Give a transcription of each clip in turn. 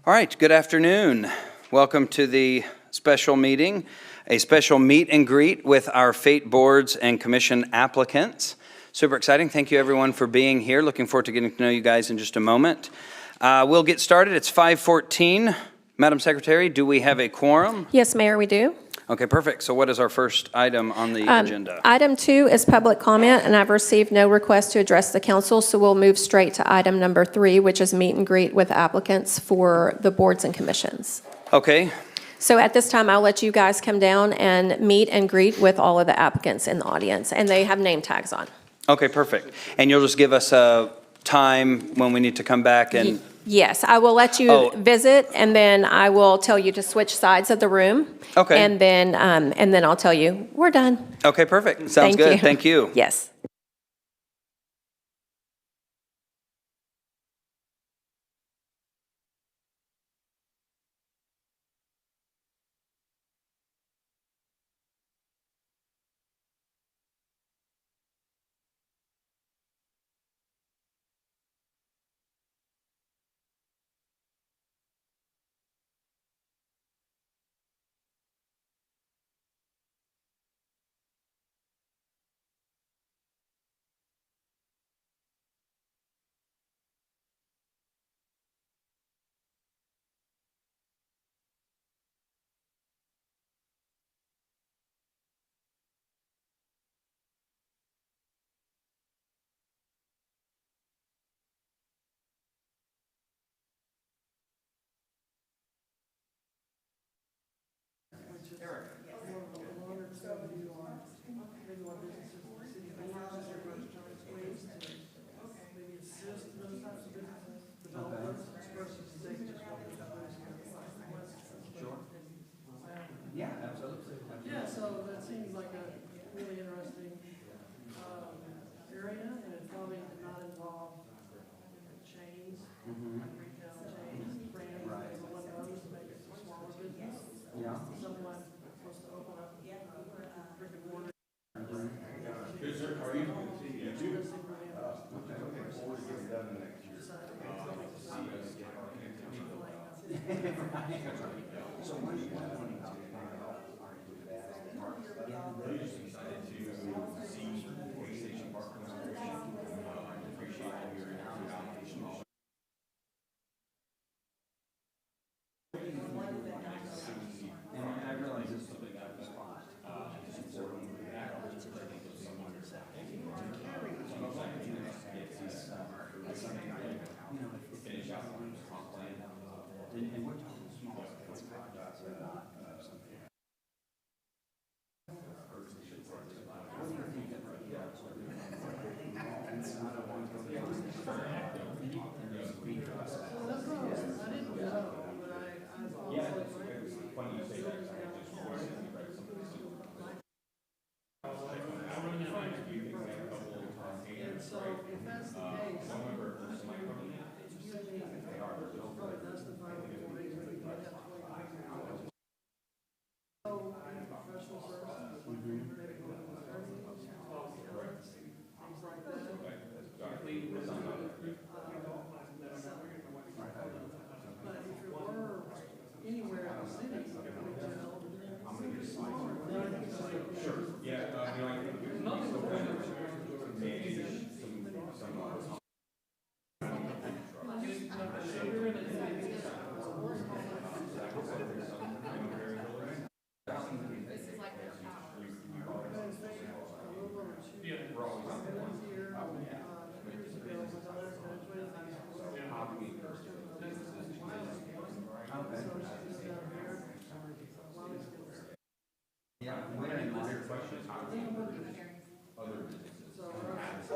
All right, good afternoon. Welcome to the special meeting, a special meet and greet with our FATE boards and commission applicants. Super exciting. Thank you everyone for being here. Looking forward to getting to know you guys in just a moment. We'll get started. It's 5:14. Madam Secretary, do we have a quorum? Yes, Mayor, we do. Okay, perfect. So what is our first item on the agenda? Item 2 is public comment, and I've received no request to address the council, so we'll move straight to item number 3, which is meet and greet with applicants for the boards and commissions. Okay. So at this time, I'll let you guys come down and meet and greet with all of the applicants in the audience, and they have name tags on. Okay, perfect. And you'll just give us a time when we need to come back and... Yes, I will let you visit, and then I will tell you to switch sides of the room. Okay. And then I'll tell you, we're done. Okay, perfect. Sounds good. Thank you. Yes. Yeah, absolutely. Yeah, so that seems like a really interesting area, and it probably did not involve chains, retail chains, brands, and one of those to make it a smaller business. Yeah. Someone supposed to open up brick and mortar.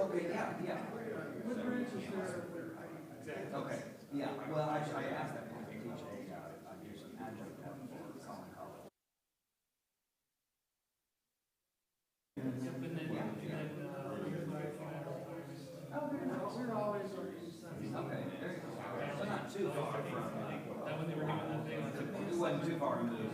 Okay, yeah. Okay, yeah, well, I asked that because I teach I do some adjunct for common college. Oh, very nice. We're always looking. Okay, there you go. So not too far from, it wasn't too far removed.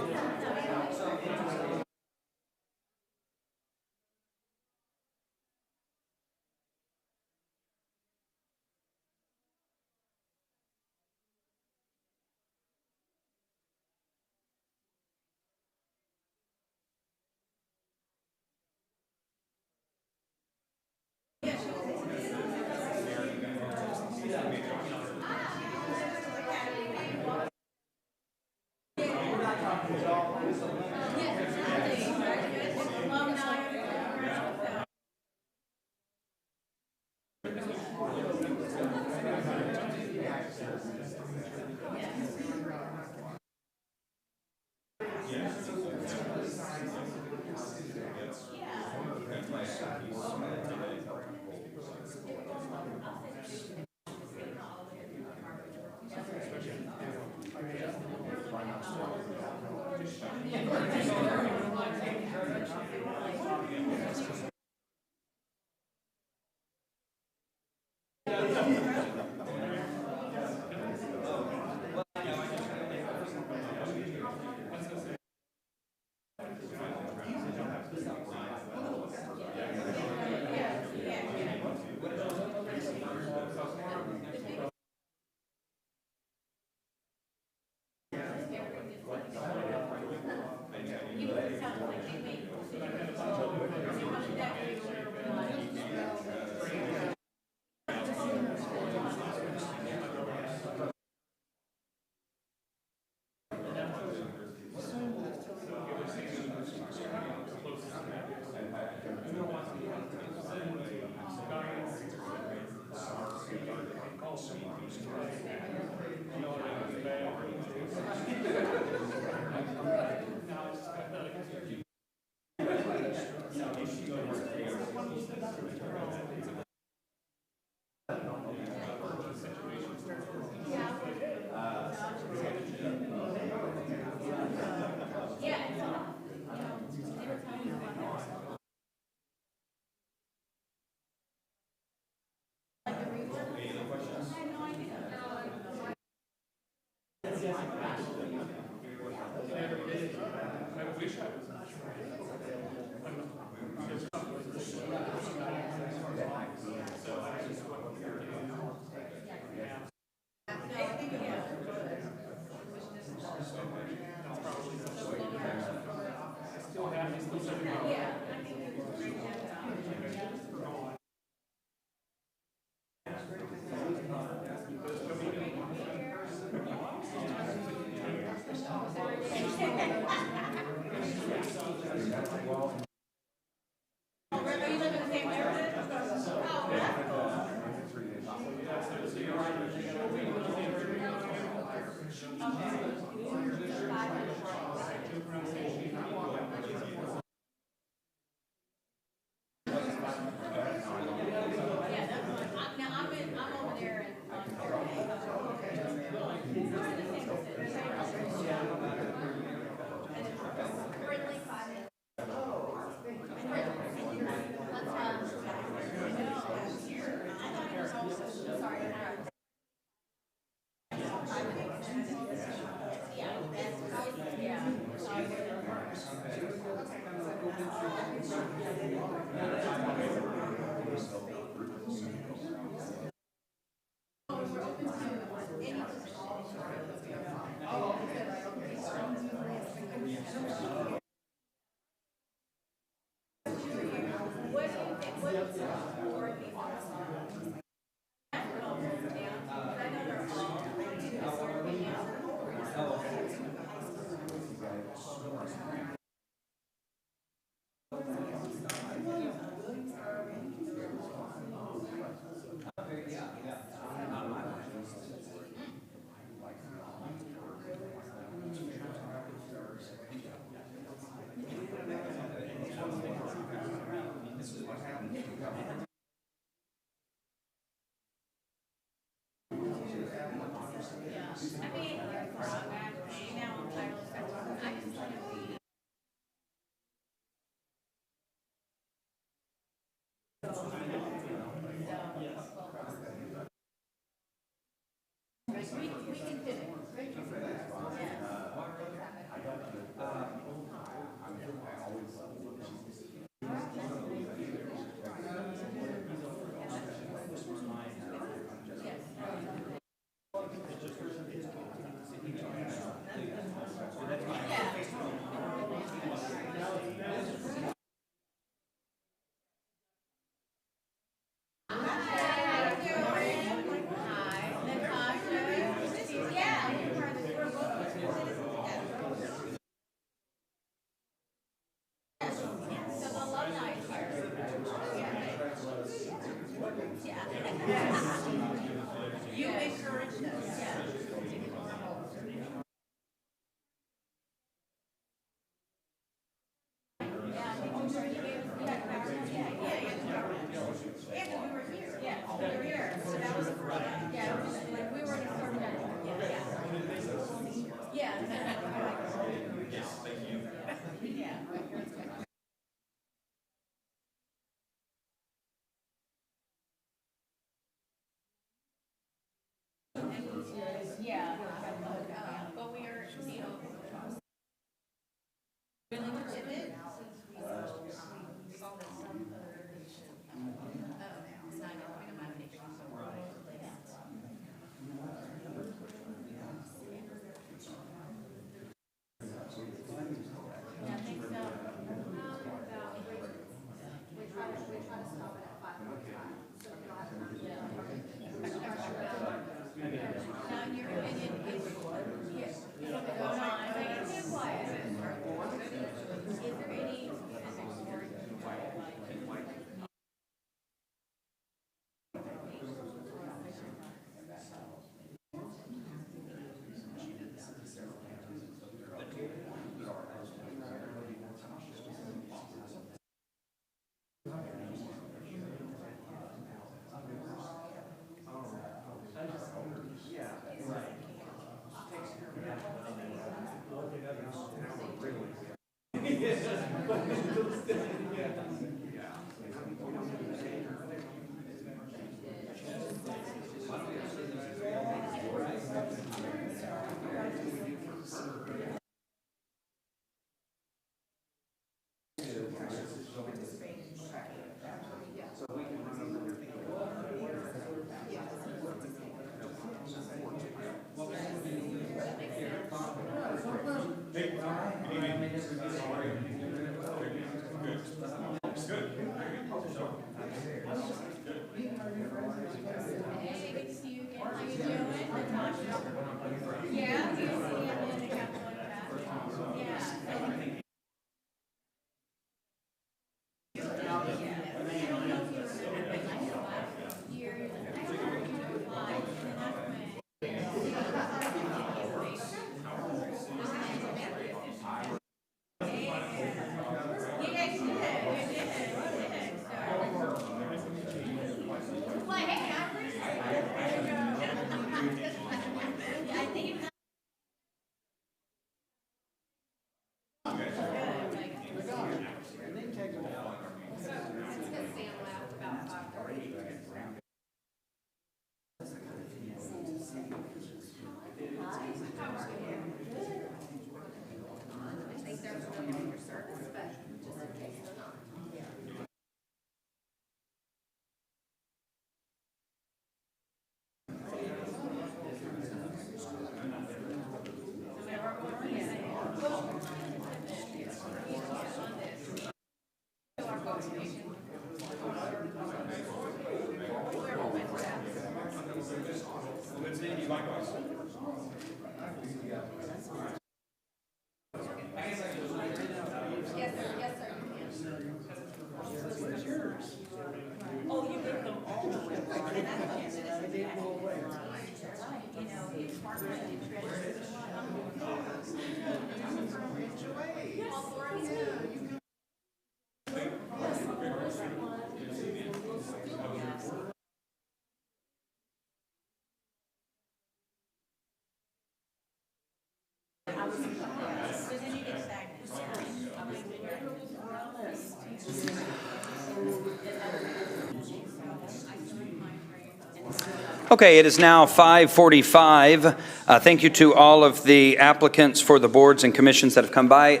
Okay, it is now 5:45. Thank you to all of the applicants for the boards and commissions that have come by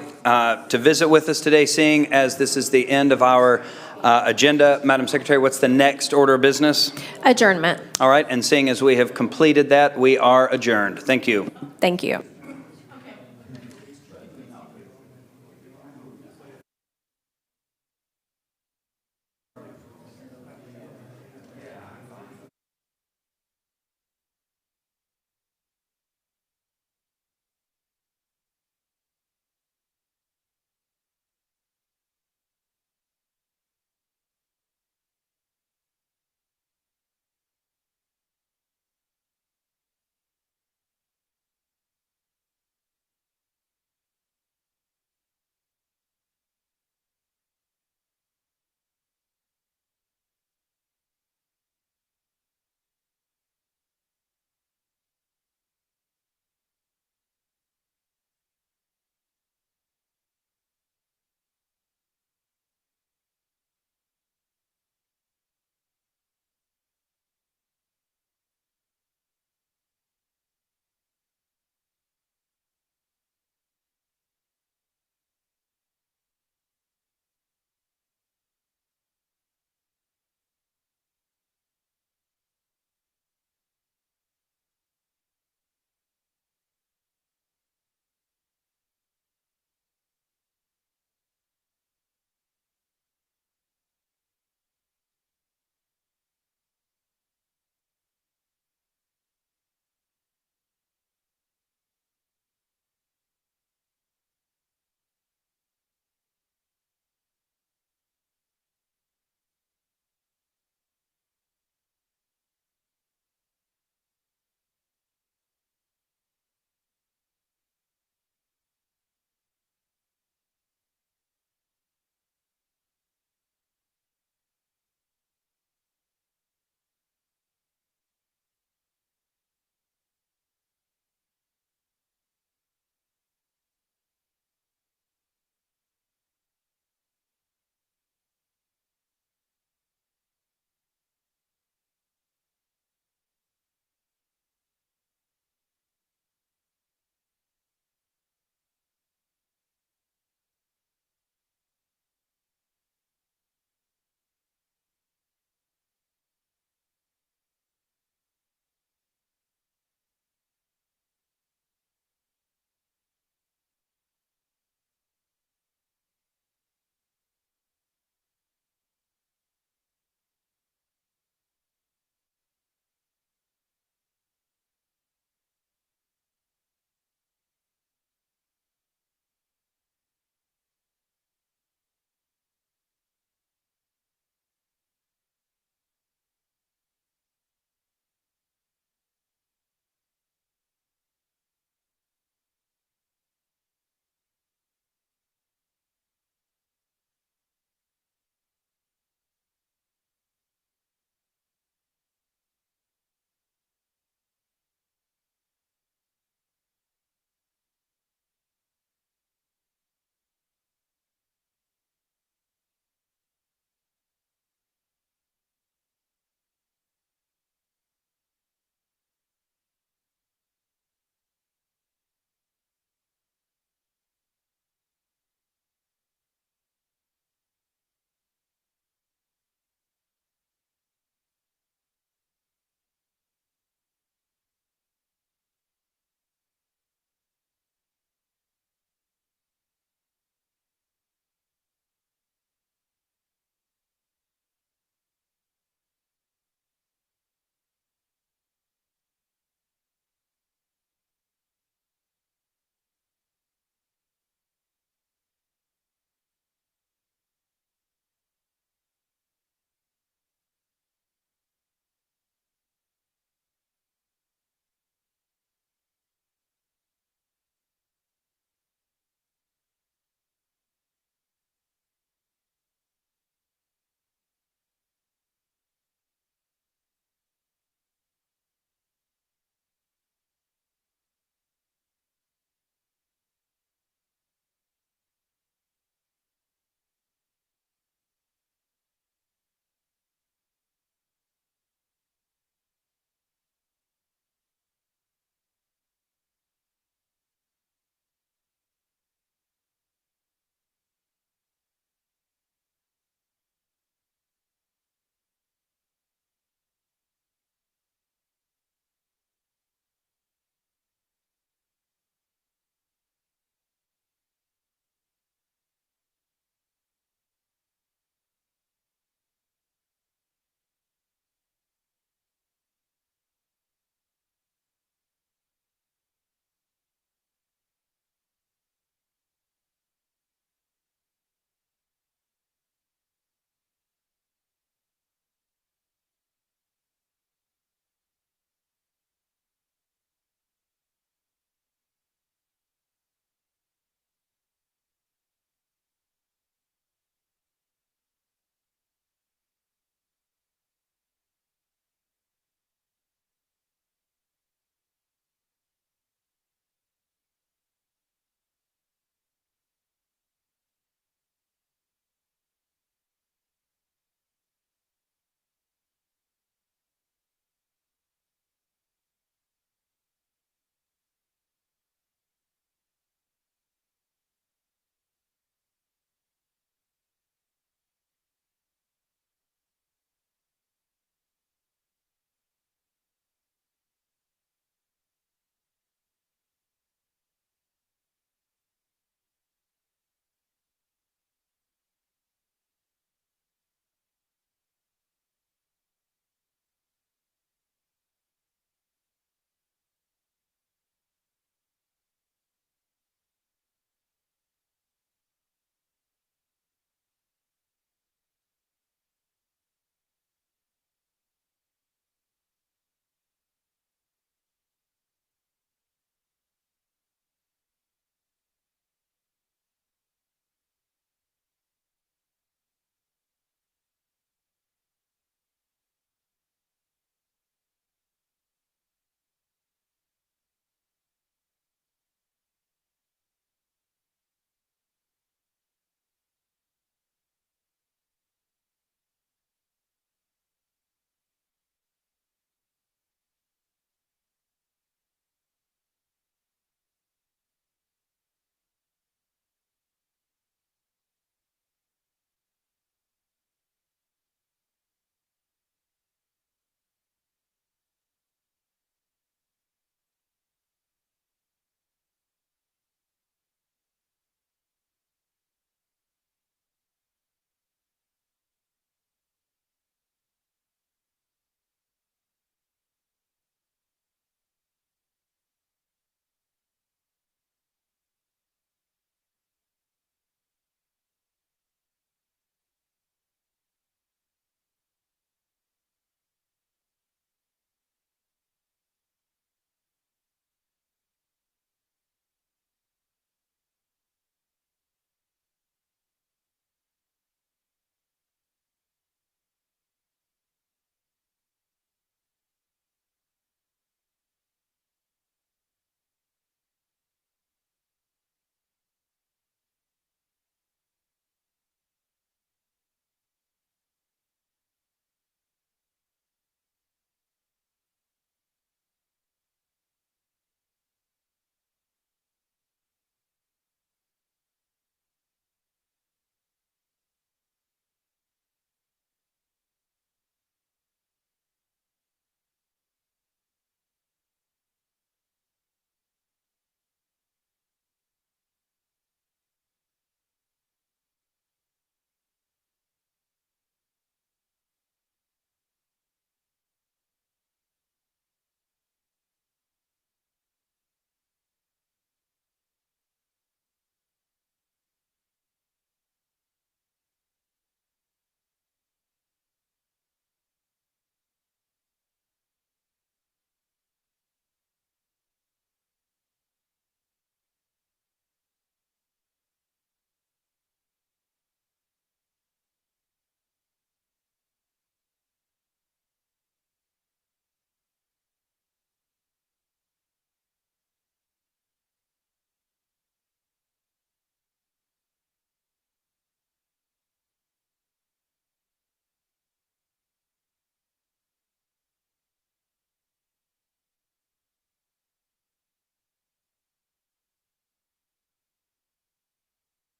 to visit with us today. Seeing as this is the end of our agenda, Madam Secretary, what's the next order of business? Adjournment. All right, and seeing as we have completed that, we are adjourned. Thank you. Thank you.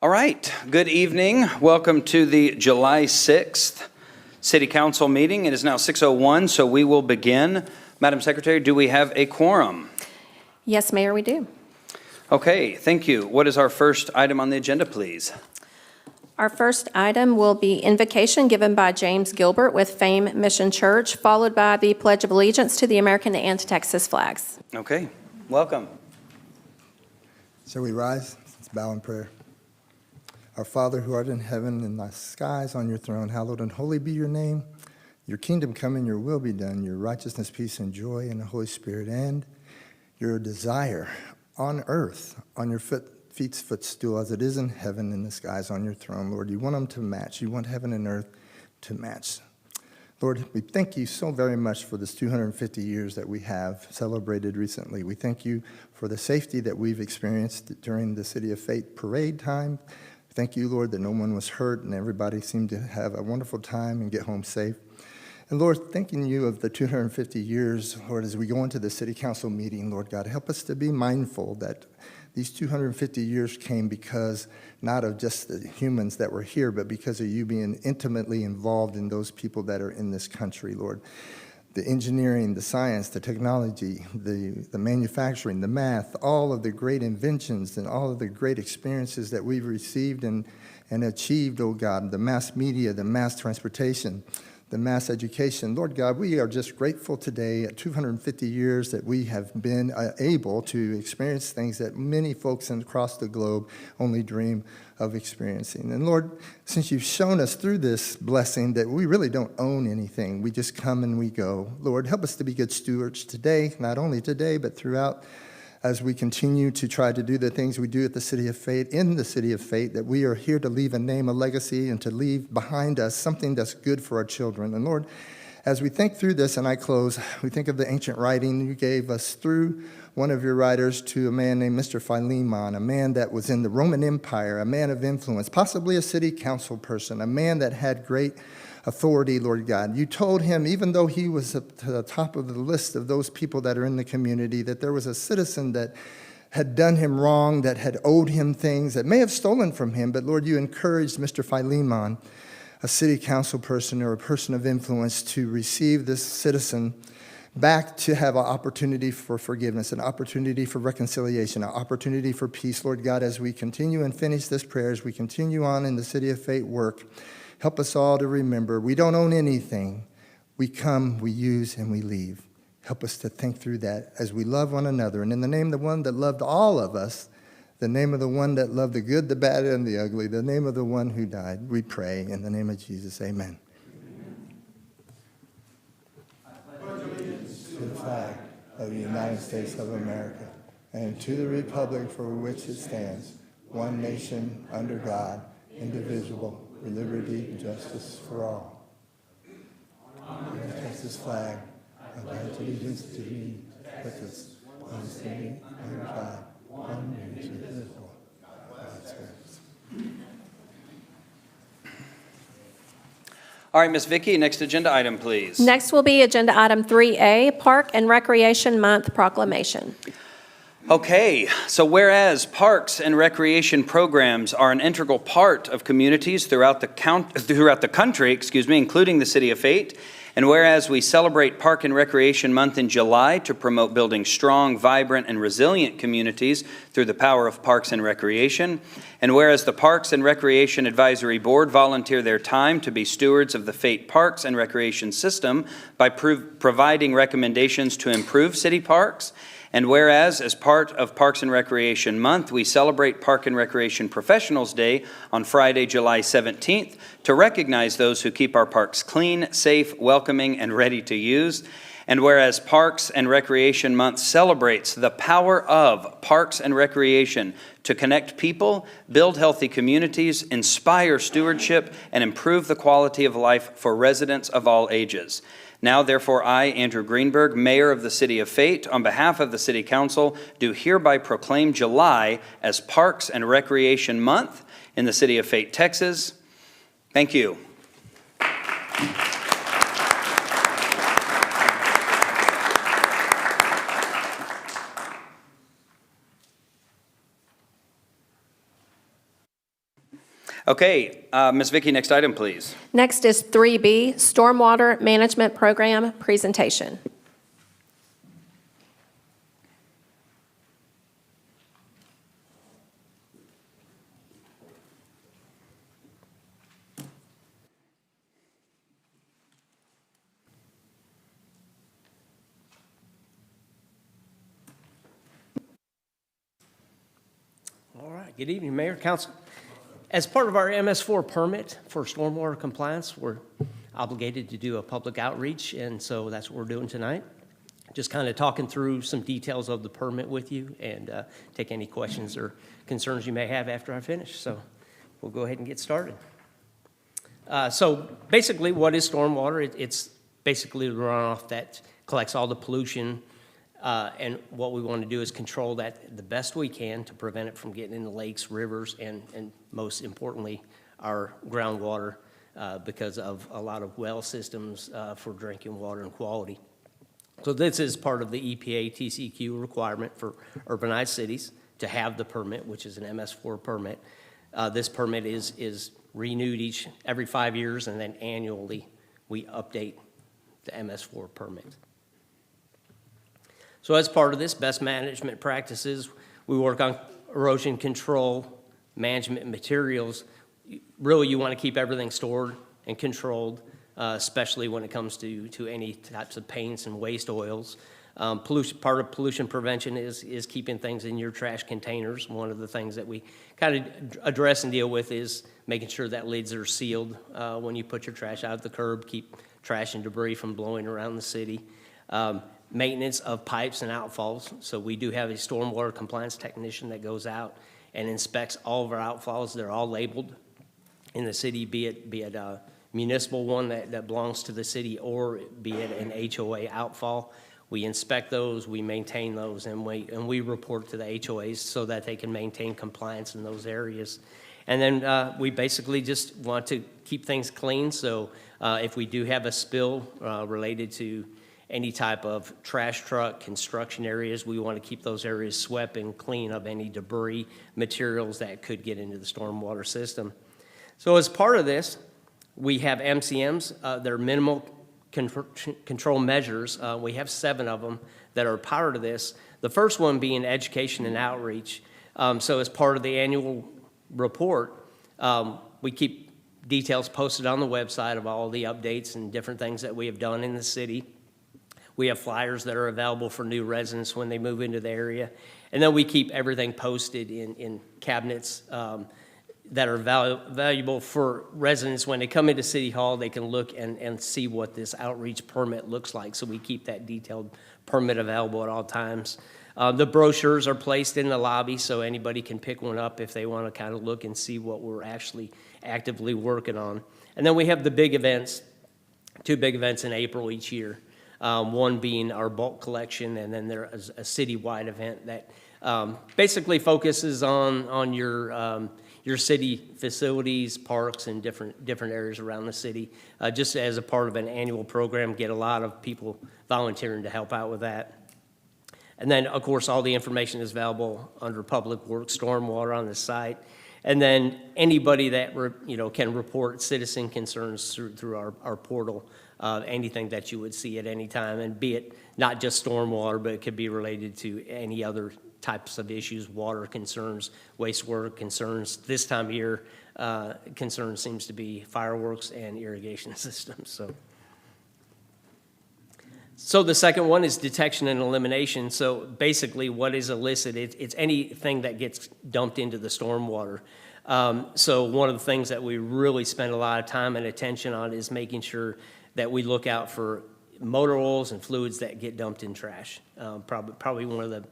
All right, good evening. Welcome to the July 6th City Council meeting. It is now 6:01, so we will begin. Madam Secretary, do we have a quorum? Yes, Mayor, we do. Okay, thank you. What is our first item on the agenda, please? Our first item will be invocation given by James Gilbert with Fame Mission Church, followed by the Pledge of Allegiance to the American and Texas flags. Okay, welcome. Shall we rise? Let's bow in prayer. Our Father, who art in heaven, in the skies on your throne, hallowed and holy be your name. Your kingdom come and your will be done, your righteousness, peace, and joy in the Holy Spirit, and your desire on earth, on your feet's footstool, as it is in heaven, in the skies on your throne. Lord, you want them to match. You want heaven and earth to match. Lord, we thank you so very much for this 250 years that we have celebrated recently. We thank you for the safety that we've experienced during the City of Faith parade time. Thank you, Lord, that no one was hurt and everybody seemed to have a wonderful time and get home safe. And Lord, thanking you of the 250 years, Lord, as we go into the City Council meeting, Lord God, help us to be mindful that these 250 years came because not of just the humans that were here, but because of you being intimately involved in those people that are in this country, Lord. The engineering, the science, the technology, the manufacturing, the math, all of the great inventions and all of the great experiences that we've received and achieved, oh God, the mass media, the mass transportation, the mass education. Lord God, we are just grateful today at 250 years that we have been able to experience things that many folks across the globe only dream of experiencing. And Lord, since you've shown us through this blessing that we really don't own anything, we just come and we go. Lord, help us to be good stewards today, not only today, but throughout as we continue to try to do the things we do at the City of Faith, in the City of Faith, that we are here to leave a name, a legacy, and to leave behind us something that's good for our children. And Lord, as we think through this, and I close, we think of the ancient writing you gave us through one of your writers to a man named Mr. Philemon, a man that was in the Roman Empire, a man of influence, possibly a city council person, a man that had great authority, Lord God. You told him, even though he was at the top of the list of those people that are in the community, that there was a citizen that had done him wrong, that had owed him things, that may have stolen from him. But Lord, you encouraged Mr. Philemon, a city council person or a person of influence, to receive this citizen back to have an opportunity for forgiveness, an opportunity for reconciliation, an opportunity for peace. Lord God, as we continue and finish this prayer, as we continue on in the City of Faith work, help us all to remember we don't own anything. We come, we use, and we leave. Help us to think through that as we love one another. And in the name of the one that loved all of us, the name of the one that loved the good, the bad, and the ugly, the name of the one who died, we pray in the name of Jesus. Amen. To the flag of the United States of America and to the republic for which it stands, one nation under God, indivisible, with liberty and justice for all. On the Texas flag, I pledge allegiance to thee, Texas, one state, under God, one nation, indivisible, God's grace. All right, Ms. Vicky, next agenda item, please. Next will be Agenda Item 3A, Park and Recreation Month Proclamation. Okay, so whereas parks and recreation programs are an integral part of communities throughout the country, including the City of Fate, and whereas we celebrate Park and Recreation Month in July to promote building strong, vibrant, and resilient communities through the power of parks and recreation, and whereas the Parks and Recreation Advisory Board volunteer their time to be stewards of the Fate Parks and Recreation System by providing recommendations to improve city parks, and whereas, as part of Parks and Recreation Month, we celebrate Park and Recreation Professionals Day on Friday, July 17th, to recognize those who keep our parks clean, safe, welcoming, and ready to use. And whereas Parks and Recreation Month celebrates the power of parks and recreation to connect people, build healthy communities, inspire stewardship, and improve the quality of life for residents of all ages. Now, therefore, I, Andrew Greenberg, Mayor of the City of Fate, on behalf of the City Council, do hereby proclaim July as Parks and Recreation Month in the City of Fate, Texas. Thank you. Okay, Ms. Vicky, next item, please. Next is 3B, Stormwater Management Program Presentation. All right, good evening, Mayor, Council. As part of our MS4 permit for stormwater compliance, we're obligated to do a public outreach, and so that's what we're doing tonight. Just kind of talking through some details of the permit with you and take any questions or concerns you may have after I finish. So we'll go ahead and get started. So basically, what is stormwater? It's basically the runoff that collects all the pollution, and what we want to do is control that the best we can to prevent it from getting into lakes, rivers, and most importantly, our groundwater because of a lot of well systems for drinking water and quality. So this is part of the EPA TCQ requirement for urbanized cities to have the permit, which is an MS4 permit. This permit is renewed every 5 years, and then annually we update the MS4 permit. So as part of this, best management practices, we work on erosion control, management materials. Really, you want to keep everything stored and controlled, especially when it comes to any types of paints and waste oils. Part of pollution prevention is keeping things in your trash containers. One of the things that we kind of address and deal with is making sure that lids are sealed when you put your trash out at the curb, keep trash and debris from blowing around the city. Maintenance of pipes and outfalls. So we do have a stormwater compliance technician that goes out and inspects all of our outfalls. They're all labeled in the city, be it a municipal one that belongs to the city, or be it an HOA outfall. We inspect those, we maintain those, and we report to the HOAs so that they can maintain compliance in those areas. And then we basically just want to keep things clean. So if we do have a spill related to any type of trash truck, construction areas, we want to keep those areas swept and clean of any debris, materials that could get into the stormwater system. So as part of this, we have MCMs, they're minimal control measures. We have 7 of them that are part of this. The first one being education and outreach. So as part of the annual report, we keep details posted on the website of all the updates and different things that we have done in the city. We have flyers that are available for new residents when they move into the area. And then we keep everything posted in cabinets that are valuable for residents. When they come into City Hall, they can look and see what this outreach permit looks like. So we keep that detailed permit available at all times. The brochures are placed in the lobby so anybody can pick one up if they want to kind of look and see what we're actually actively working on. And then we have the big events, 2 big events in April each year. One being our bulk collection, and then there is a citywide event that basically focuses on your city facilities, parks, and different areas around the city. Just as a part of an annual program, get a lot of people volunteering to help out with that. And then, of course, all the information is available under Public Works, Stormwater on the site. And then anybody that can report citizen concerns through our portal. Anything that you would see at any time, and be it not just stormwater, but it could be related to any other types of issues, water concerns, wastewater concerns. This time of year, concern seems to be fireworks and irrigation systems. So the second one is detection and elimination. So basically what is illicit, it's anything that gets dumped into the stormwater. So one of the things that we really spend a lot of time and attention on is making sure that we look out for motor oils and fluids that get dumped in trash. Probably one of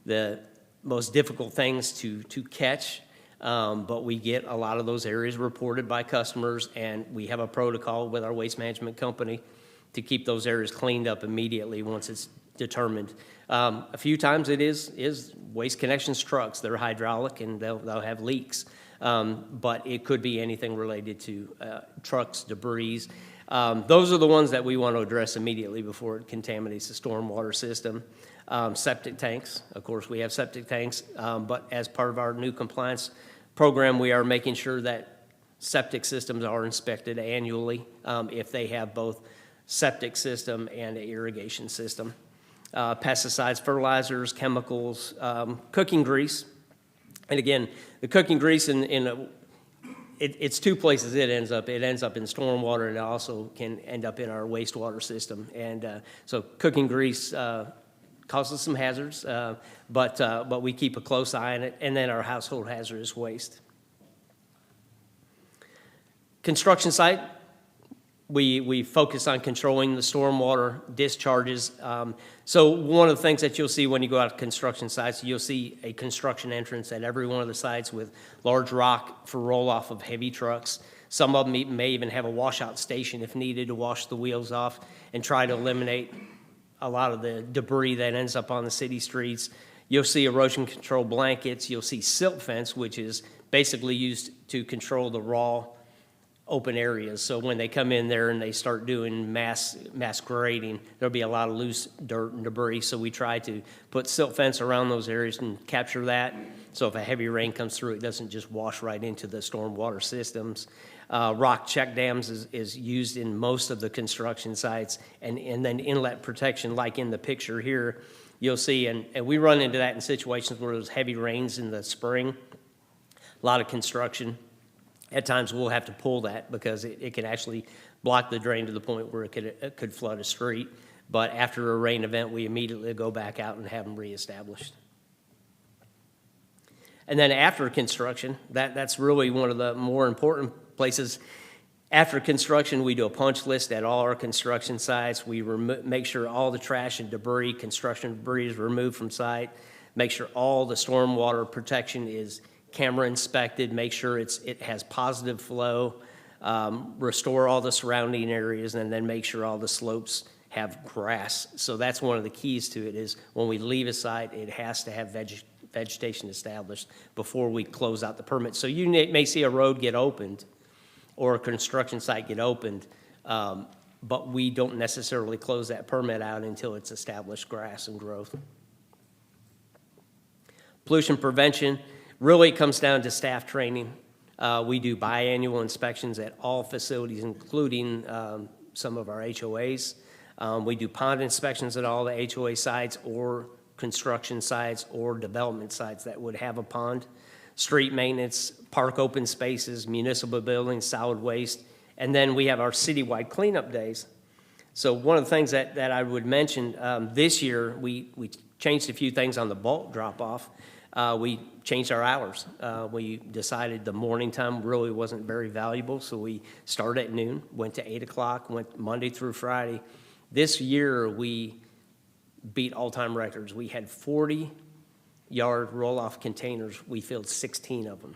the most difficult things to catch, but we get a lot of those areas reported by customers, and we have a protocol with our waste management company to keep those areas cleaned up immediately once it's determined. A few times it is Waste Connections trucks. They're hydraulic and they'll have leaks, but it could be anything related to trucks, debris. Those are the ones that we want to address immediately before it contaminates the stormwater system. Septic tanks, of course, we have septic tanks, but as part of our new compliance program, we are making sure that Septic systems are inspected annually if they have both septic system and an irrigation system. Pesticides, fertilizers, chemicals, cooking grease. And again, the cooking grease it's two places it ends up. It ends up in stormwater, and it also can end up in our wastewater system. And so cooking grease causes some hazards, but we keep a close eye on it. And then our household hazardous waste. Construction site, we focus on controlling the stormwater discharges. So one of the things that you'll see when you go out to construction sites, you'll see a construction entrance at every one of the sites with large rock for roll-off of heavy trucks. Some of them may even have a washout station if needed to wash the wheels off and try to eliminate a lot of the debris that ends up on the city streets. You'll see erosion control blankets. You'll see silt fence, which is basically used to control the raw open areas. So when they come in there and they start doing mass grading, there'll be a lot of loose dirt and debris. So we try to put silt fence around those areas and capture that. So if a heavy rain comes through, it doesn't just wash right into the stormwater systems. Rock check dams is used in most of the construction sites, and then inlet protection, like in the picture here, you'll see, and we run into that in situations where there's heavy rains in the spring, a lot of construction. At times, we'll have to pull that because it can actually block the drain to the point where it could flood a street. But after a rain event, we immediately go back out and have them reestablished. And then after construction, that's really one of the more important places. After construction, we do a punch list at all our construction sites. We make sure all the trash and debris, construction debris is removed from site, make sure all the stormwater protection is camera inspected, make sure it has positive flow, restore all the surrounding areas, and then make sure all the slopes have grass. So that's one of the keys to it, is when we leave a site, it has to have vegetation established before we close out the permit. So you may see a road get opened or a construction site get opened, but we don't necessarily close that permit out until it's established grass and growth. Pollution prevention. Really, it comes down to staff training. We do biannual inspections at all facilities, including some of our HOAs. We do pond inspections at all the HOA sites or construction sites or development sites that would have a pond. Street maintenance, park open spaces, municipal buildings, solid waste, and then we have our citywide cleanup days. So one of the things that I would mention, this year, we changed a few things on the bulk drop-off. We changed our hours. We decided the morning time really wasn't very valuable, so we started at noon, went to 8 o'clock, went Monday through Friday. This year, we beat all-time records. We had 40-yard roll-off containers. We filled 16 of them.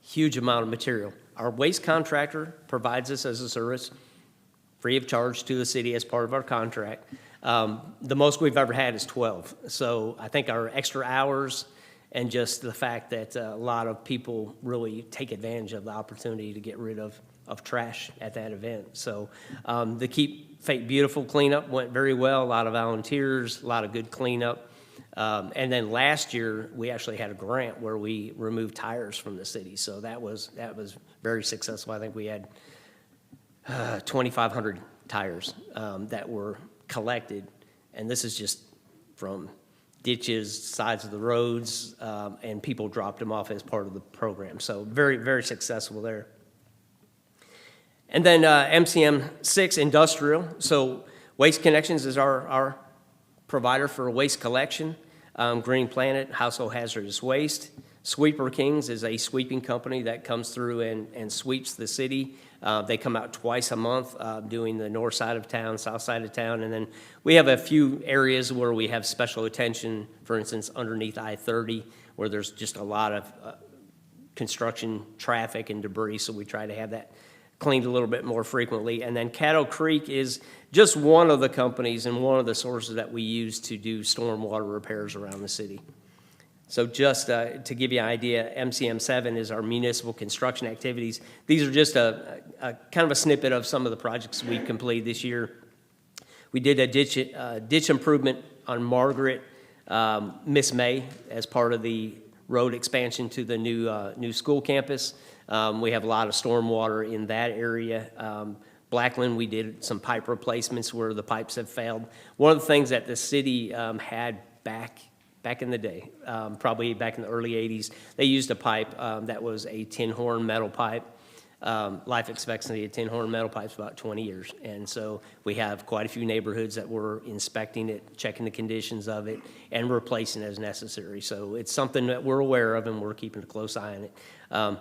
Huge amount of material. Our waste contractor provides us as a service free of charge to the city as part of our contract. The most we've ever had is 12. So I think our extra hours and just the fact that a lot of people really take advantage of the opportunity to get rid of trash at that event. So the Keep Fate Beautiful cleanup went very well. A lot of volunteers, a lot of good cleanup. And then last year, we actually had a grant where we removed tires from the city. So that was very successful. I think we had 2,500 tires that were collected, and this is just from ditches, sides of the roads, and people dropped them off as part of the program. So very, very successful there. And then MCM 6 Industrial. So Waste Connections is our provider for waste collection. Green Planet, household hazardous waste. Sweeper Kings is a sweeping company that comes through and sweeps the city. They come out twice a month doing the north side of town, south side of town, and then we have a few areas where we have special attention, for instance, underneath I-30, where there's just a lot of construction traffic and debris, so we try to have that cleaned a little bit more frequently. And then Caddo Creek is just one of the companies and one of the sources that we use to do stormwater repairs around the city. So just to give you an idea, MCM 7 is our municipal construction activities. These are just a kind of a snippet of some of the projects we completed this year. We did a ditch improvement on Margaret, Miss May, as part of the road expansion to the new school campus. We have a lot of stormwater in that area. Blackland, we did some pipe replacements where the pipes have failed. One of the things that the city had back in the day, probably back in the early 80s, they used a pipe that was a tin horn metal pipe. Life expectancy of tin horn metal pipes about 20 years. And so we have quite a few neighborhoods that were inspecting it, checking the conditions of it, and replacing as necessary. So it's something that we're aware of and we're keeping a close eye on it.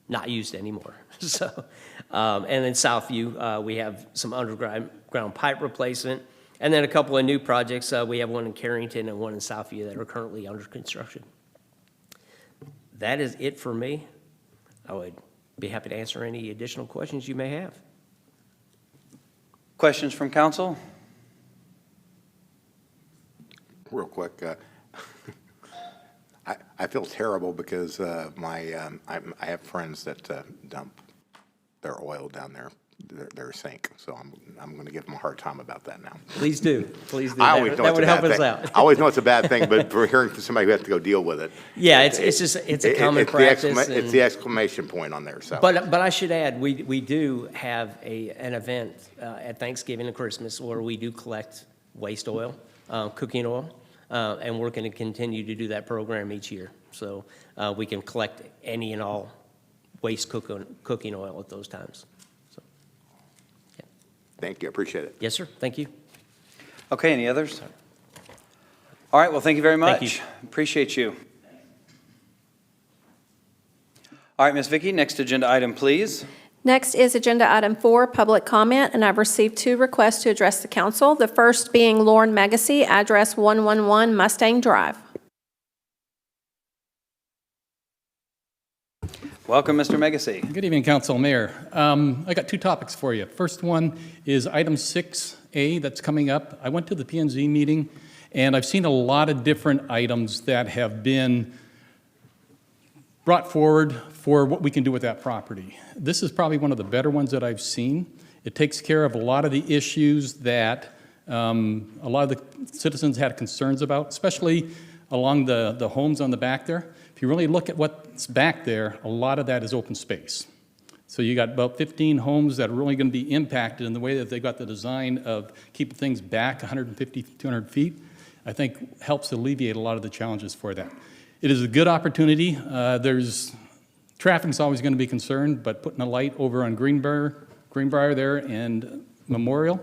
Not used anymore. So, and in Southview, we have some underground pipe replacement, and then a couple of new projects. We have one in Carrington and one in Southview that are currently under construction. That is it for me. I would be happy to answer any additional questions you may have. Questions from council? Real quick, I feel terrible because I have friends that dump their oil down their sink, so I'm going to give them a hard time about that now. Please do. Please do. I always know That it's would a help bad us thing. out. I always know it's a bad thing, but for hearing from somebody who has to go deal with it. Yeah, it's a common practice. It's the exclamation point on there. So, But I should add, we do have an event at Thanksgiving and Christmas where we do collect waste oil, cooking oil, and we're going to continue to do that program each year. So we can collect any and all waste cooking oil at those times. So, yeah. thank you. I appreciate it. Yes, sir. Thank you. Okay, any others? All right, well, thank you very much. Thank you. Appreciate you. All right, Ms. Vicki, next agenda item, please. Next is Agenda Item 4, Public Comment, and I've received 2 requests to address the council. The first being Lauren Megacy, address 111 Mustang Drive. Welcome, Mr. Megacy. Good evening, Council, Mayor. I got 2 topics for you. First one is item 6A that's coming up. I went to the P&Z meeting, and I've seen a lot of different items that have been brought forward for what we can do with that property. This is probably one of the better ones that I've seen. It takes care of a lot of the issues that a lot of the citizens had concerns about, especially along the homes on the back there. If you really look at what's back there, a lot of that is open space. So you got about 15 homes that are really going to be impacted in the way that they got the design of keeping things back 150, 200 feet, I think helps alleviate a lot of the challenges for that. It is a good opportunity. Traffic's always going to be concerned, but putting a light over on Greenbrier there and Memorial,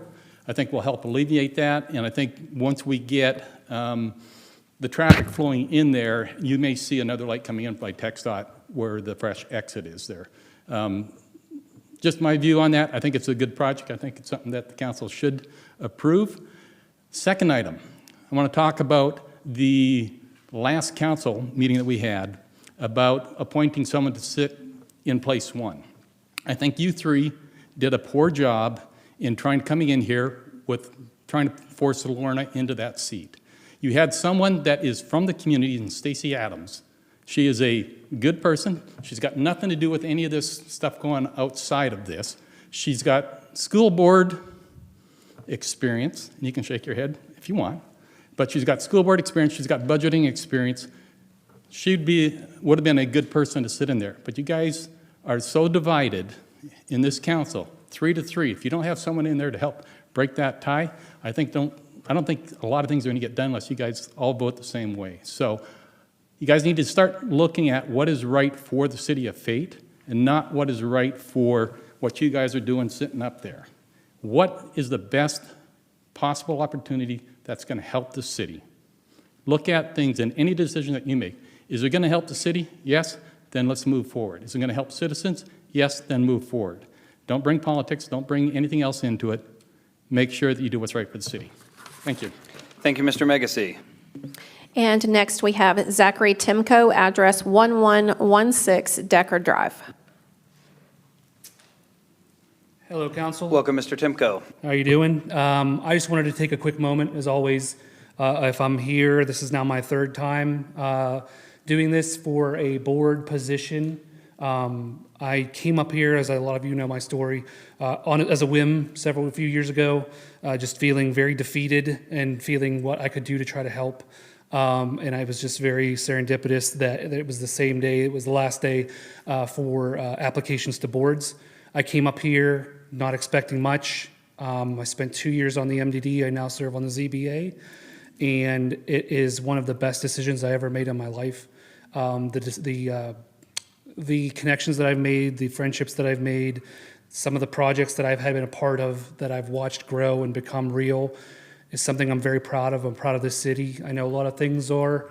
I think will help alleviate that. And I think once we get the traffic flowing in there, you may see another light coming in by TxDOT where the fresh exit is there. Just my view on that. I think it's a good project. I think it's something that the council should approve. Second item, I want to talk about the last council meeting that we had about appointing someone to sit in place 1. I think you 3 did a poor job in coming in here with trying to force Lorna into that seat. You had someone that is from the community, in Stacey Adams. She is a good person. She's got nothing to do with any of this stuff going outside of this. She's got school board experience, and you can shake your head if you want, but she's got school board experience, she's got budgeting experience. Would have been a good person to sit in there. But you guys are so divided in this council, 3-3. If you don't have someone in there to help break that tie, I don't think a lot of things are going to get done unless you guys all vote the same way. So you guys need to start looking at what is right for the city of Fate and not what is right for what you guys are doing sitting up there. What is the best possible opportunity that's going to help the city? Look at things in any decision that you make. Is it going to help the city? Yes, then let's move forward. Is it going to help citizens? Yes, then move forward. Don't bring politics, don't bring anything else into it. Make sure that you do what's right for the city. Thank you. Thank you, Mr. Megacy. And next we have Zachary Timko, address 1116 Decker Drive. Hello, Council. Welcome, Mr. Timko. How are you doing? I just wanted to take a quick moment, as always. If I'm here, this is now my 3rd time doing this for a board position. I came up here, as a lot of you know my story, as a whim a few years ago, just feeling very defeated and feeling what I could do to try to help. And I was just very serendipitous that it was the same day, it was the last day for applications to boards. I came up here not expecting much. I spent 2 years on the MDD. I now serve on the ZBA. And it is one of the best decisions I ever made in my life. The connections that I've made, the friendships that I've made, some of the projects that I've been a part of, that I've watched grow and become real, is something I'm very proud of. I'm proud of this city. I know a lot of things are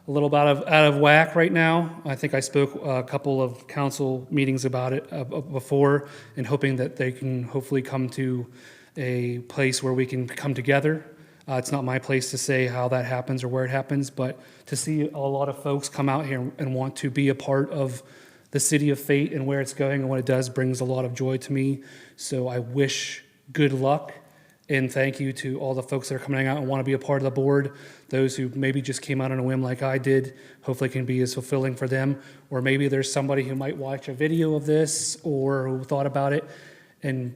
a little out of whack right now. I think I spoke a couple of council meetings about it before, and hoping that they can hopefully come to a place where we can come together. It's not my place to say how that happens or where it happens, but to see a lot of folks come out here and want to be a part of the city of Fate and where it's going and what it does brings a lot of joy to me. So I wish good luck, and thank you to all the folks that are coming out and want to be a part of the board. Those who maybe just came out on a whim like I did, hopefully it can be as fulfilling for them. Or maybe there's somebody who might watch a video of this or who thought about it and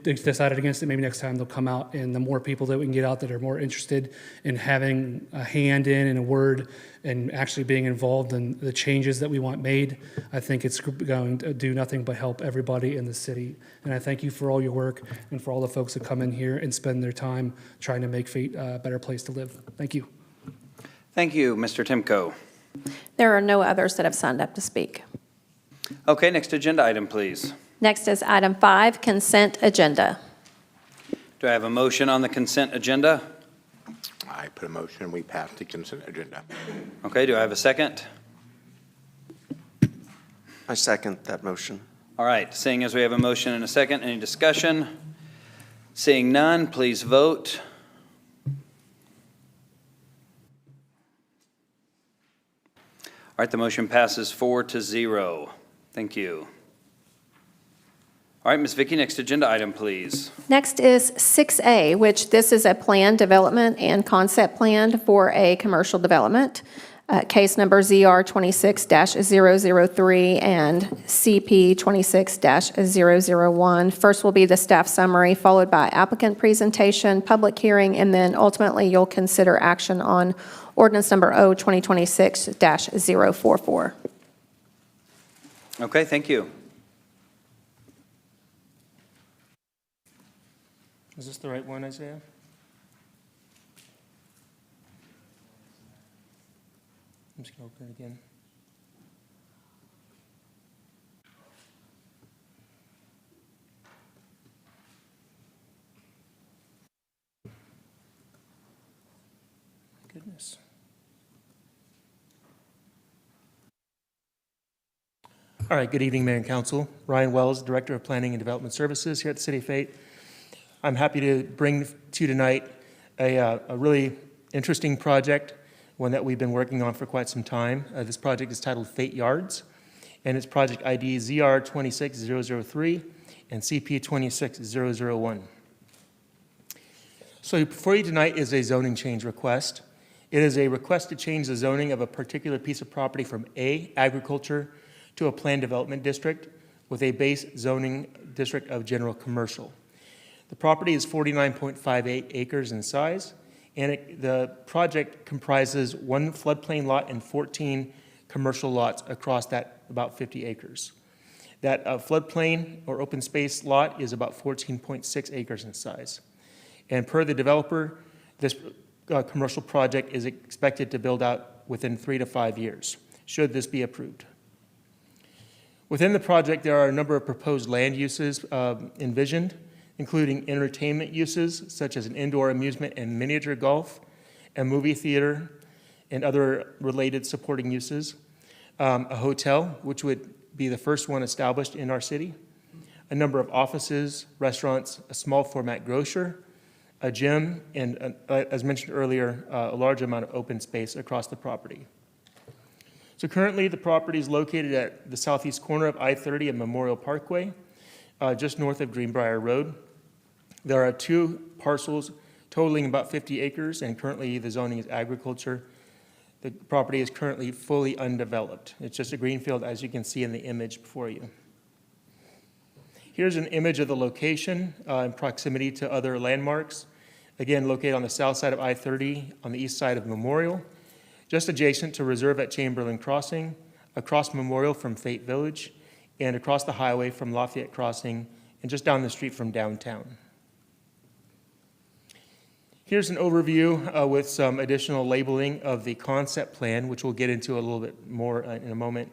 decided against it. Maybe next time they'll come out, and the more people that we can get out that are more interested in having a hand in and a word and actually being involved in the changes that we want made, I think it's going to do nothing but help everybody in the city. And I thank you for all your work and for all the folks that come in here and spend their time trying to make Fate a better place to live. Thank you. Thank you, Mr. Timko. There are no others that have signed up to speak. Okay, next agenda item, please. Next is item 5, consent agenda. Do I have a motion on the consent agenda? I put a motion, we pass the consent agenda. Okay, do I have a second? I second that motion. All right, seeing as we have a motion and a second, any discussion? Seeing none, please vote. All right, the motion passes 4-0. Thank you. All right, Ms. Vicky, next agenda item, please. Next is 6A, which this is a plan development and concept plan for a commercial development. Case number ZR 26-003 and CP 26-001. First will be the staff summary, followed by applicant presentation, public hearing, and then ultimately you'll consider action on ordinance number O 2026-044. Okay, thank you. Is this the right one, Isaiah? I'm just going to open it again. Goodness. All right, good evening, Mayor and Council. Ryan Wells, Director of Planning and Development Services here at the City of Fate. I'm happy to bring to you tonight a really interesting project, one that we've been working on for quite some time. This project is titled Fate Yards, and its project ID is ZR 26003 and CP 26001. So before you tonight is a zoning change request. It is a request to change the zoning of a particular piece of property from A, agriculture, to a planned development district with a base zoning district of general commercial. The property is 49.58 acres in size, and the project comprises 1 floodplain lot and 14 commercial lots across that about 50 acres. That floodplain or open space lot is about 14.6 acres in size. And per the developer, this commercial project is expected to build out within 3 to 5 years, should this be approved. Within the project, there are a number of proposed land uses envisioned, including entertainment uses such as an indoor amusement and miniature golf, a movie theater, and other related supporting uses, a hotel, which would be the first one established in our city, a number of offices, restaurants, a small format grocer, a gym, and as mentioned earlier, a large amount of open space across the property. So currently the property is located at the southeast corner of I-30 and Memorial Parkway, just north of Greenbrier Road. There are 2 parcels totaling about 50 acres, and currently the zoning is agriculture. The property is currently fully undeveloped. It's just a greenfield, as you can see in the image before you. Here's an image of the location in proximity to other landmarks. Again, located on the south side of I-30, on the east side of Memorial. just adjacent to Reserve at Chamberlain Crossing, across Memorial from Fate Village, and across the highway from Lafayette Crossing, and just down the street from downtown. Here's an overview with some additional labeling of the concept plan, which we'll get into a little bit more in a moment,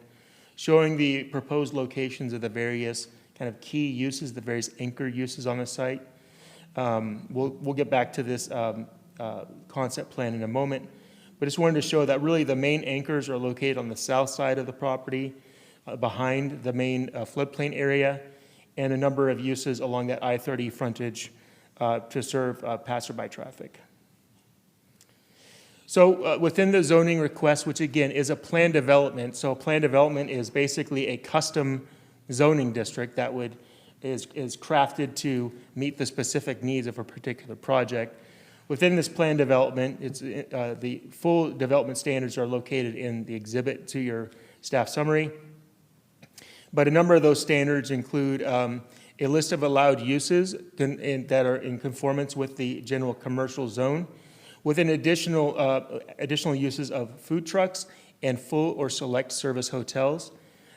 showing the proposed locations of the various kind of key uses, the various anchor uses on the site. We'll get back to this concept plan in a moment, but just wanted to show that really the main anchors are located on the south side of the property, behind the main floodplain area, and a number of uses along that I-30 frontage to serve passerby traffic. So within the zoning request, which again is a plan development, so a plan development is basically a custom zoning district that is crafted to meet the specific needs of a particular project. Within this plan development, the full development standards are located in the exhibit to your staff summary. But a number of those standards include a list of allowed uses that are in conformance with the general commercial zone, with an additional uses of food trucks and full or select service hotels.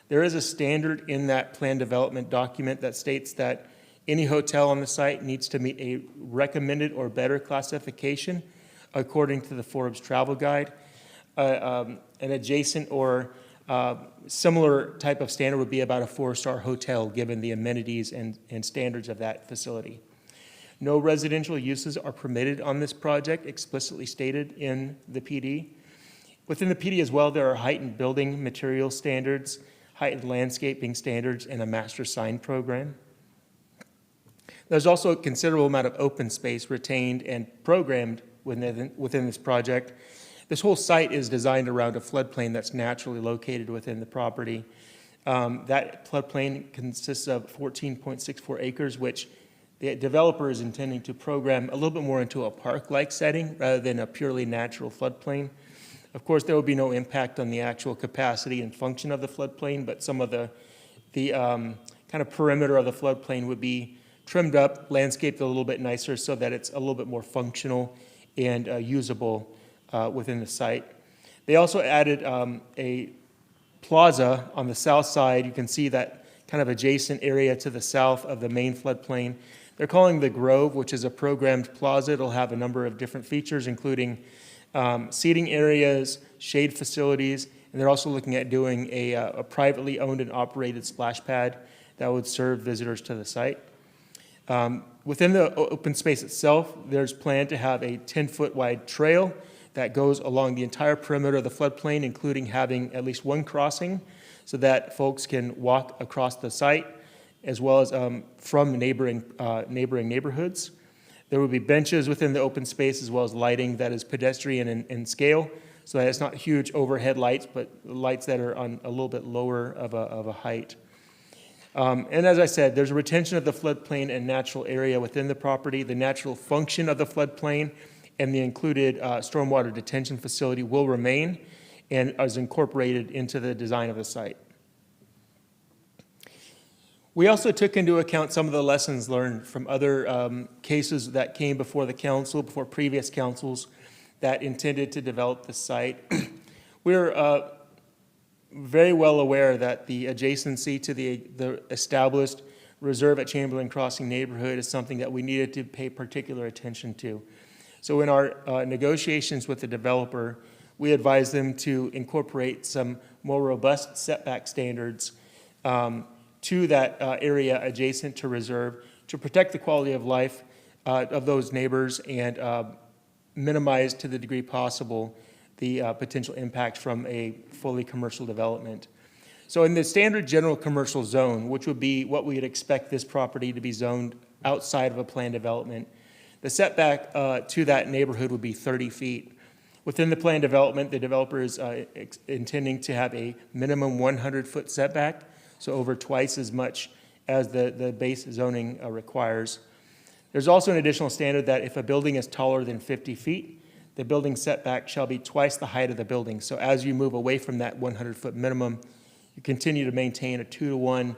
There is a standard in that plan development document that states that any hotel on the site needs to meet a recommended or better classification according to the Forbes Travel Guide. An adjacent or similar type of standard would be about a 4-star hotel, given the amenities and standards of that facility. No residential uses are permitted on this project, explicitly stated in the PD. Within the PD as well, there are heightened building material standards, heightened landscaping standards, and a master sign program. There's also a considerable amount of open space retained and programmed within this project. This whole site is designed around a floodplain that's naturally located within the property. That floodplain consists of 14.64 acres, which the developer is intending to program a little bit more into a park-like setting rather than a purely natural floodplain. Of course, there will be no impact on the actual capacity and function of the floodplain, but some of the kind of perimeter of the floodplain would be trimmed up, landscaped a little bit nicer so that it's a little bit more functional and usable within the site. They also added a plaza on the south side. You can see that kind of adjacent area to the south of the main floodplain. They're calling the Grove, which is a programmed plaza. It'll have a number of different features, including seating areas, shade facilities, and they're also looking at doing a privately owned and operated splash pad that would serve visitors to the site. Within the open space itself, there's planned to have a 10-foot wide trail that goes along the entire perimeter of the floodplain, including having at least one crossing so that folks can walk across the site, as well as from neighboring neighborhoods. There will be benches within the open space, as well as lighting that is pedestrian in scale, so that it's not huge overhead lights, but lights that are on a little bit lower of a height. And as I said, there's a retention of the floodplain and natural area within the property. The natural function of the floodplain and the included stormwater detention facility will remain and is incorporated into the design of the site. We also took into account some of the lessons learned from other cases that came before the council, before previous councils that intended to develop the site. We're very well aware that the adjacency to the established Reserve at Chamberlain Crossing neighborhood is something that we needed to pay particular attention to. So in our negotiations with the developer, we advised them to incorporate some more robust setback standards to that area adjacent to Reserve to protect the quality of life of those neighbors and minimize to the degree possible the potential impact from a fully commercial development. So in the standard general commercial zone, which would be what we would expect this property to be zoned outside of a planned development, the setback to that neighborhood would be 30 feet. Within the planned development, the developer is intending to have a minimum 100-foot setback, so over twice as much as the base zoning requires. There's also an additional standard that if a building is taller than 50 feet, the building setback shall be twice the height of the building. So as you move away from that 100-foot minimum, you continue to maintain a 2-to-1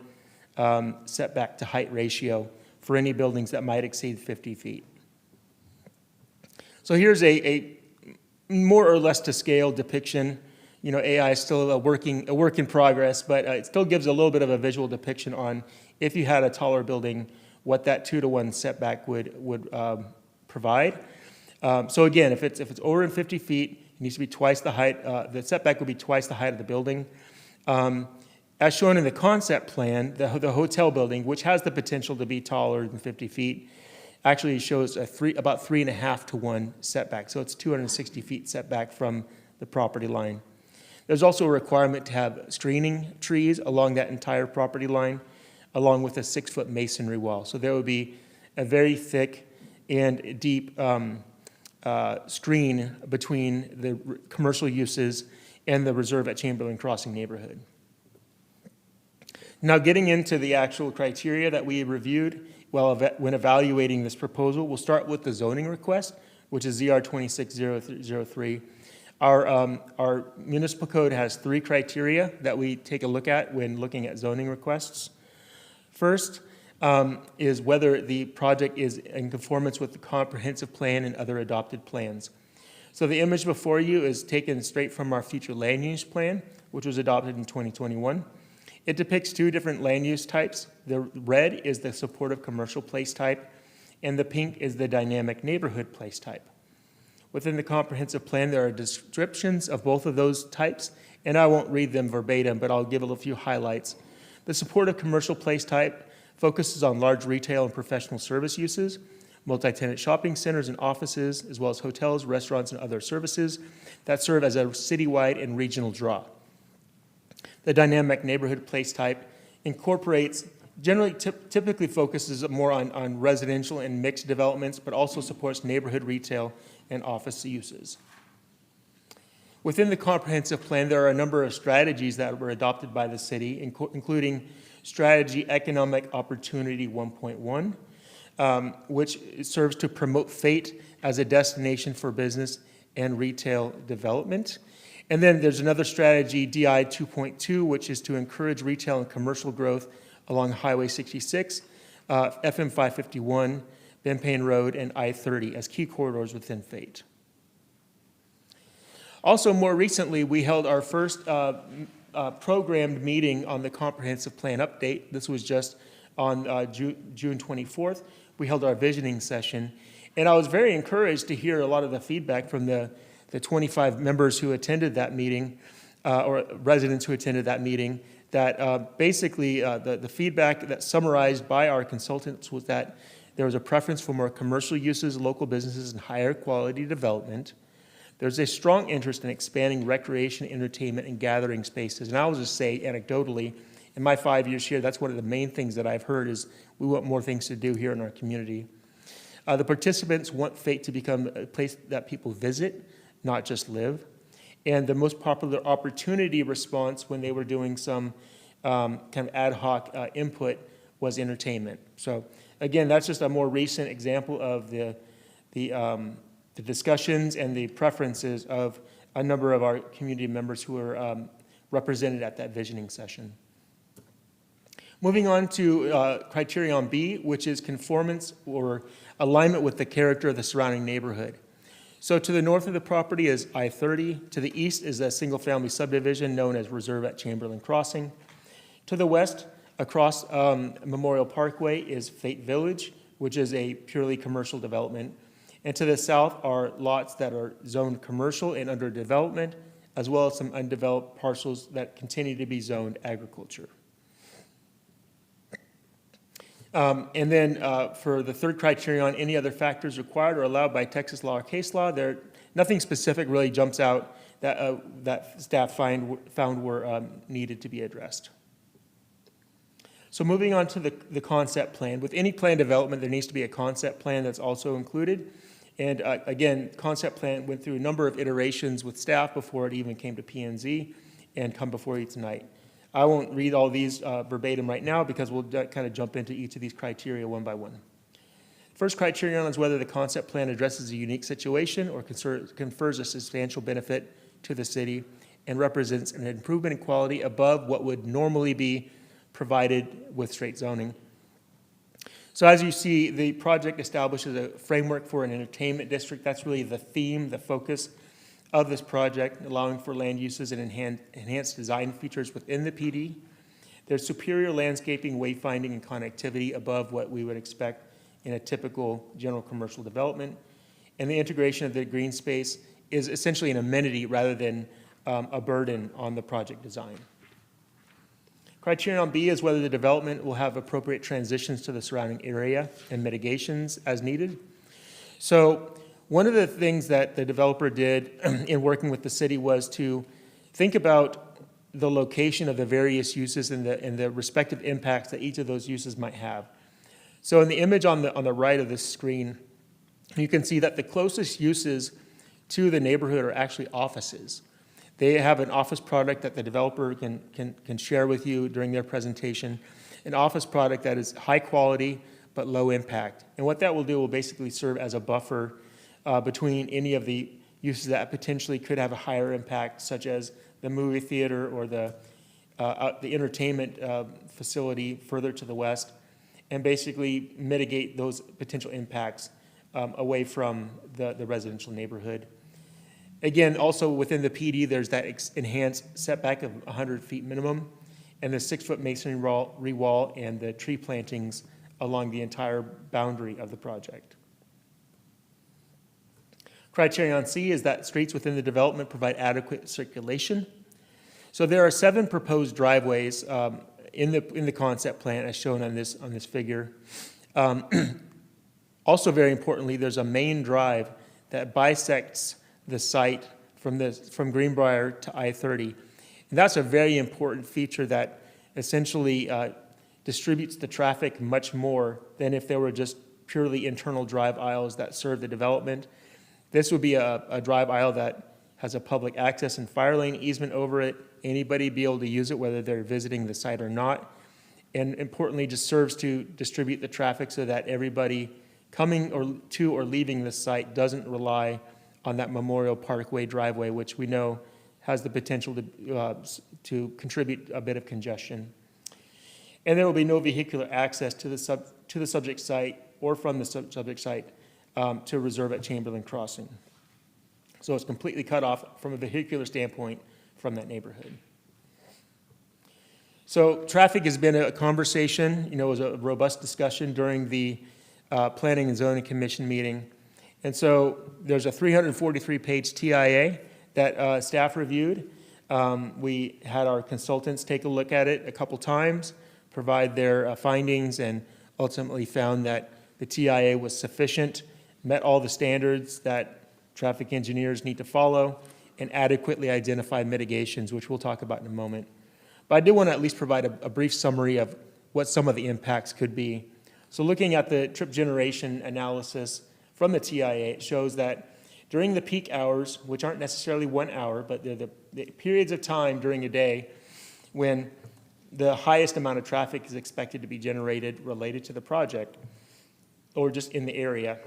setback to height ratio for any buildings that might exceed 50 feet. So here's a more or less to scale depiction. You know, AI is still a work in progress, but it still gives a little bit of a visual depiction on if you had a taller building, what that 2-to-1 setback would provide. So again, if it's over than 50 feet, it needs to be twice the height. The setback would be twice the height of the building. As shown in the concept plan, the hotel building, which has the potential to be taller than 50 feet, actually shows about 3.5 to 1 setback. So it's 260 feet setback from the property line. There's also a requirement to have screening trees along that entire property line, along with a 6-foot masonry wall. So there would be a very thick and deep screen between the commercial uses and the Reserve at Chamberlain Crossing neighborhood. Now, getting into the actual criteria that we reviewed when evaluating this proposal, we'll start with the zoning request, which is ZR 26003. Our municipal code has 3 criteria that we take a look at when looking at zoning requests. First is whether the project is in conformance with the comprehensive plan and other adopted plans. So the image before you is taken straight from our future land use plan, which was adopted in 2021. It depicts 2 different land use types. The red is the supportive commercial place type, and the pink is the dynamic neighborhood place type. Within the comprehensive plan, there are descriptions of both of those types, and I won't read them verbatim, but I'll give a few highlights. The supportive commercial place type focuses on large retail and professional service uses, multi-tenant shopping centers and offices, as well as hotels, restaurants, and other services that serve as a citywide and regional draw. The dynamic neighborhood place type incorporates, typically focuses more on residential and mixed developments, but also supports neighborhood retail and office uses. Within the comprehensive plan, there are a number of strategies that were adopted by the city, including Strategy Economic Opportunity 1.1, which serves to promote Fate as a destination for business and retail development. And then there's another strategy, DI 2.2, which is to encourage retail and commercial growth along Highway 66, FM 551, Ben Payne Road, and I-30 as key corridors within Fate. Also, more recently, we held our first programmed meeting on the comprehensive plan update. This was just on June 24th. We held our visioning session, and I was very encouraged to hear a lot of the feedback from the 25 members who attended that meeting, or residents who attended that meeting, that basically the feedback that summarized by our consultants was that there was a preference for more commercial uses, local businesses, and higher quality development. There's a strong interest in expanding recreation, entertainment, and gathering spaces. And I'll just say anecdotally, in my 5 years here, that's one of the main things that I've heard is we want more things to do here in our community. The participants want Fate to become a place that people visit, not just live. And the most popular opportunity response when they were doing some kind of ad hoc input was entertainment. So again, that's just a more recent example of the discussions and the preferences of a number of our community members who were represented at that visioning session. Moving on to criterion B, which is conformance or alignment with the character of the surrounding neighborhood. So to the north of the property is I-30. To the east is a single-family subdivision known as Reserve at Chamberlain Crossing. To the west, across Memorial Parkway, is Fate Village, which is a purely commercial development. And to the south are lots that are zoned commercial and under development, as well as some undeveloped parcels that continue to be zoned agriculture. And then for the third criterion, any other factors required or allowed by Texas law or case law, nothing specific really jumps out that staff found were needed to be addressed. So moving on to the concept plan. With any plan development, there needs to be a concept plan that's also included. And again, concept plan went through a number of iterations with staff before it even came to P&Z and come before you tonight. I won't read all these verbatim right now because we'll kind of jump into each of these criteria one by one. First criterion is whether the concept plan addresses a unique situation or confers a substantial benefit to the city and represents an improvement in quality above what would normally be provided with straight zoning. So as you see, the project establishes a framework for an entertainment district. That's really the theme, the focus of this project, allowing for land uses and enhanced design features within the PD. There's superior landscaping, wayfinding, and connectivity above what we would expect in a typical general commercial development. And the integration of the green space is essentially an amenity rather than a burden on the project design. Criterion B is whether the development will have appropriate transitions to the surrounding area and mitigations as needed. So one of the things that the developer did in working with the city was to think about the location of the various uses and the respective impacts that each of those uses might have. So in the image on the right of this screen, you can see that the closest uses to the neighborhood are actually offices. They have an office product that the developer can share with you during their presentation, an office product that is high quality but low impact. And what that will do will basically serve as a buffer between any of the uses that potentially could have a higher impact, such as the movie theater or the entertainment facility further to the west, and basically mitigate those potential impacts away from the residential neighborhood. Again, also within the PD, there's that enhanced setback of 100 feet minimum, and the 6-foot masonry wall and the tree plantings along the entire boundary of the project. Criterion C is that streets within the development provide adequate circulation. So there are 7 proposed driveways in the concept plan as shown on this figure. Also very importantly, there's a main drive that bisects the site from Greenbrier to I-30. And that's a very important feature that essentially distributes the traffic much more than if there were just purely internal drive aisles that serve the development. This would be a drive aisle that has a public access and fire lane easement over it. Anybody be able to use it, whether they're visiting the site or not. And importantly, just serves to distribute the traffic so that everybody coming to or leaving the site doesn't rely on that Memorial Parkway driveway, which we know has the potential to contribute a bit of congestion. And there will be no vehicular access to the subject site or from the subject site to reserve at Chamberlain Crossing. So it's completely cut off from a vehicular standpoint from that neighborhood. So traffic has been a conversation, it was a robust discussion during the Planning and Zoning Commission meeting. And so there's a 343-page TIA that staff reviewed. We had our consultants take a look at it a couple times, provide their findings, and ultimately found that the TIA was sufficient, met all the standards that traffic engineers need to follow, and adequately identified mitigations, which we'll talk about in a moment. But I did want to at least provide a brief summary of what some of the impacts could be. So looking at the trip generation analysis from the TIA, it shows that during the peak hours, which aren't necessarily 1 hour, but they're the periods of time during a day when the highest amount of traffic is expected to be generated related to the project, or just in the area,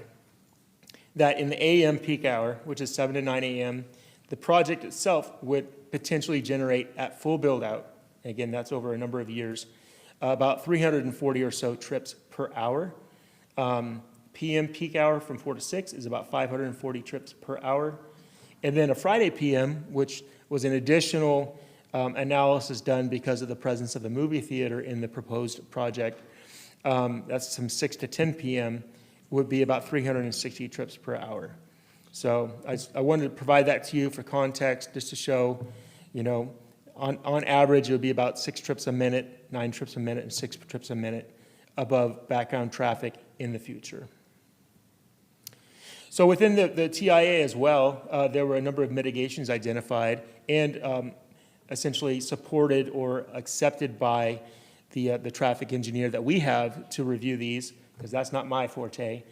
that in the AM peak hour, which is 7 to 9 a.m., the project itself would potentially generate at full build-out, again, that's over a number of years, about 340 or so trips per hour. PM peak hour from 4 to 6 is about 540 trips per hour. And then a Friday PM, which was an additional analysis done because of the presence of the movie theater in the proposed project, that's from 6 to 10 p.m., would be about 360 trips per hour. So I wanted to provide that to you for context, just to show, on average, it would be about 6 trips a minute, 9 trips a minute, and 6 trips a minute above background traffic in the future. So within the TIA as well, there were a number of mitigations identified and essentially supported or accepted by the traffic engineer that we have to review these, because that's not my forte.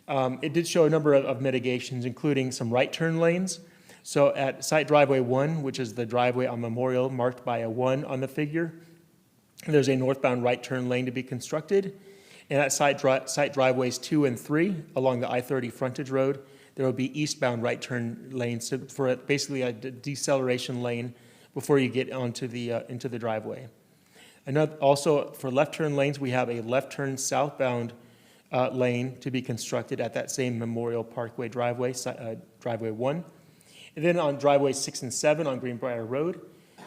It did show a number of mitigations, including some right turn lanes. So at site driveway 1, which is the driveway on Memorial marked by a 1 on the figure, there's a northbound right turn lane to be constructed. And at site driveways 2 and 3 along the I-30 frontage road, there will be eastbound right turn lanes for basically a deceleration lane before you get onto into the driveway. Also for left turn lanes, we have a left turn southbound lane to be constructed at that same Memorial Parkway driveway, driveway 1. And then on driveways 6 and 7 on Greenbrier Road,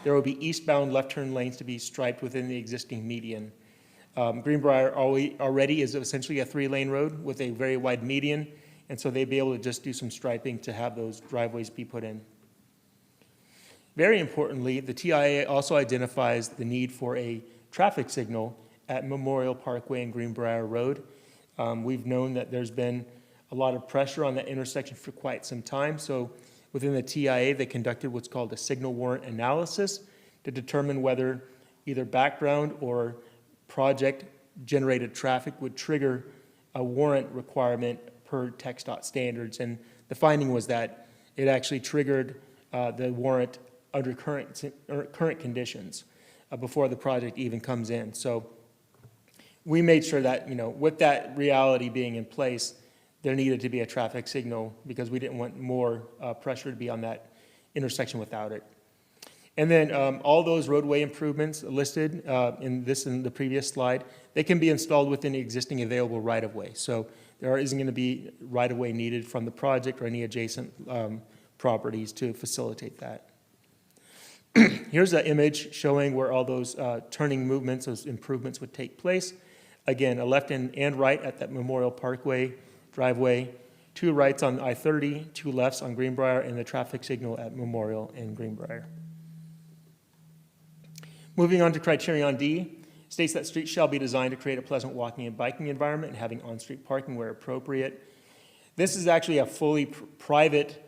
there will be eastbound left turn lanes to be striped within the existing median. Greenbrier already is essentially a 3-lane road with a very wide median, and so they'd be able to just do some striping to have those driveways be put in. Very importantly, the TIA also identifies the need for a traffic signal at Memorial Parkway and Greenbrier Road. We've known that there's been a lot of pressure on that intersection for quite some time, so within the TIA, they conducted what's called a signal warrant analysis to determine whether either background or project-generated traffic would trigger a warrant requirement per TxDOT standards. And the finding was that it actually triggered the warrant under current conditions before the project even comes in. So we made sure that, with that reality being in place, there needed to be a traffic signal because we didn't want more pressure to be on that intersection without it. And then all those roadway improvements listed in the previous slide, they can be installed within the existing available right-of-way. So there isn't going to be right-of-way needed from the project or any adjacent properties to facilitate that. Here's an image showing where all those turning movements, those improvements would take place. Again, a left and right at that Memorial Parkway driveway, 2 rights on I-30, 2 lefts on Greenbrier, and the traffic signal at Memorial and Greenbrier. Moving on to criterion D, states that streets shall be designed to create a pleasant walking and biking environment and having on-street parking where appropriate. This is actually a fully private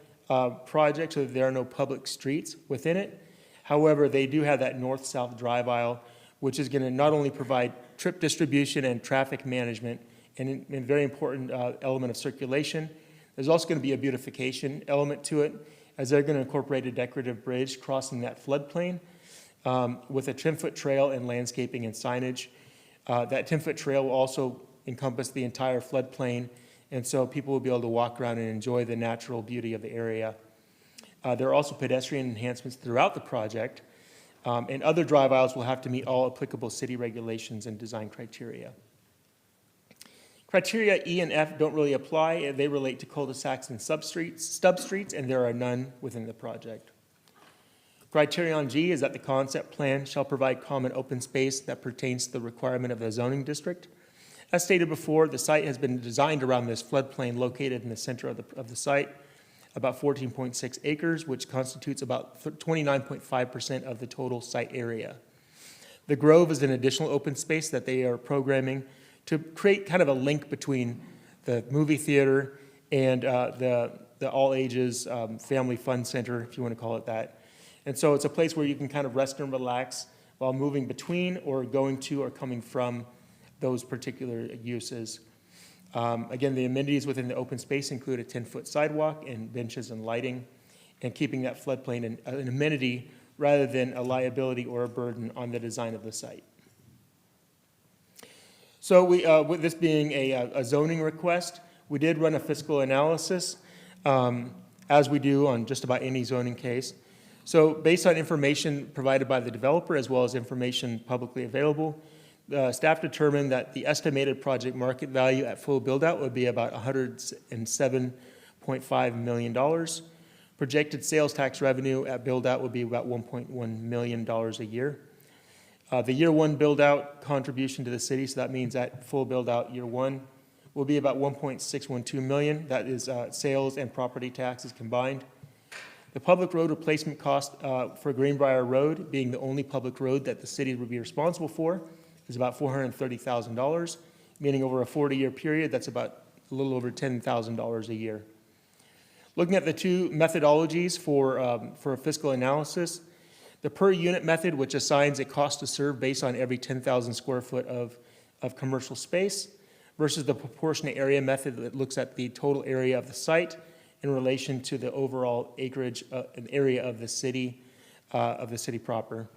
project, so there are no public streets within it. However, they do have that north-south drive aisle, which is going to not only provide trip distribution and traffic management, and a very important element of circulation. There's also going to be a beautification element to it, as they're going to incorporate a decorative bridge crossing that floodplain with a 10-foot trail and landscaping and signage. That 10-foot trail will also encompass the entire floodplain, and so people will be able to walk around and enjoy the natural beauty of the area. There are also pedestrian enhancements throughout the project, and other drive aisles will have to meet all applicable city regulations and design criteria. Criteria E and F don't really apply. They relate to cul-de-sacs and stub streets, and there are none within the project. Criterion G is that the concept plan shall provide common open space that pertains to the requirement of the zoning district. As stated before, the site has been designed around this floodplain located in the center of the site, about 14.6 acres, which constitutes about 29.5% of the total site area. The Grove is an additional open space that they are programming to create kind of a link between the movie theater and the all-ages family fun center, if you want to call it that. And so it's a place where you can kind of rest and relax while moving between or going to or coming from those particular uses. Again, the amenities within the open space include a 10-foot sidewalk and benches and lighting, and keeping that floodplain an amenity rather than a liability or a burden on the design of the site. So with this being a zoning request, we did run a fiscal analysis, as we do on just about any zoning case. So based on information provided by the developer as well as information publicly available, staff determined that the estimated project market value at full build-out would be about $107.5 million. Projected sales tax revenue at build-out would be about $1.1 million a year. The year 1 build-out contribution to the city, so that means at full build-out year 1, will be about $1.612 million. That is sales and property taxes combined. The public road replacement cost for Greenbrier Road, being the only public road that the city would be responsible for, is about $430,000, meaning over a 40-year period, that's about a little over $10,000 a year. Looking at the 2 methodologies for a fiscal analysis, the per unit method, which assigns a cost to serve based on every 10,000 square foot of commercial space, versus the proportionate area method that looks at the total area of the site in relation to the overall acreage and area of the city proper.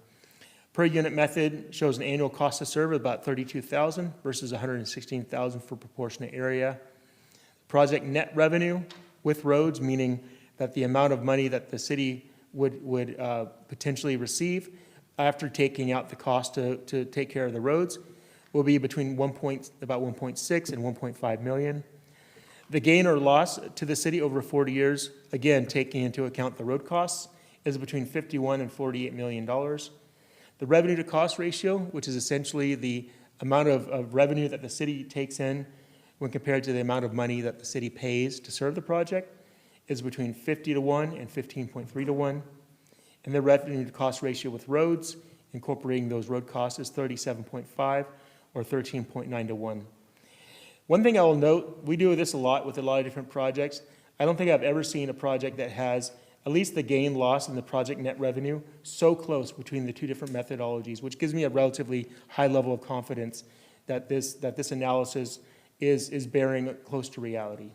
Per unit method shows an annual cost to serve of about $32,000 versus $116,000 for proportionate area. Project net revenue with roads, meaning that the amount of money that the city would potentially receive after taking out the cost to take care of the roads, will be between about 1.6 and 1.5 million. The gain or loss to the city over 40 years, again, taking into account the road costs, is between $51 and $48 million. The revenue to cost ratio, which is essentially the amount of revenue that the city takes in when compared to the amount of money that the city pays to serve the project, is between 50-1 and 15.3-1. And the revenue to cost ratio with roads, incorporating those road costs, is 37.5 or 13.9-1. One thing I will note, we do this a lot with a lot of different projects. I don't think I've ever seen a project that has at least the gain loss and the project net revenue so close between the two different methodologies, which gives me a relatively high level of confidence that this analysis is bearing close to reality.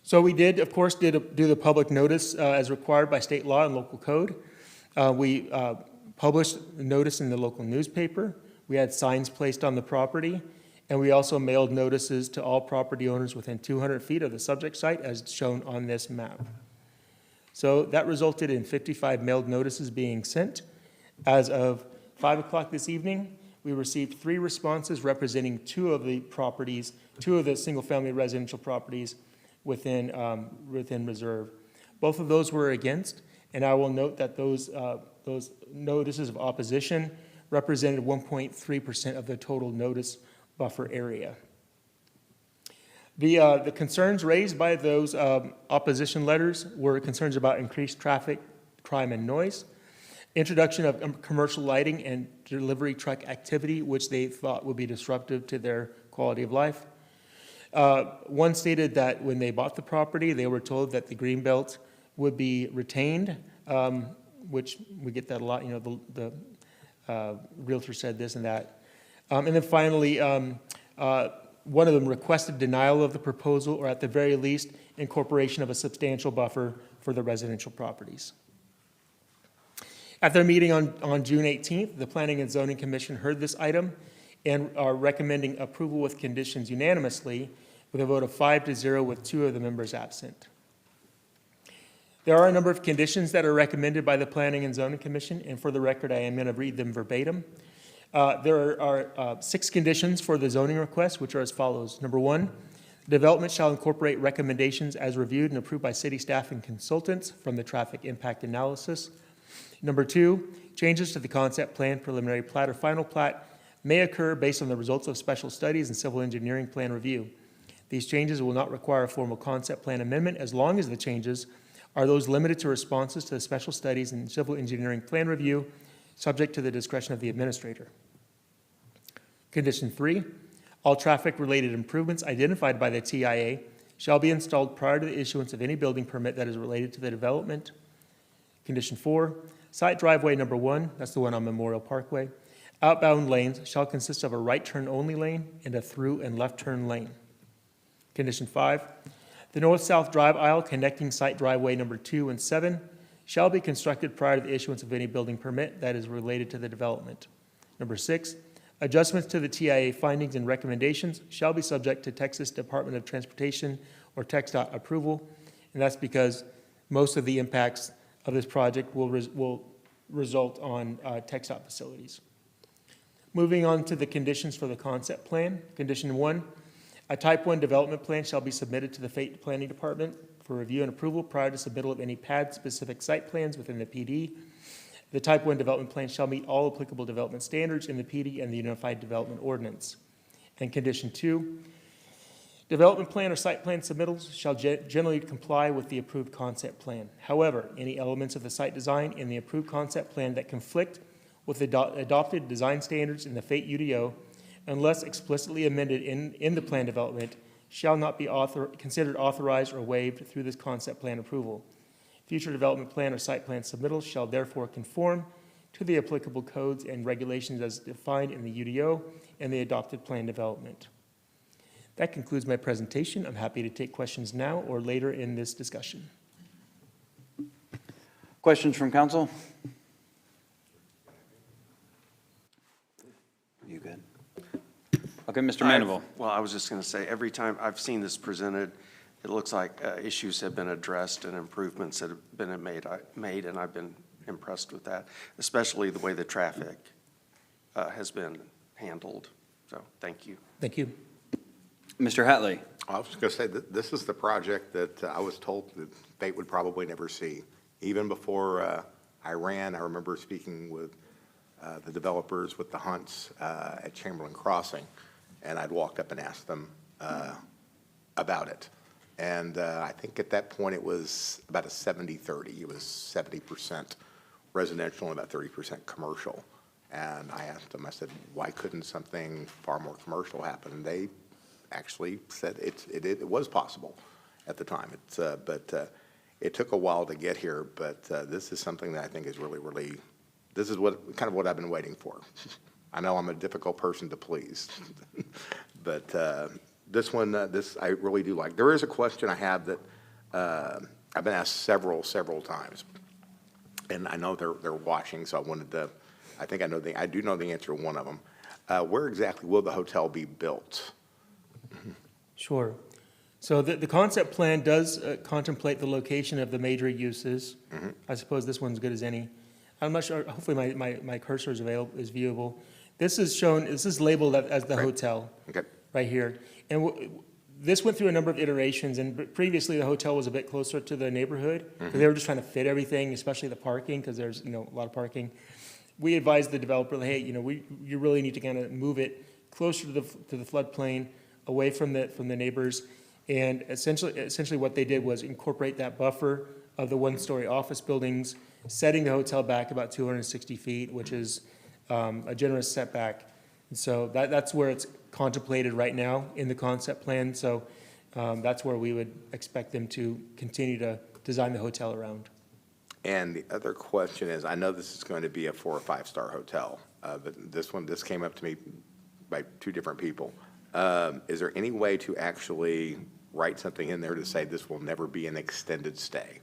So we did, of course, do the public notice as required by state law and local code. We published a notice in the local newspaper. We had signs placed on the property, and we also mailed notices to all property owners within 200 feet of the subject site as shown on this map. So that resulted in 55 mailed notices being sent. As of 5 o'clock this evening, we received 3 responses representing 2 of the properties, 2 of the single-family residential properties within reserve. Both of those were against, and I will note that those notices of opposition represented 1.3% of the total notice buffer area. The concerns raised by those opposition letters were concerns about increased traffic, crime, and noise, introduction of commercial lighting and delivery truck activity, which they thought would be disruptive to their quality of life. One stated that when they bought the property, they were told that the greenbelt would be retained, which we get that a lot, the realtor said this and that. And then finally, one of them requested denial of the proposal, or at the very least, incorporation of a substantial buffer for the residential properties. At their meeting on June 18th, the Planning and Zoning Commission heard this item and are recommending approval with conditions unanimously with a vote of 5-0 with 2 of the members absent. There are a number of conditions that are recommended by the Planning and Zoning Commission, and for the record, I am going to read them verbatim. There are 6 conditions for the zoning request, which are as follows. Number 1, development shall incorporate recommendations as reviewed and approved by city staff and consultants from the traffic impact analysis. Number 2, changes to the concept plan, preliminary plat, or final plat may occur based on the results of special studies and civil engineering plan review. These changes will not require a formal concept plan amendment as long as the changes are those limited to responses to the special studies and civil engineering plan review, subject to the discretion of the administrator. Condition 3, all traffic-related improvements identified by the TIA shall be installed prior to the issuance of any building permit that is related to the development. Condition 4, site driveway number 1, that's the one on Memorial Parkway, outbound lanes shall consist of a right turn only lane and a through and left turn lane. Condition 5, the north-south drive aisle connecting site driveway number 2 and 7 shall be constructed prior to the issuance of any building permit that is related to the development. Number 6, adjustments to the TIA findings and recommendations shall be subject to Texas Department of Transportation or TxDOT approval, and that's because most of the impacts of this project will result on TxDOT facilities. Moving on to the conditions for the concept plan. Condition 1, a type 1 development plan shall be submitted to the Fate Planning Department for review and approval prior to submittal of any pad-specific site plans within the PD. The type 1 development plan shall meet all applicable development standards in the PD and the Unified Development Ordinance. And condition 2, development plan or site plan submittals shall generally comply with the approved concept plan. However, any elements of the site design in the approved concept plan that conflict with the adopted design standards in the Fate UDO, unless explicitly amended in the plan development, shall not be considered authorized or waived through this concept plan approval. Future development plan or site plan submittals shall therefore conform to the applicable codes and regulations as defined in the UDO and the adopted plan development. That concludes my presentation. I'm happy to take questions now or later in this discussion. Questions from council? Are you good? Okay, Mr. Mandeville. Well, I was just going to say, every time I've seen this presented, it looks like issues have been addressed and improvements that have been made, and I've been impressed with that, especially the way the traffic has been handled. So, thank you. Thank you. Mr. Hatley? I was going to say that this is the project that I was told that fate would probably never see. Even before I ran, I remember speaking with the developers with the hunts at Chamberlain Crossing, and I'd walked up and asked them about it. And I think at that point it was about a 70-30. It was 70% residential and about 30% commercial. And I asked them, I said, why couldn't something far more commercial happen? And they actually said it was possible at the time. But it took a while to get here, but this is something that I think is really, this is kind of what I've been waiting for. I know I'm a difficult person to please, but this one, I really do like. There is a question I have that I've been asked several times, and I know they're watching, so I wanted to. I think I do know the answer to one of them. Where exactly will the hotel be built? Sure. So the concept plan does contemplate the location of the major uses. I suppose this one's good as any. I'm not sure, hopefully my cursor is viewable. This is labeled as the hotel. Okay. Right here. And this went through a number of iterations, and previously the hotel was a bit closer to the neighborhood, because they were just trying to fit everything, especially the parking, because there's a lot of parking. We advised the developer, hey, you really need to kind of move it closer to the floodplain, away from the neighbors. And essentially what they did was incorporate that buffer of the one-story office buildings, setting the hotel back about 260 feet, which is a generous setback. And so that's where it's contemplated right now in the concept plan. So that's where we would expect them to continue to design the hotel around. And the other question is, I know this is going to be a 4 or 5 star hotel, but this came up to me by 2 different people. Is there any way to actually write something in there to say this will never be an extended stay?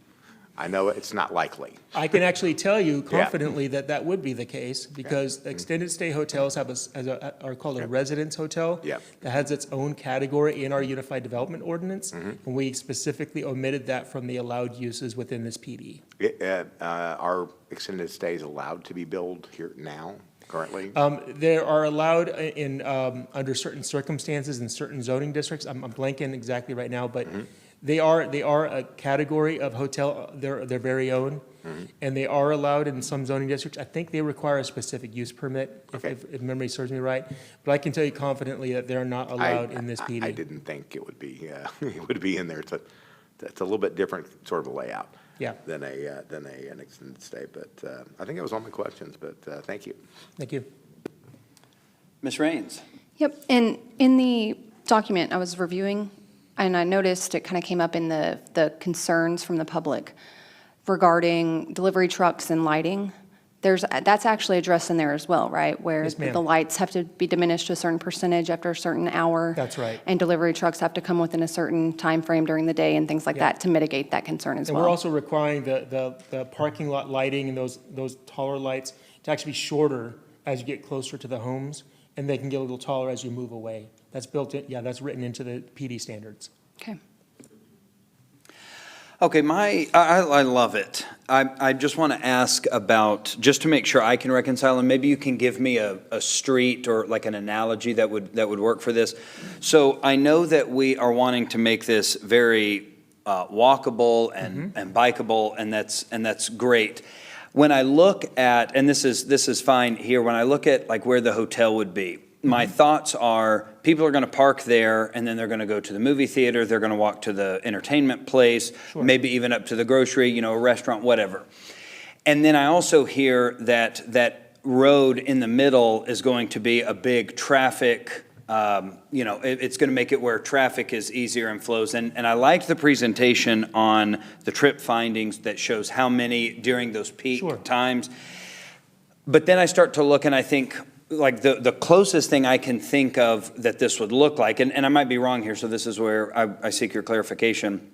I know it's not likely. I can actually tell you confidently that would be the case, because extended stay hotels are called a residence hotel. Yeah. That has its own category in our Unified Development Ordinance, and we specifically omitted that from the allowed uses within this PD. Are extended stays allowed to be billed here now, currently? They are allowed under certain circumstances in certain zoning districts. I'm blanking exactly right now, but they are a category of hotel, their very own, and they are allowed in some zoning districts. I think they require a specific use permit, if memory serves me right. But I can tell you confidently that they're not allowed in this PD. I didn't think it would be in there. It's a little bit different sort of a layout. Yeah. Than an extended stay. But I think that was all my questions. But thank you. Thank you. Ms. Raines? Yep, and in the document I was reviewing, and I noticed it kind of came up in the concerns from the public regarding delivery trucks and lighting. That's actually addressed in there as well, right? Where Yes, ma'am. the lights have to be diminished to a certain percentage after a certain hour. That's right. And delivery trucks have to come within a certain time frame during the day and things like that to mitigate that concern as And well. we're also requiring the parking lot lighting and those taller lights to actually be shorter as you get closer to the homes, and they can get a little taller as you move away. That's built in, that's written into the PD standards. Okay. Okay, I love it. I just want to ask about, just to make sure I can reconcile, and maybe you can give me a street or like an analogy that would work for this. So I know that we are wanting to make this very walkable and bikeable, and that's great. When I look at, and this is fine here, when I look at like where the hotel would be, my thoughts are people are going to park there, and then they're going to go to the movie theater, they're going to walk to the entertainment place, maybe even up to the grocery, a restaurant, whatever. And then I also hear that road in the middle is going to be a big traffic, it's going to make it where traffic is easier and flows. And I liked the presentation on the trip findings that shows how many during those peak times. But then I start to look and I think, like the closest thing I can think of that this would look like, and I might be wrong here, so this is where I seek your clarification,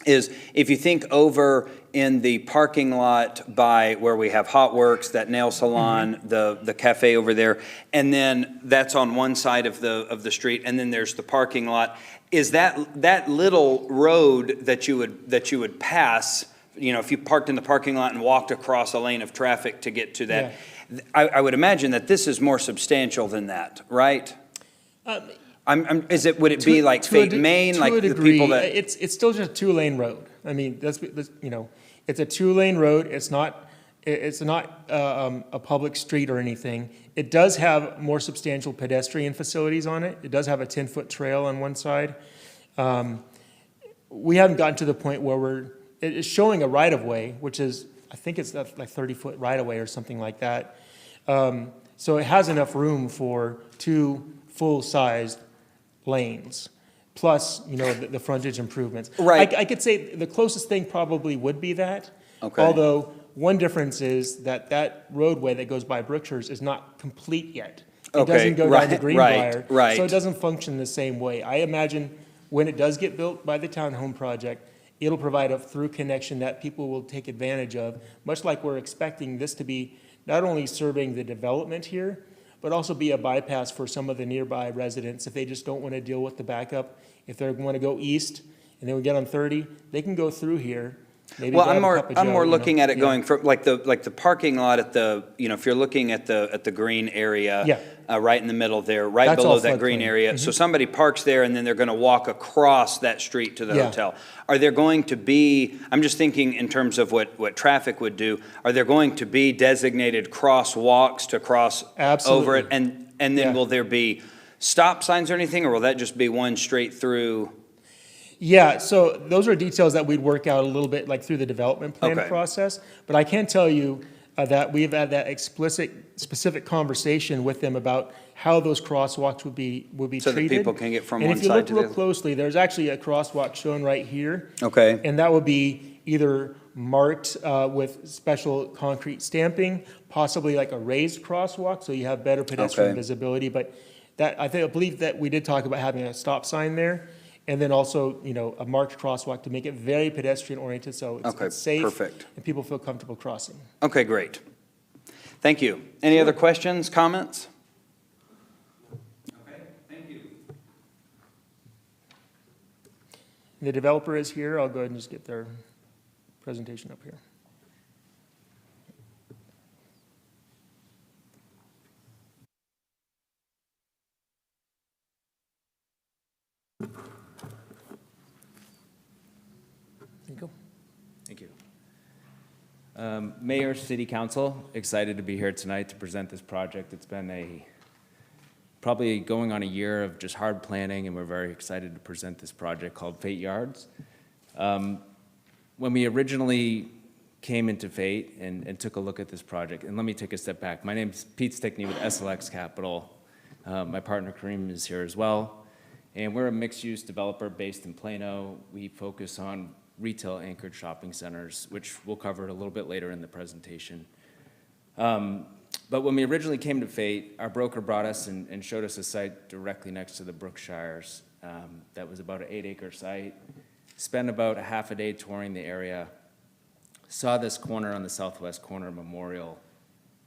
is if you think over in the parking lot by where we have Hot Works, that nail salon, the cafe over there, and then that's on one side of the street, and then there's the parking lot. Is that little road that you would pass, if you parked in the parking lot and walked across a lane of traffic to get to that? I would imagine that this is more substantial than that, right? would it be like To a Fate de- Main, like to a the degree, people that? It's still just a two-lane road. I mean, it's a two-lane road. It's not a public street or anything. It does have more substantial pedestrian facilities on it. It does have a 10-foot trail on one side. We haven't gotten to the point where it's showing a right-of-way, which is, I think it's like 30-foot right-of-way or something like that. So it has enough room for 2 full-sized lanes, plus, the frontage improvements. Right. I could say the closest thing probably would be that. Okay. Although, one difference is that roadway that goes by Brookshire's is not complete yet. It Okay, doesn't go down to right, Greenbrier. right. So it doesn't function the same way. I imagine when it does get built by the townhome project, it'll provide a through connection that people will take advantage of, much like we're expecting this to be not only serving the development here, but also be a bypass for some of the nearby residents if they just don't want to deal with the backup. If they want to go east and then we get on 30, they can go through here. Maybe Well, grab I'm a cup of more joe, looking at it Yeah. going from, like the parking lot at the, if you're looking at the green area. Yeah. Right in the middle there, right That's below all that green floodplain. area. So somebody parks there and then they're gonna walk across that street to the Yeah. hotel. Are there going to be, I'm just thinking in terms of what traffic would do, are there going to be designated crosswalks to cross over it? Absolutely. And then Yeah. will there be stop signs or anything, or will that just be one straight through? Yeah, so those are details that we'd work out a little bit like through the development plan Okay. process. But I can tell you that we've had that specific conversation with them about how those crosswalks would be So that treated. people can get from And one if you side look to the real other? closely, there's actually a crosswalk shown right here. Okay. And that would be either marked with special concrete stamping, possibly like a raised crosswalk, so you have better pedestrian Okay. visibility. But I believe that we did talk about having a stop sign there, and then also, a marked crosswalk to make it very pedestrian oriented, so Okay, it's safe. perfect. And people feel comfortable crossing. Okay, great. Thank you. Any other questions, comments? Okay, thank you. The developer is here. I'll go ahead and just get their presentation up here. There you go. Thank you. Mayor, City Council, excited to be here tonight to present this project. It's been probably going on a year of just hard planning, and we're very excited to present this project called Fate Yards. When we originally came into Fate and took a look at this project, and let me take a step back. My name's Pete Stickney with SLX Capital. My partner Kareem is here as well. And we're a mixed-use developer based in Plano. We focus on retail anchored shopping centers, which we'll cover a little bit later in the presentation. But when we originally came to Fate, our broker brought us and showed us a site directly next to the Brookshires. That was about an 8-acre site. Spent about a half a day touring the area. Saw this corner on the southwest corner of Memorial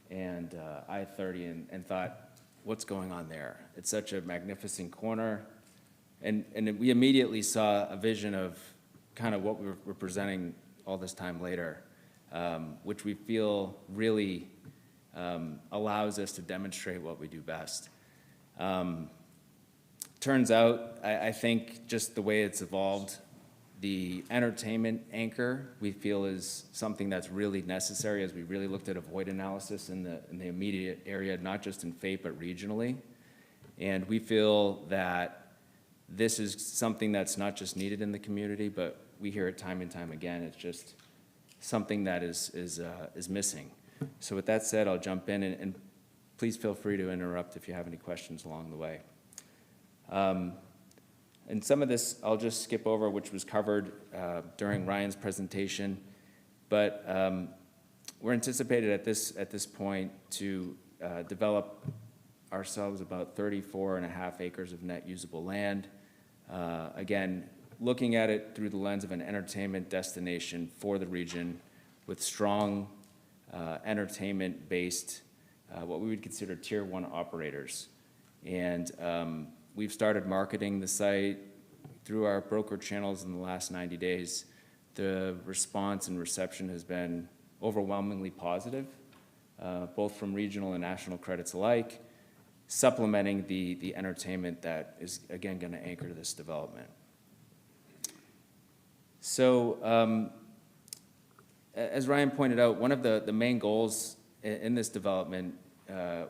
and I-30 and thought, what's going on there? It's such a magnificent corner. And we immediately saw a vision of kind of what we're presenting all this time later, which we feel really allows us to demonstrate what we do best. Turns out, I think just the way it's evolved, the entertainment anchor we feel is something that's really necessary as we really looked at a void analysis in the immediate area, not just in Fate, but regionally. And we feel that this is something that's not just needed in the community, but we hear it time and time again. It's just something that is missing. So with that said, I'll jump in and please feel free to interrupt if you have any questions along the way. And some of this I'll just skip over, which was covered during Ryan's presentation. But we're anticipated at this point to develop ourselves about 34.5 acres of net usable land. Again, looking at it through the lens of an entertainment destination for the region with strong entertainment-based, what we would consider tier 1 operators. And we've started marketing the site through our broker channels in the last 90 days. The response and reception has been overwhelmingly positive, both from regional and national credits alike. supplementing the entertainment that is, again, going to anchor this development. So as Ryan pointed out, one of the main goals in this development,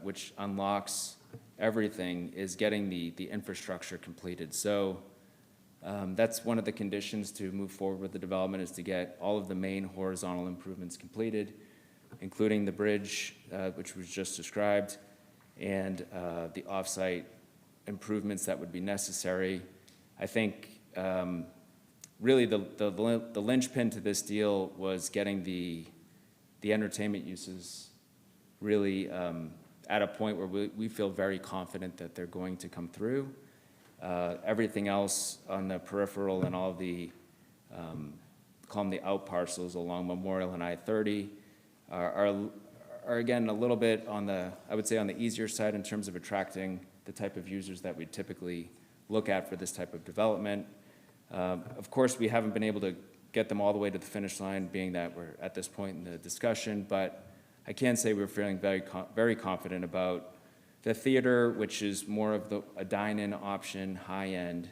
which unlocks everything, is getting the infrastructure completed. So that's one of the conditions to move forward with the development, is to get all of the main horizontal improvements completed, including the bridge, which was just described, and the off-site improvements that would be necessary. I think really the linchpin to this deal was getting the entertainment uses really at a point where we feel very confident that they're going to come through. Everything else on the peripheral and all of the, call them the out parcels along Memorial and I-30 are again a little bit on the, I would say, on the easier side in terms of attracting the type of users that we typically look at for this type of development. Of course, we haven't been able to get them all the way to the finish line, being that we're at this point in the discussion, but I can say we're feeling very confident about the theater, which is more of a dine-in option, high-end.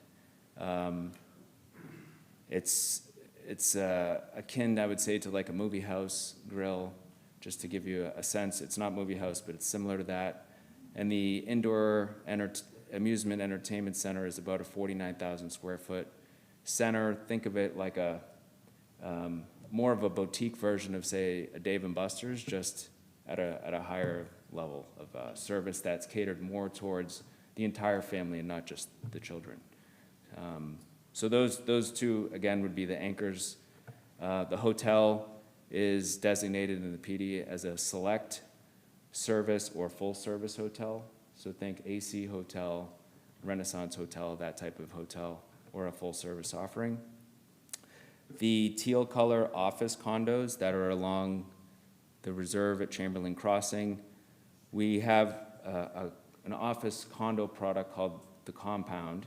It's akin, I would say, to like a movie house grill, just to give you a sense. It's not movie house, but it's similar to that. And the indoor amusement entertainment center is about a 49,000 square foot center. Think of it like a more of a boutique version of, say, a Dave & Buster's, just at a higher level of service that's catered more towards the entire family and not just the children. So those two, again, would be the anchors. The hotel is designated in the PD as a select service or full service hotel. So think AC hotel, Renaissance hotel, that type of hotel, or a full service offering. The teal color office condos that are along the reserve at Chamberlain Crossing, we have an office condo product called The Compound.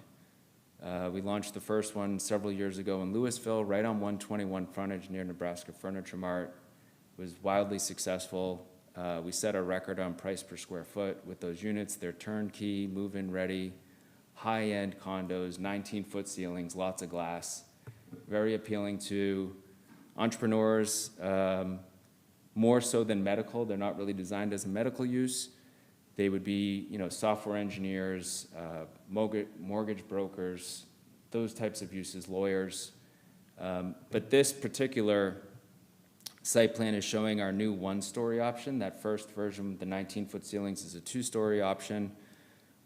We launched the first one several years ago in Louisville, right on 121 frontage near Nebraska Furniture Mart. It was wildly successful. We set a record on price per square foot with those units. They're turnkey, move-in ready, high-end condos, 19-foot ceilings, lots of glass, very appealing to entrepreneurs, more so than medical. They're not really designed as a medical use. They would be, software engineers, mortgage brokers, those types of uses, lawyers. But this particular site plan is showing our new one-story option. That first version with the 19-foot ceilings is a two-story option.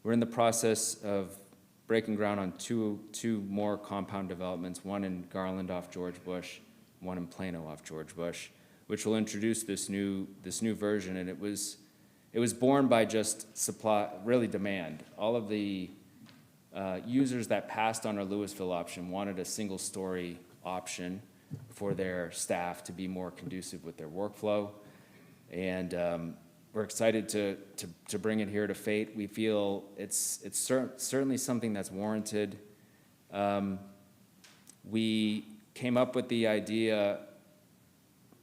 We're in the process of breaking ground on two more compound developments, one in Garland off George Bush, one in Plano off George Bush, which will introduce this new version. And it was born by just supply, really demand. All of the users that passed on our Louisville option wanted a single-story option for their staff to be more conducive with their workflow. And we're excited to bring it here to Fate. We feel it's certainly something that's warranted. We came up with the idea,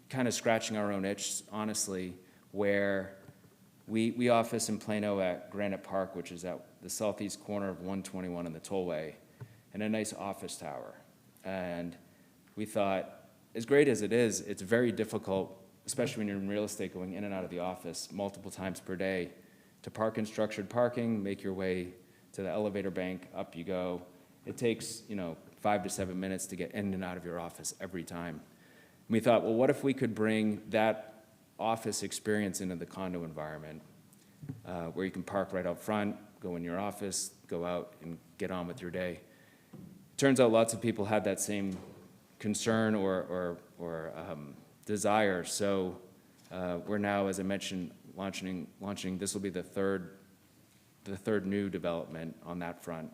kind of scratching our own itch, honestly, where we office in Plano at Granite Park, which is at the southeast corner of 121 and the Tollway, and a nice office tower. And we thought, as great as it is, it's very difficult, especially when you're in real estate, going in and out of the office multiple times per day, to park in structured parking, make your way to the elevator bank, up you go. It takes, 5 to 7 minutes to get in and out of your office every time. And we thought, well, what if we could bring that office experience into the condo environment, where you can park right out front, go in your office, go out and get on with your day. Turns out lots of people had that same concern or desire. So we're now, as I mentioned, launching. This will be the third new development on that front,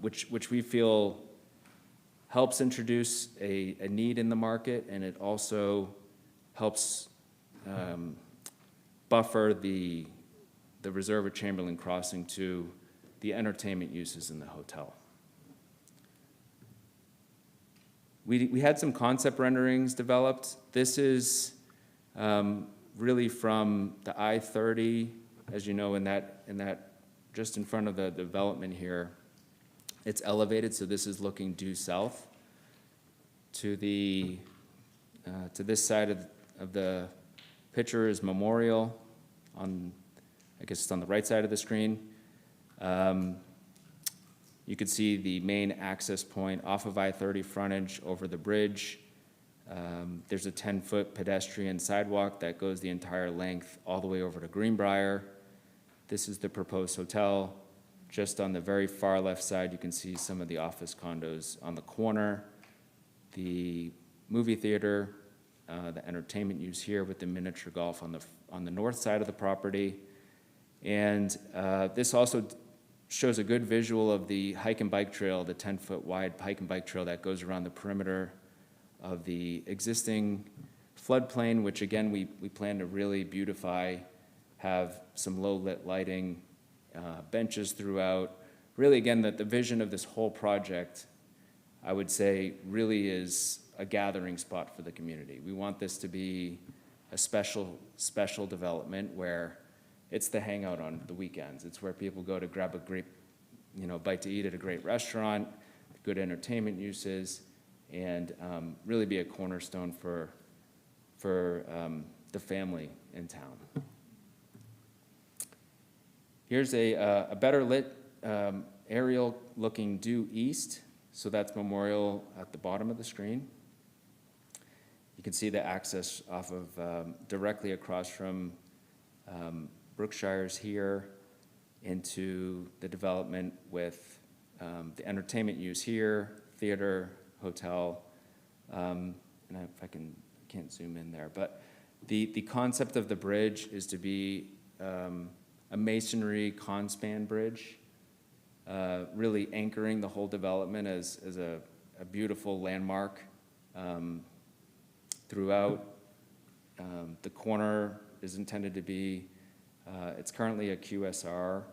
which we feel helps introduce a need in the market, and it also helps buffer the reserve at Chamberlain Crossing to the entertainment uses in the hotel. We had some concept renderings developed. This is really from the I-30 as you know, in that, just in front of the development here, it's elevated, so this is looking due south. To this side of the picture is Memorial on, I guess it's on the right side of the screen. You can see the main access point off of I-30 frontage over the bridge. There's a 10-foot pedestrian sidewalk that goes the entire length all the way over to Greenbrier. This is the proposed hotel. Just on the very far left side, you can see some of the office condos on the corner. The movie theater, the entertainment use here with the miniature golf on the north side of the property. And this also shows a good visual of the hike and bike trail, the 10-foot wide hike and bike trail that goes around the perimeter of the existing floodplain, which again, we plan to really beautify, have some low-lit lighting, benches throughout. Really, again, the vision of this whole project, I would say, really is a gathering spot for the community. We want this to be a special development where it's the hangout on the weekends. It's where people go to grab a great, bite to eat at a great restaurant, good entertainment uses, and really be a cornerstone for the family in town. Here's a better lit aerial looking due east. So that's Memorial at the bottom of the screen. You can see the access off of directly across from Brookshire's here into the development with the entertainment use here, theater, hotel, and if I can't zoom in there, but the concept of the bridge is to be a masonry con-span bridge, really anchoring the whole development as a beautiful landmark throughout. The corner is intended to be, it's currently a QSR.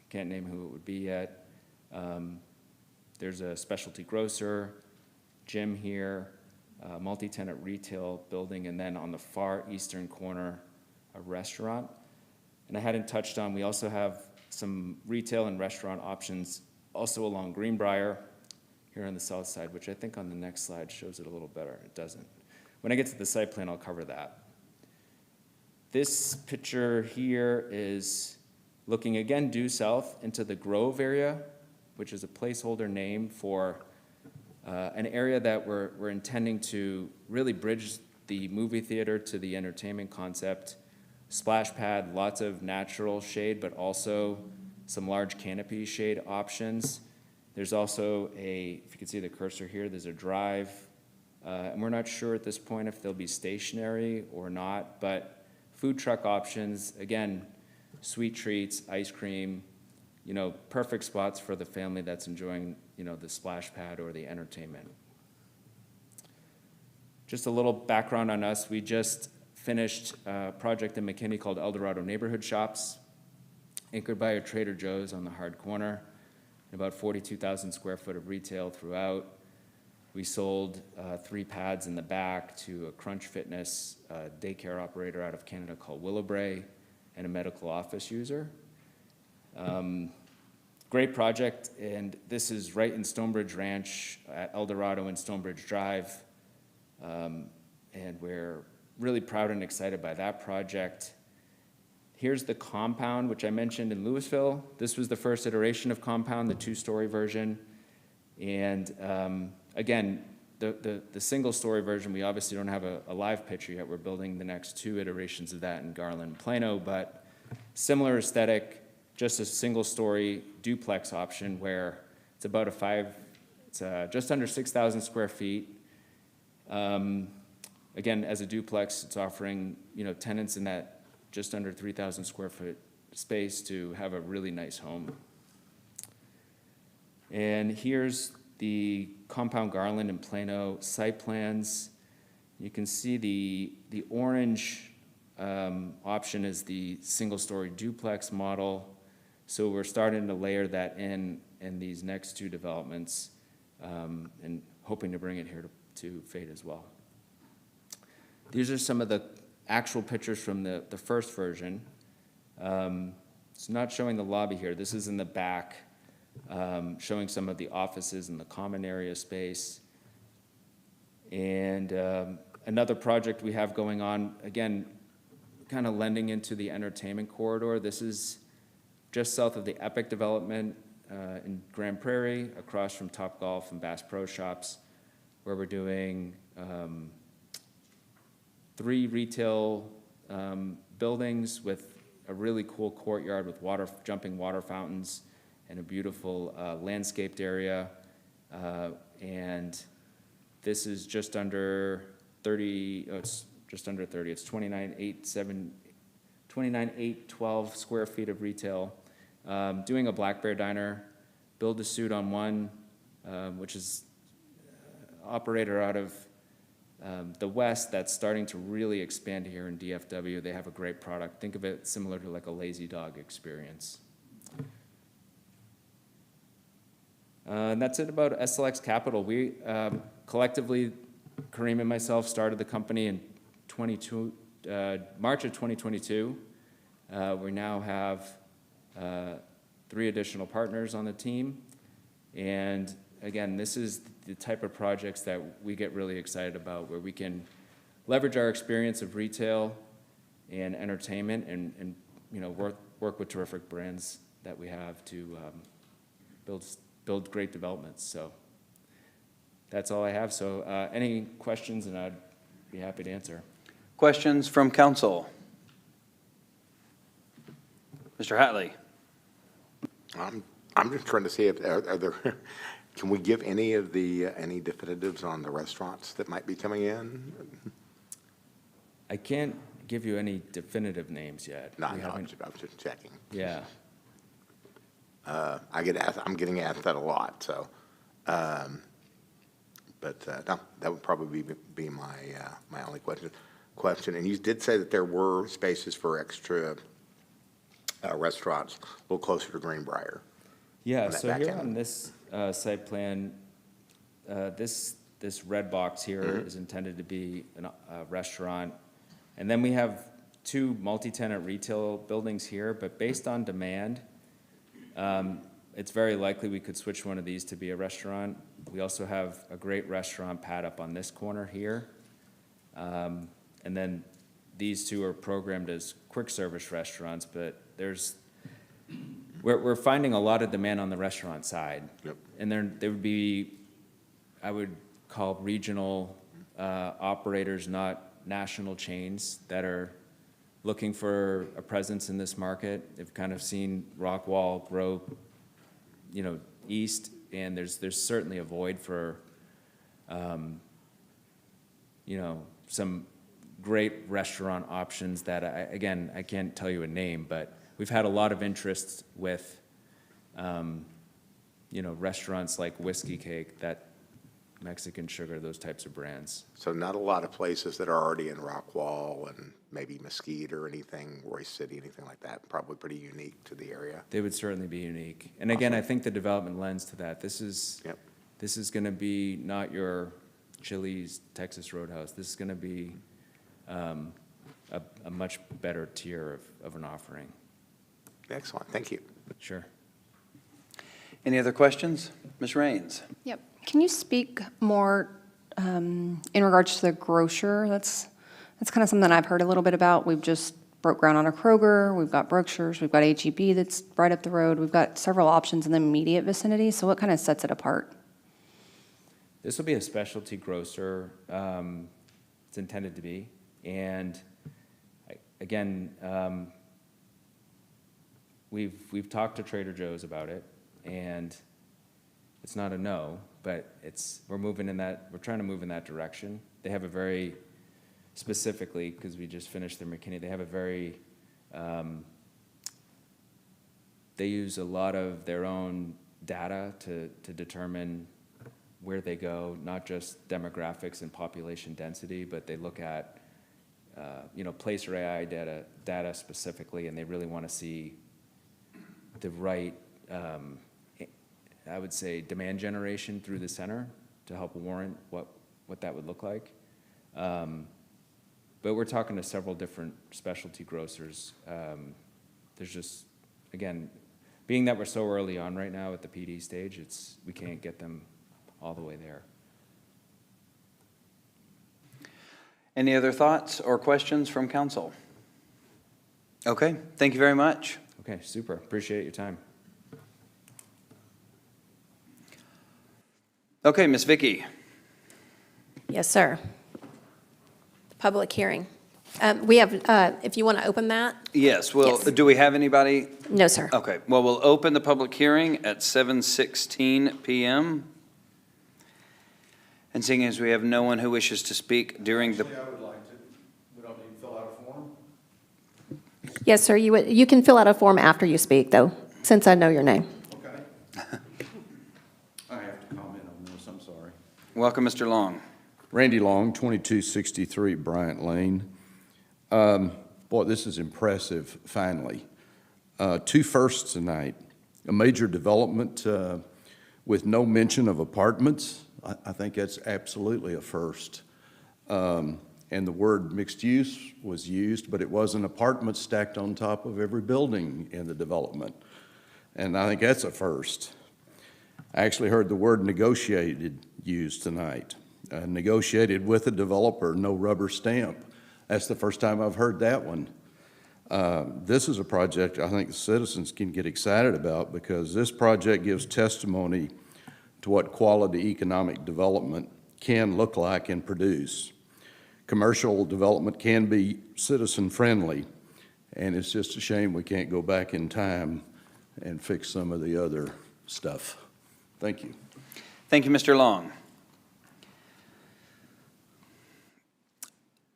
Can't name who it would be yet. There's a specialty grocer, gym here, multi-tenant retail building, and then on the far eastern corner, a restaurant. And I hadn't touched on, we also have some retail and restaurant options also along Greenbrier here on the south side, which I think on the next slide shows it a little better. It doesn't. When I get to the site plan, I'll cover that. This picture here is looking again due south into the Grove area, which is a placeholder name for an area that we're intending to really bridge the movie theater to the entertainment concept. Splash pad, lots of natural shade, but also some large canopy shade options. There's also if you can see the cursor here, there's a drive. And we're not sure at this point if they'll be stationary or not, but food truck options, again, sweet treats, ice cream, perfect spots for the family that's enjoying, the splash pad or the entertainment. Just a little background on us. We just finished a project in McKinney called El Dorado Neighborhood Shops, anchored by a Trader Joe's on the hard corner, and about 42,000 square foot of retail throughout. We sold 3 pads in the back to a Crunch Fitness daycare operator out of Canada called Willowbrae, and a medical office user. Great project, and this is right in Stonebridge Ranch at El Dorado and Stonebridge Drive. And we're really proud and excited by that project. Here's the compound, which I mentioned in Louisville. This was the first iteration of compound, the 2-story version. And again, the single-story version, we obviously don't have a live picture yet. We're building the next 2 iterations of that in Garland and Plano, but similar aesthetic, just a single-story duplex option where it's about it's just under 6,000 square feet. Again, as a duplex, it's offering, tenants in that just under 3,000 square foot space to have a really nice home. And here's the compound Garland and Plano site plans. You can see the orange option is the single-story duplex model. So we're starting to layer that in these next 2 developments and hoping to bring it here to Fate as well. These are some of the actual pictures from the first version. It's not showing the lobby here. This is in the back, showing some of the offices and the common area space. And another project we have going on, again, kind of lending into the entertainment corridor. This is just south of the Epic development in Grand Prairie, across from Topgolf and Bass Pro Shops, where we're doing 3 retail buildings with a really cool courtyard with jumping water fountains and a beautiful landscaped area. And this is just under 30, it's just under 30. It's 29,812 square feet of retail. Doing a Black Bear Diner, build-to-suit on one, which is operator out of the West that's starting to really expand here in DFW. They have a great product. Think of it similar to like a Lazy Dog experience. And that's it about SLX Capital. We collectively, Kareem and myself, started the company in March of 2022. We now have 3 additional partners on the team. And again, this is the type of projects that we get really excited about, where we can leverage our experience of retail and entertainment and you know, work with terrific brands that we have to build great developments. So that's all I have. So any questions, and I'd be happy to answer. Questions from council? Mr. Hatley? I'm just trying to see if, are there, can we give any of the, any definitives on the restaurants that might be coming in? I can't give you any definitive names yet. No, We no, haven't- I'm just checking. Yeah. I'm getting asked that a lot, so, but no, that would probably be my, my only question. And you did say that there were spaces for extra restaurants a little closer to Greenbrier. Yeah, on that so back here end. on this site plan, this red box here is intended to be a restaurant. And then we have 2 multi-tenant retail buildings here, but based on demand, it's very likely we could switch one of these to be a restaurant. We also have a great restaurant pad up on this corner here. And then these 2 are programmed as quick service restaurants, but we're finding a lot of demand on the restaurant side. Yep. And there would be, I would call regional operators, not national chains, that are looking for a presence in this market. They've kind of seen Rockwall grow, you know, east, and there's certainly a void for, you know, some great restaurant options that, again, I can't tell you a name, but we've had a lot of interest with, you know, restaurants like Whiskey Cake, that Mexican Sugar, those types of brands. So not a lot of places that are already in Rockwall and maybe Mesquite or anything, Royce City, anything like that, probably pretty unique to the area. They would certainly be unique. And again, I think the development lends to that. This is going to be not your Chili's, Texas Roadhouse. This is going to be a much better tier of an offering. Excellent, thank you. Sure. Any other questions? Ms. Raines? Yep. Can you speak more in regards to the grocer? That's kind of something I've heard a little bit about. We've just broke ground on a Kroger. We've got Brookshire's. We've got H-E-B that's right up the road. We've got several options in the immediate vicinity. So what kind of sets it apart? This will be a specialty grocer. It's intended to be. And again, we've talked to Trader Joe's about it, and it's not a no, but we're trying to move in that direction. They have a very, specifically, because we just finished their McKinney, they have a very, they use a lot of their own data to determine where they go, not just demographics and population density, but they look at, you know, Placer AI data specifically, and they really want to see the right, I would say, demand generation through the center to help warrant what that would look like. But we're talking to several different specialty grocers there's just, again, being that we're so early on right now at the PD stage, we can't get them all the way there. Any other thoughts or questions from council? Okay, thank you very much. Okay, super. Appreciate your time. Okay, Ms. Vicky. Yes, sir. Public hearing. We have, if you want to open that? Yes, well, Yes. do we have anybody? No, sir. Okay, well, we'll open the public hearing at 7:16 PM. And seeing as we have no one who wishes to speak during the, Actually, I would like to, we don't need to fill out a form? Yes, sir, you can fill out a form after you speak, though, since I know your name. Okay. I have to comment on this, I'm sorry. welcome, Mr. Long. Randy Long, 2263 Bryant Lane. Boy, this is impressive, finally. Two firsts tonight. A major development with no mention of apartments. I think that's absolutely a first. And the word mixed use was used, but it wasn't apartments stacked on top of every building in the development. And I think that's a first. I actually heard the word negotiated used tonight. Negotiated with a developer, no rubber stamp. That's the first time I've heard that one. This is a project I think the citizens can get excited about because this project gives testimony to what quality economic development can look like and produce. Commercial development can be citizen-friendly, and it's just a shame we can't go back in time and fix some of the other stuff. Thank you. Thank you, Mr. Long.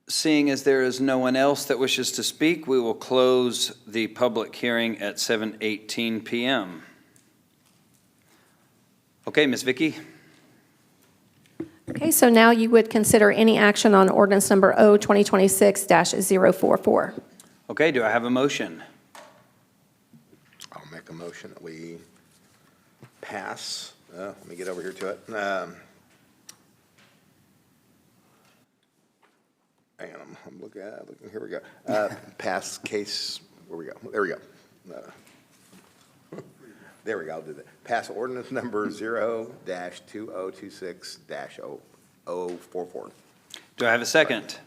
Seeing as there is no one else that wishes to speak, we will close the public hearing at 7:18 PM. Okay, Ms. Vicky? Okay, so now you would consider any action on ordinance number O 2026-044. Okay, do I have a motion? I'll make a motion that we pass, let me get over here to it. Hang on, I'm looking, here we go. Pass case, where we go? There we go. There we go, I'll do that. Pass ordinance number 0-2026-0044. Do I have a second?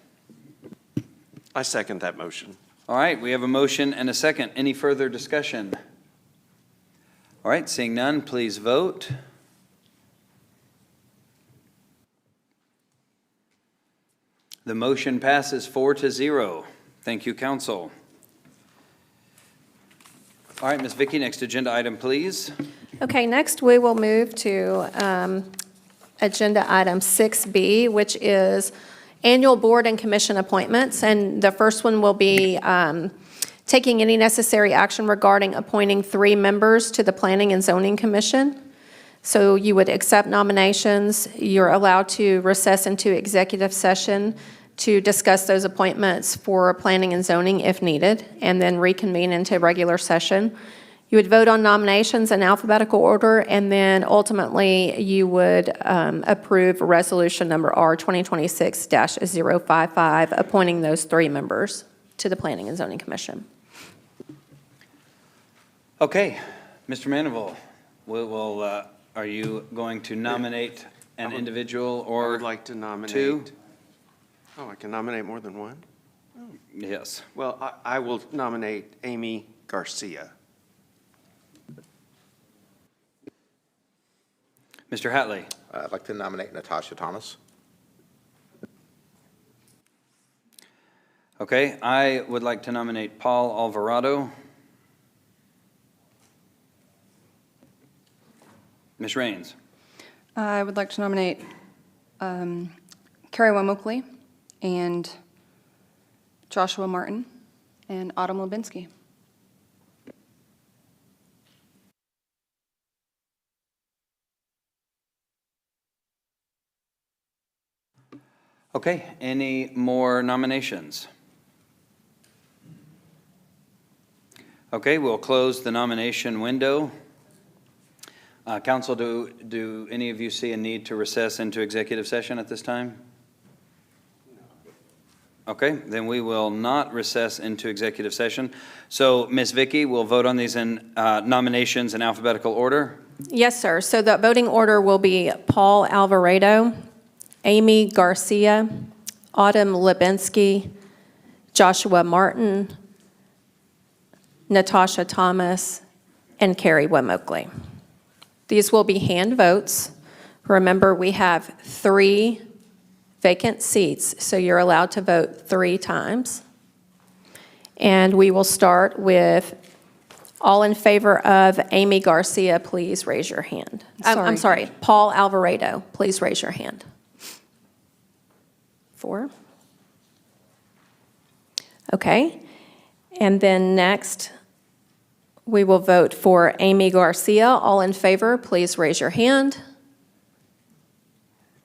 I second that motion. All right, we have a motion and a second. Any further discussion? All right, seeing none, please vote. The motion passes 4-0. Thank you, council. All right, Ms. Vicky, next agenda item, please. Okay, next we will move to agenda item 6B, which is annual board and commission appointments. And the first one will be taking any necessary action regarding appointing 3 members to the Planning and Zoning Commission. So you would accept nominations. You're allowed to recess into executive session to discuss those appointments for planning and zoning if needed, and then reconvene into regular session. You would vote on nominations in alphabetical order, and then ultimately you would approve resolution number R 2026-055, appointing those 3 members to the Planning and Zoning Commission. Okay, Mr. Manival, are you going to nominate an individual I or would like to nominate. 2? Oh, I can nominate more than one? Yes. Well, I will nominate Amy Garcia. Mr. Hatley? I'd like to nominate Natasha Thomas. Okay, I would like to nominate Paul Alvarado. Ms. Raines? I would like to nominate Carrie Wemokely and Joshua Martin and Autumn Lubinsky. Okay, any more nominations? Okay, we'll close the nomination window. Council, do any of you see a need to recess into executive session at this time? Okay, then we will not recess into executive session. So, Ms. Vicky, we'll vote on these in nominations in alphabetical order. Yes, sir. So the voting order will be Paul Alvarado, Amy Garcia, Autumn Lubensky, Joshua Martin, Natasha Thomas, and Carrie Womokley. These will be hand votes. Remember, we have 3 vacant seats, so you're allowed to vote 3 times. And we will start with all in favor of Amy Garcia, please raise your hand. I'm sorry, Paul Alvarado, please raise your hand. 4. Okay. And then next, we will vote for Amy Garcia. All in favor, please raise your hand.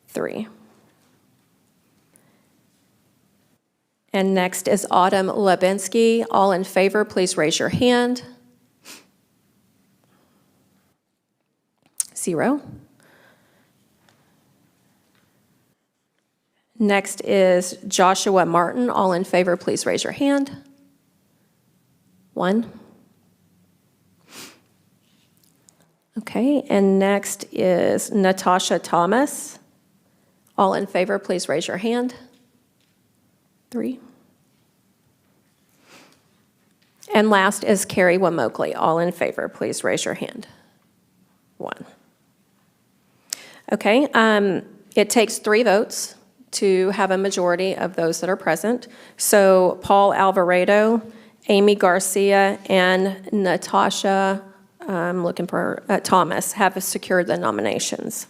3. And next is Autumn Lubensky. All in favor, please raise your hand. 0. Next is Joshua Martin. All in favor, please raise your hand. 1. Okay, and next is Natasha Thomas. All in favor, please raise your hand. 3. And last is Carrie Womokley. All in favor, please raise your hand. 1. Okay, it takes 3 votes to have a majority of those that are present. So Paul Alvarado, Amy Garcia, and Natasha, I'm looking for Thomas, have secured the nominations.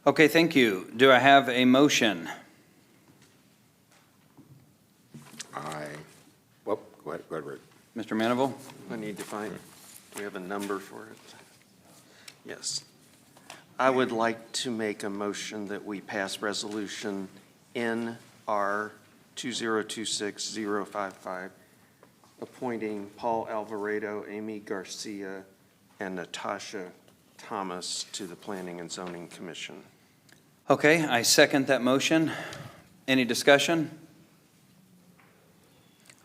Okay, thank you. Do I have a motion? Well, go ahead, Rick. Mr. Manival? I need to find, do we have a number for it? Yes. I would like to make a motion that we pass resolution NR 2026055, appointing Paul Alvarado, Amy Garcia, and Natasha Thomas to the Planning and Zoning Commission. Okay, I second that motion. Any discussion?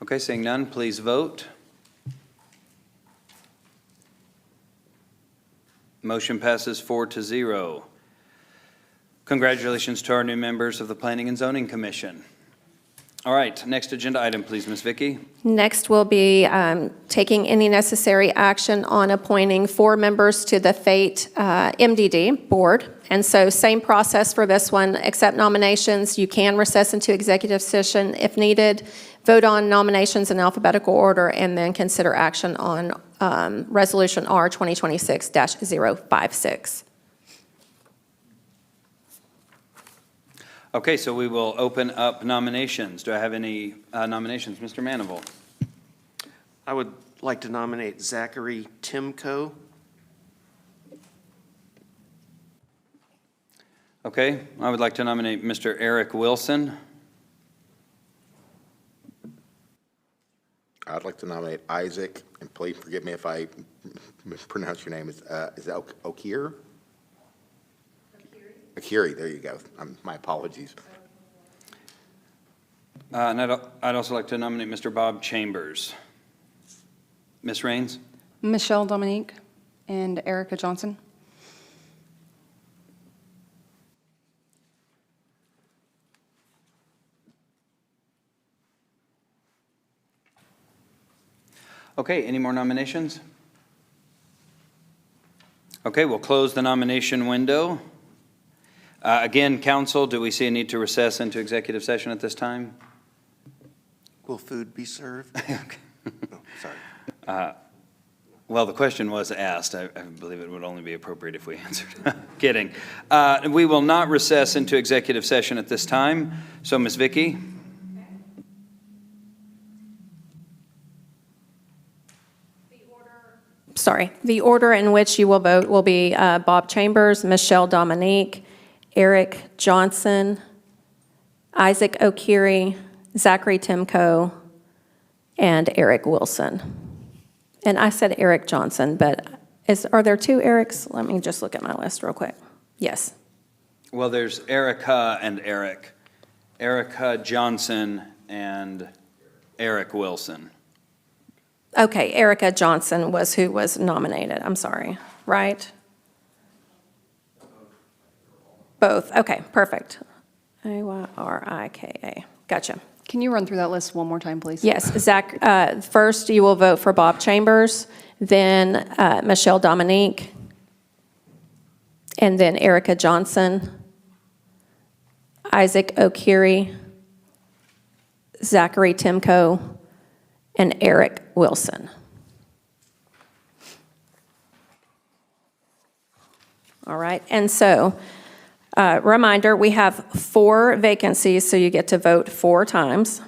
Okay, seeing none, please vote. Motion passes 4-0. Congratulations to our new members of the Planning and Zoning Commission. All right, next agenda item, please, Ms. Vicky. Next, we'll be taking any necessary action on appointing 4 members to the FATE MDD board. And so same process for this one, accept nominations. You can recess into executive session if needed, vote on nominations in alphabetical order, and then consider action on Resolution R 2026-056. Okay, so we will open up nominations. Do I have any nominations? Mr. Manival. I would like to nominate Zachary Timko. Okay, I would like to nominate Mr. Eric Wilson. I'd like to nominate Isaac, and please forgive me if I mispronounce your name. Is it Okir? Akiri, there you go. My apologies. And I'd also like to nominate Mr. Bob Chambers. Ms. Raines? Michelle Dominique and Erica Johnson. Okay, any more nominations? Okay, we'll close the nomination window. Again, council, do we see a need to recess into executive session at this time? Will food be served? Okay. Oh, sorry. Well, the question was asked. I believe it would only be appropriate if we answered. Kidding. We will not recess into executive session at this time. So, Ms. Vicky? The order in which you will vote will be Bob Chambers, Michelle Dominique, Eric Johnson, Isaac Okiri, Zachary Timko, and Eric Wilson. And I said Eric Johnson, but are there 2 Erics? Let me just look at my list real quick. Yes. Well, there's Erica and Eric. Erica Johnson and Eric Wilson. Okay, Erica Johnson was who was nominated, I'm sorry, right? Both, okay, perfect. Ayrika, gotcha. Can you run through that list one more time, please? Yes, Zach, first you will vote for Bob Chambers, then Michelle Dominique, and then Erica Johnson, Isaac O'Keery, Zachary Timko, and Eric Wilson. All right, and so, reminder, we have 4 vacancies, so you get to vote 4 times.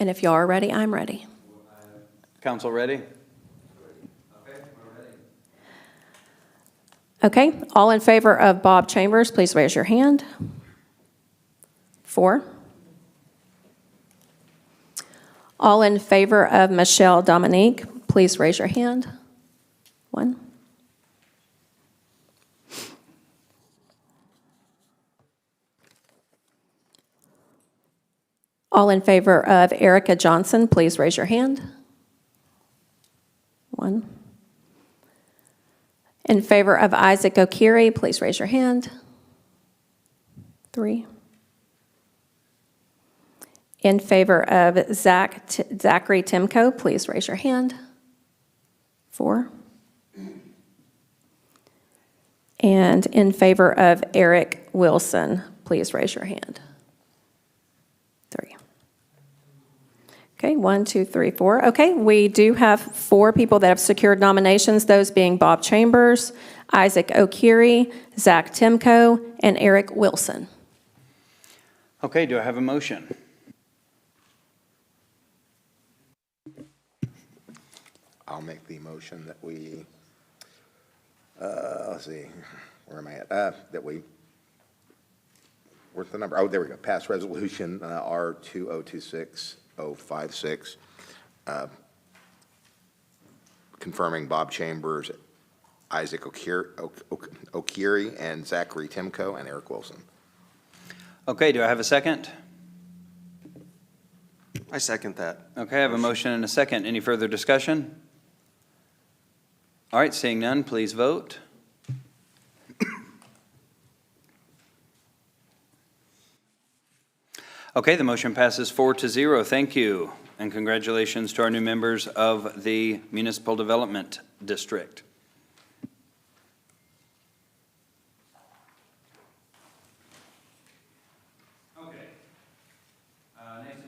And if y'all are ready, I'm ready. Council ready? Okay, all in favor of Bob Chambers, please raise your hand. 4. All in favor of Michelle Dominique, please raise your hand. 1. All in favor of Erica Johnson, please raise your hand. 1. In favor of Isaac O'Keery, please raise your hand. 3. In favor of Zachary Timko, please raise your hand. 4. And in favor of Eric Wilson, please raise your hand. 3. Okay, 1, 2, 3, 4. Okay, we do have 4 people that have secured nominations, those being Bob Chambers, Isaac O'Keery, Zach Timko, and Eric Wilson. Okay, do I have a motion? I'll make the motion that we, let's see, where am I at? Where's the number? Oh, there we go. Pass resolution R2026-056, confirming Bob Chambers, Isaac O'Keery, and Zachary Timko, and Eric Wilson. Okay, do I have a second? I second that. Okay, I have a motion and a second. Any further discussion? All right, seeing none, please vote. Okay, the motion passes 4-0. Thank you, and congratulations to our new members of the Municipal Development District.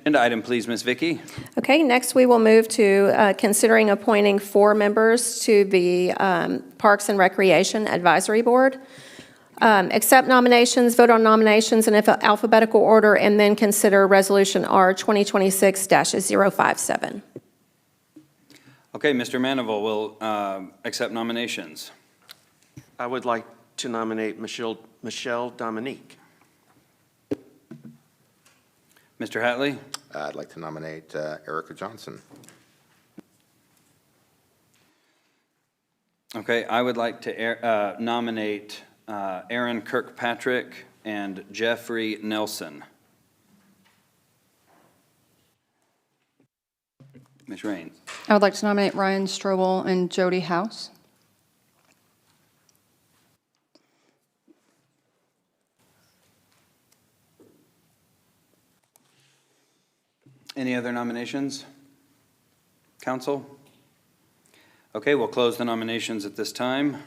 Agenda item, please, Ms. Vicky. Okay, next we will move to considering appointing 4 members to the Parks and Recreation Advisory Board. Accept nominations, vote on nominations in alphabetical order, and then consider Resolution R 2026-057. Okay, Mr. Manival will accept nominations. I would like to nominate Michelle Dominique. Mr. Hatley? I'd like to nominate Erica Johnson. Okay, I would like to nominate Aaron Kirkpatrick and Jeffrey Nelson. Ms. Raines? I would like to nominate Ryan Strobel and Jody House. Any other nominations? Council? Okay, we'll close the nominations at this time.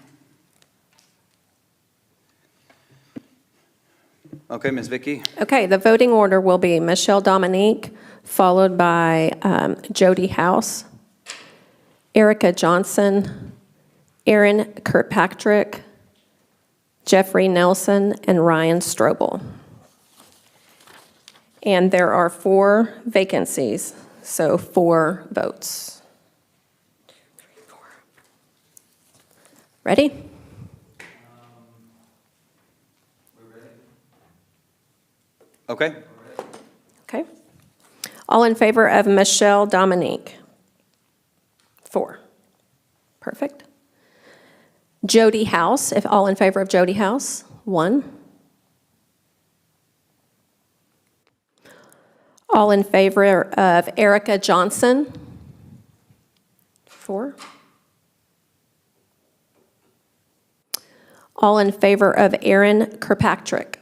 Okay, Ms. Vicky? Okay, the voting order will be Michelle Dominique, followed by Jody House, Erica Johnson, Aaron Kirkpatrick, Jeffrey Nelson, and Ryan Strobel. And there are 4 vacancies, so 4 votes. 2, 3, 4. Ready? Okay. Okay. All in favor of Michelle Dominique? 4. Perfect. Jody House, if all in favor of Jody House? 1. All in favor of Erica Johnson? 4. All in favor of Aaron Kirkpatrick?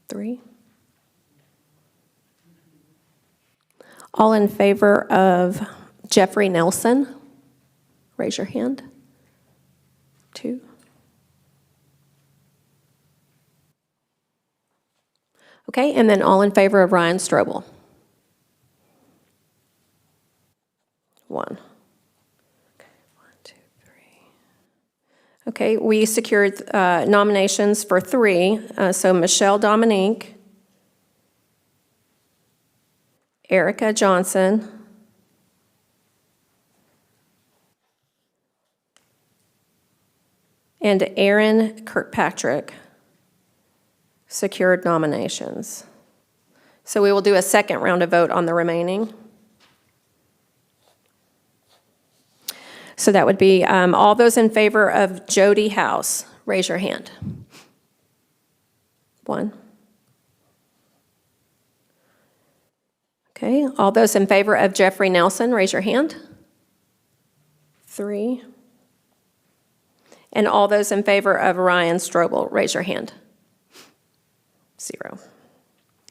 3. All in favor of Jeffrey Nelson? Raise your hand. 2. Okay, and then all in favor of Ryan Strobel? 1. Okay, 1, 2, 3. Okay, we secured nominations for 3. So Michelle Dominique, Erica Johnson, and Aaron Kirkpatrick secured nominations. So we will do a second round of vote on the remaining. So that would be all those in favor of Jody House, raise your hand. 1. Okay, all those in favor of Jeffrey Nelson, raise your hand. 3. And all those in favor of Ryan Strobel, raise your hand. 0.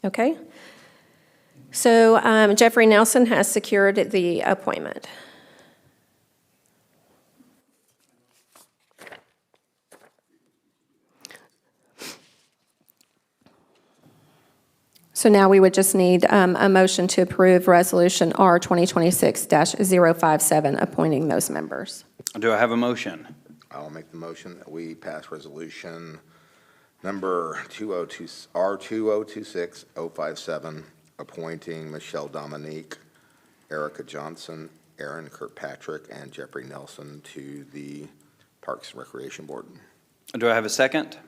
Okay. So Jeffrey Nelson has secured the appointment. So now we would just need a motion to approve Resolution R 2026-057, appointing those members. Do I have a motion? I'll make the motion that we pass resolution number R2026-057, appointing Michelle Dominique, Erica Johnson, Aaron Kirkpatrick, and Jeffrey Nelson to the Parks and Recreation Board. Do I have a second?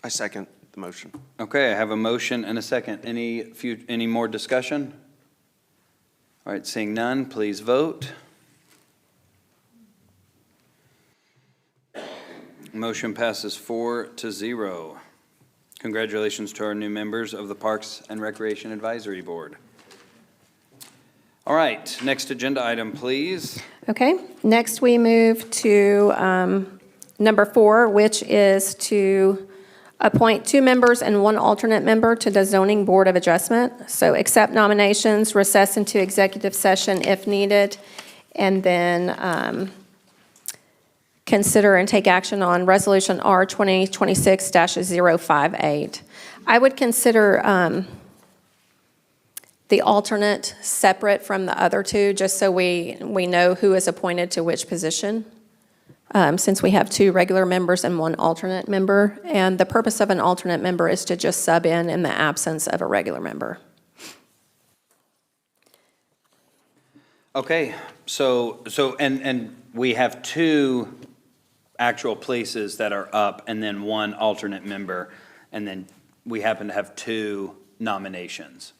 I second the motion. Okay, I have a motion and a second. Any more discussion? All right, seeing none, please vote. Motion passes 4-0. Congratulations to our new members of the Parks and Recreation Advisory Board. All right, next agenda item, please. Okay, next we move to number 4, which is to appoint 2 members and 1 alternate member to the Zoning Board of Adjustment. So accept nominations, recess into executive session if needed, and then consider and take action on Resolution R 2026-058. I would consider the alternate separate from the other 2, just so we know who is appointed to which position, since we have 2 regular members and 1 alternate member. And the purpose of an alternate member is to just sub in the absence of a regular member. Okay, so we have 2 actual places that are up and then 1 alternate member, and then we happen to have 2 nominations.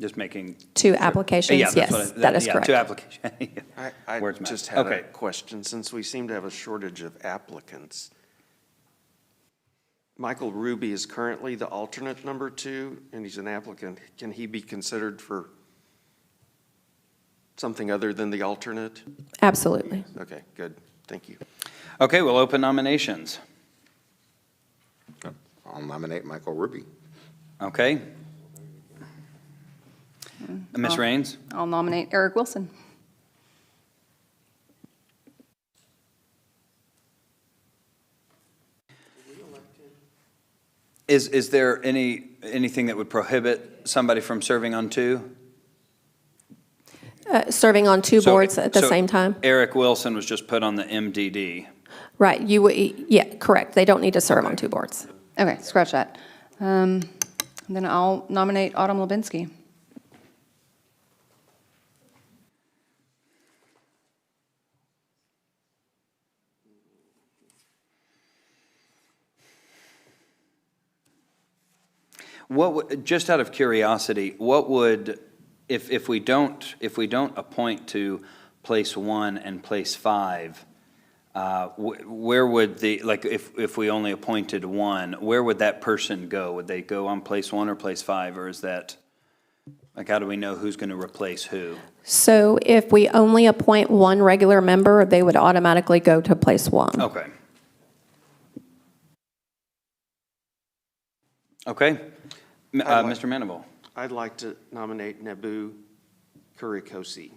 Just making. 2 applications, Yeah, yes, that is correct. 2 applications. I Words matter. just had a Okay. question, since we seem to have a shortage of applicants. Michael Ruby is currently the alternate number 2, and he's an applicant. Can he be considered for something other than the alternate? Absolutely. Okay, good, thank you. Okay, we'll open nominations. I'll nominate Michael Ruby. Okay. Ms. Raines? I'll nominate Eric Wilson. Is there anything that would prohibit somebody from serving on 2? Serving on 2 boards at the So same time? Eric Wilson was just put on the MDD. Right, yeah, correct. They don't need to serve on 2 boards. Okay, scratch that. Then I'll nominate Autumn Lubinsky. Just out of curiosity, what would, if we don't appoint to place 1 and place 5, where would like, if we only appointed one, where would that person go? Would they go on place 1 or place 5, or is that, like, how do we know who's going to replace who? So if we only appoint one regular member, they would automatically go to place 1. Okay. Okay. Mr. Manable. I'd like to nominate Nebu Kurikosi.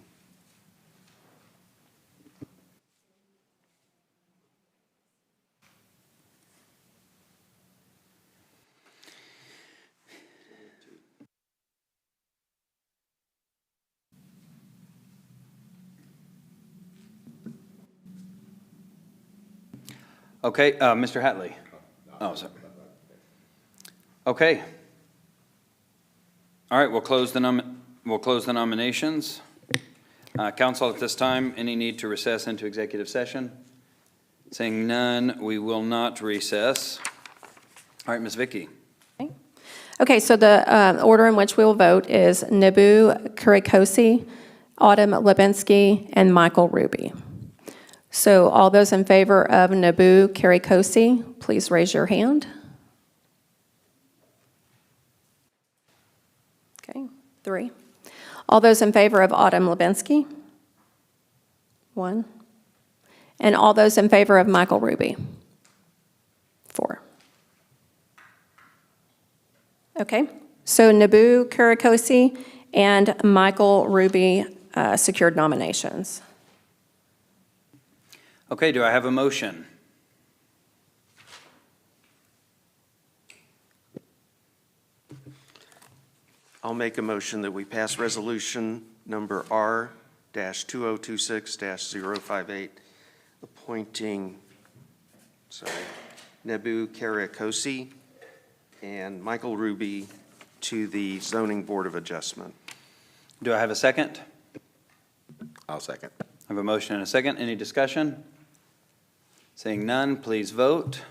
Okay, Mr. Hatley. Oh, sorry. Okay. All right, we'll close the nominations. Council, at this time, any need to recess into executive session? Saying none, we will not recess. All right, Ms. Vicky. Okay, so the order in which we will vote is Nebu Kurikosi, Autumn Lebinsky, and Michael Ruby. So all those in favor of Nebu Kurikosi, please raise your hand. Okay, 3. All those in favor of Autumn Lebinsky? 1. And all those in favor of Michael Ruby? 4. Okay, so Nebu Kurikosi and Michael Ruby secured nominations. Okay, do I have a motion? I'll make a motion that we pass resolution number R-2026-058, appointing, Nebu Kurikosi and Michael Ruby to the Zoning Board of Adjustment. Do I have a second? I'll second. I have a motion and a second. Any discussion? Seeing none, please vote.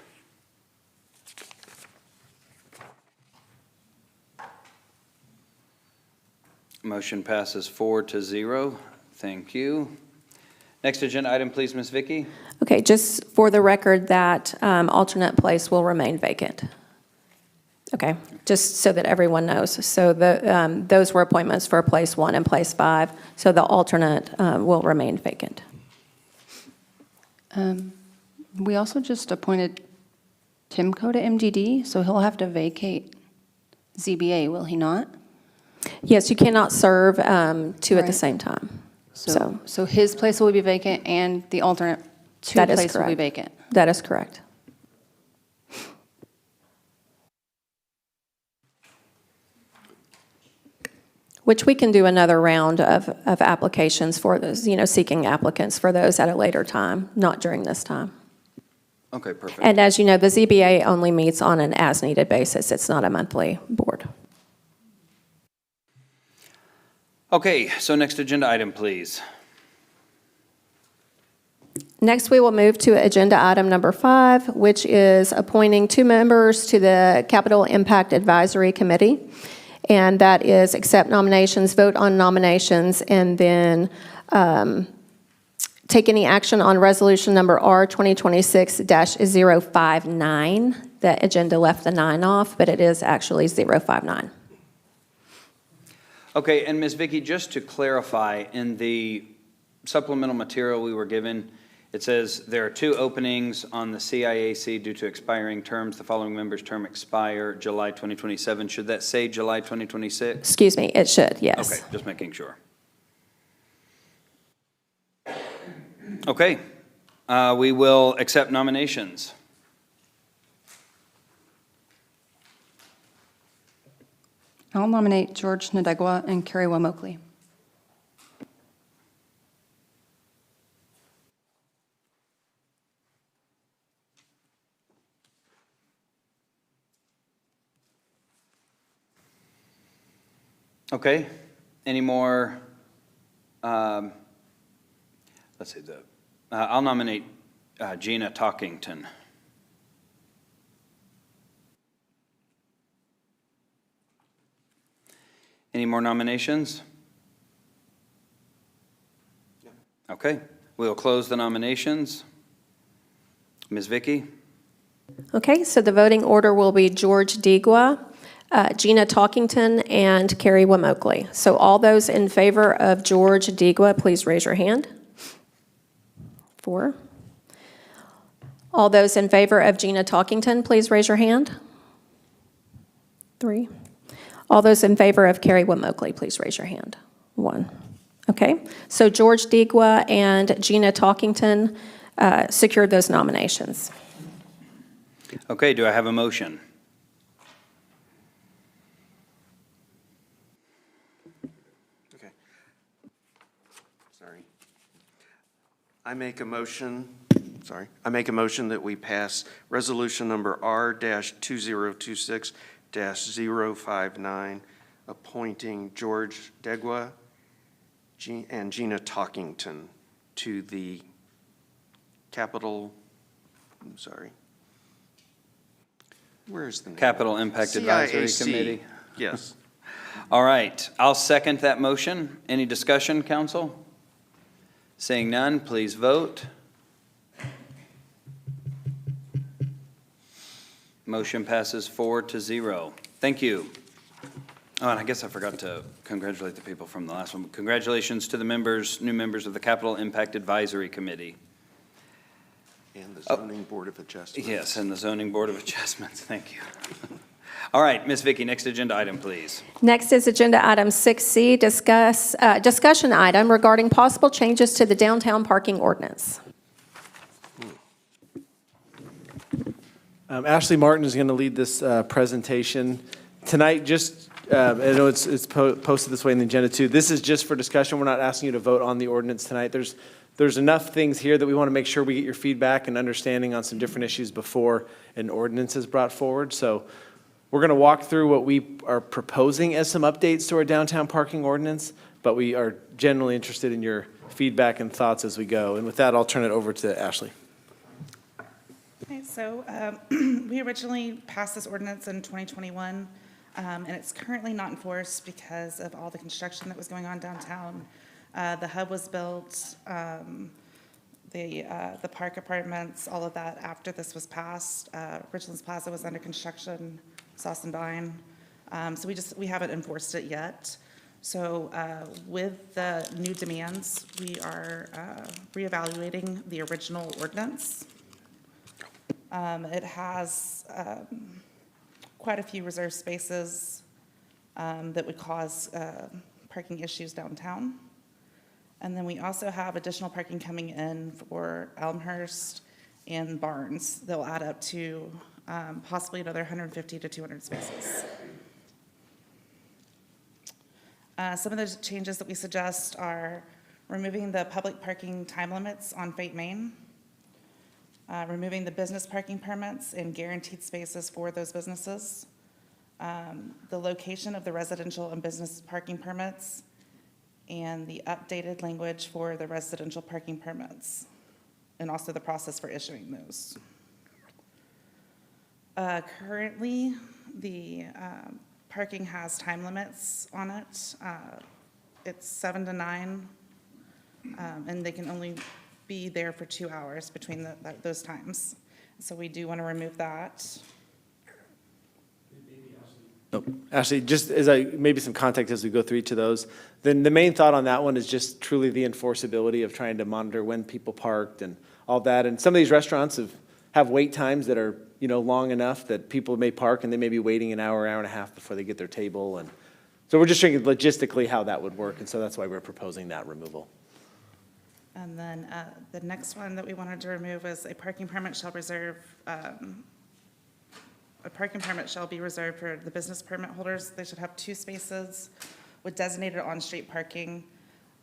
Motion passes 4-0. Thank you. Next agenda item, please, Ms. Vicky. Okay, just for the record, that alternate place will remain vacant. Okay, just so that everyone knows. So those were appointments for place 1 and place 5, so the alternate will remain vacant. We also just appointed Timko to MDD, so he'll have to vacate ZBA, will he not? Yes, you cannot serve two at the Right. same time. So his place will be vacant and the alternate That is place will be correct. vacant. That is correct. Which we can do another round of applications for those, seeking applicants for those at a later time, not during this time. Okay, perfect. And as you know, the ZBA only meets on an as-needed basis. It's not a monthly board. Okay, so next agenda item, please. Next, we will move to agenda item number 5, which is appointing 2 members to the Capital Impact Advisory Committee. And that is accept nominations, vote on nominations, and then take any action on resolution number R 2026-059. The agenda left the 9 off, but it is actually 059. Okay, and Ms. Vicky, just to clarify, in the supplemental material we were given, it says there are 2 openings on the CIAC due to expiring terms. The following members' term expire July 2027. Should that say July 2026? Excuse me, it should, yes. Okay, just making sure. Okay, we will accept nominations. I'll nominate George Nadegwa and Carrie Wamokley. Okay, any more, let's see, I'll nominate Gina Talkington. Any more nominations? Okay, we'll close the nominations. Ms. Vicky? Okay, so the voting order will be George Digwa, Gina Talkington, and Carrie Womokley. So all those in favor of George Digwa, please raise your hand. 4. All those in favor of Gina Talkington, please raise your hand. 3. All those in favor of Carrie Womokley, please raise your hand. 1. Okay, so George Digwa and Gina Talkington secured those nominations. Okay, do I have a motion? Okay. Sorry. I make a motion that we pass resolution number R-2026-059, appointing George Degwa and Gina Talkington to the where is the name? Capital Impact Advisory CIAC. Committee. Yes. All right, I'll second that motion. Any discussion, council? Seeing none, please vote. Motion passes 4-0. Thank you. Oh, and I guess I forgot to congratulate the people from the last one. Congratulations to the new members of the Capital Impact Advisory Committee. And the Zoning Board of Adjustments. Yes, and the Zoning Board of Adjustments. Thank you. All right, Ms. Vicky, next agenda item, please. Next is agenda item 6C, discussion item regarding possible changes to the downtown parking ordinance. Ashley Martin is going to lead this presentation. Tonight, I know it's posted this way in the agenda too. This is just for discussion. We're not asking you to vote on the ordinance tonight. There's enough things here that we want to make sure we get your feedback and understanding on some different issues before an ordinance is brought forward. So we're going to walk through what we are proposing as some updates to our downtown parking ordinance, but we are generally interested in your feedback and thoughts as we go. And with that, I'll turn it over to Ashley. Okay, so we originally passed this ordinance in 2021, and it's currently not enforced because of all the construction that was going on downtown. The hub was built, the park apartments, all of that after this was passed. Richlands Plaza was under construction, Sauce and Vine. So we haven't enforced it yet. So with the new demands, we are reevaluating the original ordinance. It has quite a few reserved spaces that would cause parking issues downtown. And then we also have additional parking coming in for Elmhurst and Barnes that will add up to possibly another 150 to 200 spaces. Some of the changes that we suggest are removing the public parking time limits on Fate Main, removing the business parking permits and guaranteed spaces for those businesses, the location of the residential and business parking permits, and the updated language for the residential parking permits, and also the process for issuing those. Currently, the parking has time limits on it. It's 7 to 9, and they can only be there for 2 hours between those times. So we do want to remove that. Oh, Ashley, just as maybe some context as we go through each of those, then the main thought on that one is just truly the enforceability of trying to monitor when people parked and all that. And some of these restaurants have wait times that are, long enough that people may park and they may be waiting an hour, hour and a half before they get their table. And so we're just thinking logistically how that would work. And so that's why we're proposing that removal. And then the next one that we wanted to remove is a parking permit shall be reserved for the business permit holders. They should have 2 spaces with designated on-street parking.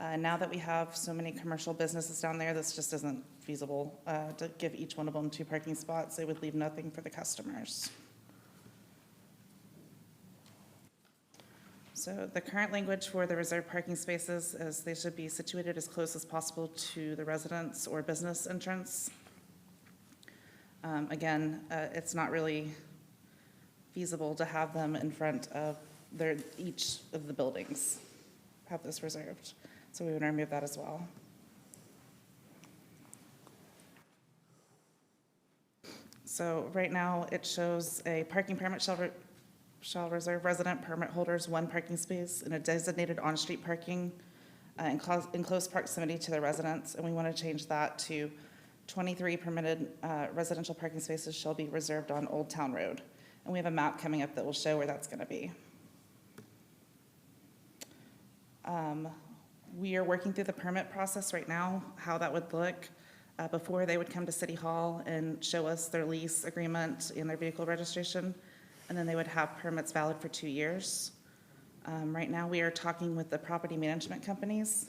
Now that we have so many commercial businesses down there, this just isn't feasible to give each one of them 2 parking spots. They would leave nothing for the customers. So the current language for the reserved parking spaces is they should be situated as close as possible to the residence or business entrance. Again, it's not really feasible to have them in front of each of the buildings, have this reserved. So we would remove that as well. So right now, it shows a parking permit shall reserve resident permit holders one parking space in a designated on-street parking in close proximity to the residents, and we want to change that to 23 permitted residential parking spaces shall be reserved on Old Town Road. And we have a map coming up that will show where that's going to be. We are working through the permit process right now, how that would look. Before they would come to City Hall and show us their lease agreement and their vehicle registration, and then they would have permits valid for 2 years. Right now, we are talking with the property management companies,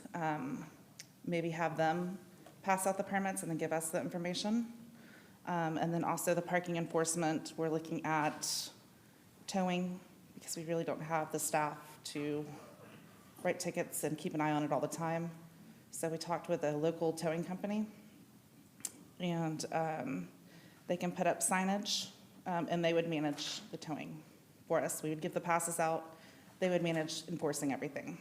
maybe have them pass out the permits and then give us the information. And then also the parking enforcement, we're looking at towing, because we really don't have the staff to write tickets and keep an eye on it all the time. So we talked with a local towing company, and they can put up signage, and they would manage the towing for us. We would give the passes out, they would manage enforcing everything.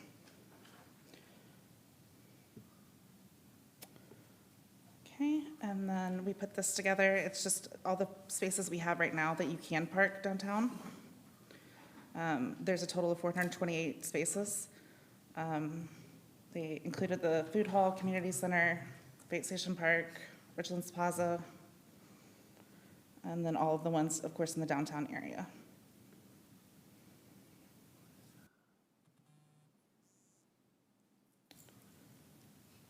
Okay, and then we put this together. It's just all the spaces we have right now that you can park downtown. There's a total of 428 spaces. They included the food hall, community center, Fate Station Park, Richlands Plaza, and then all of the ones, of course, in the downtown area.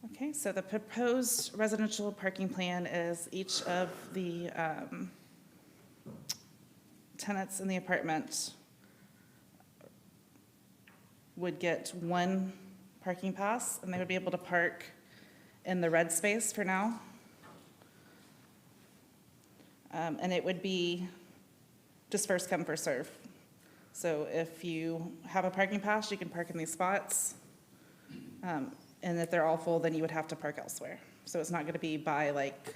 Okay, so the proposed residential parking plan is each of the tenants in the apartment would get one parking pass, and they would be able to park in the red space for now. And it would be just first come, first serve. So if you have a parking pass, you can park in these spots. And if they're all full, then you would have to park elsewhere. So it's not going to be by like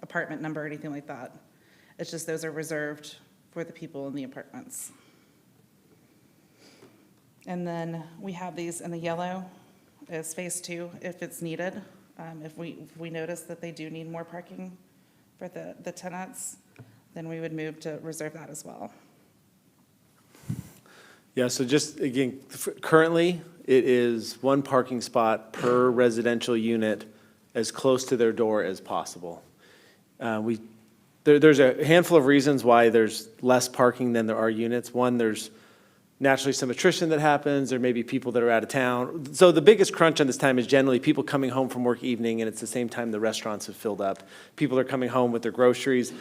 apartment number or anything like that. It's just those are reserved for the people in the apartments. And then we have these in the yellow as phase 2 if it's needed. If we notice that they do need more parking for the tenants, then we would move to reserve that as well. Yeah, so just, again, currently, it is one parking spot per residential unit as close to their door as possible. There's a handful of reasons why there's less parking than there are units. One, there's naturally some attrition that happens. There may be people that are out of town. So the biggest crunch on this time is generally people coming home from work evening, and it's the same time the restaurants have filled up. People are coming home with their groceries,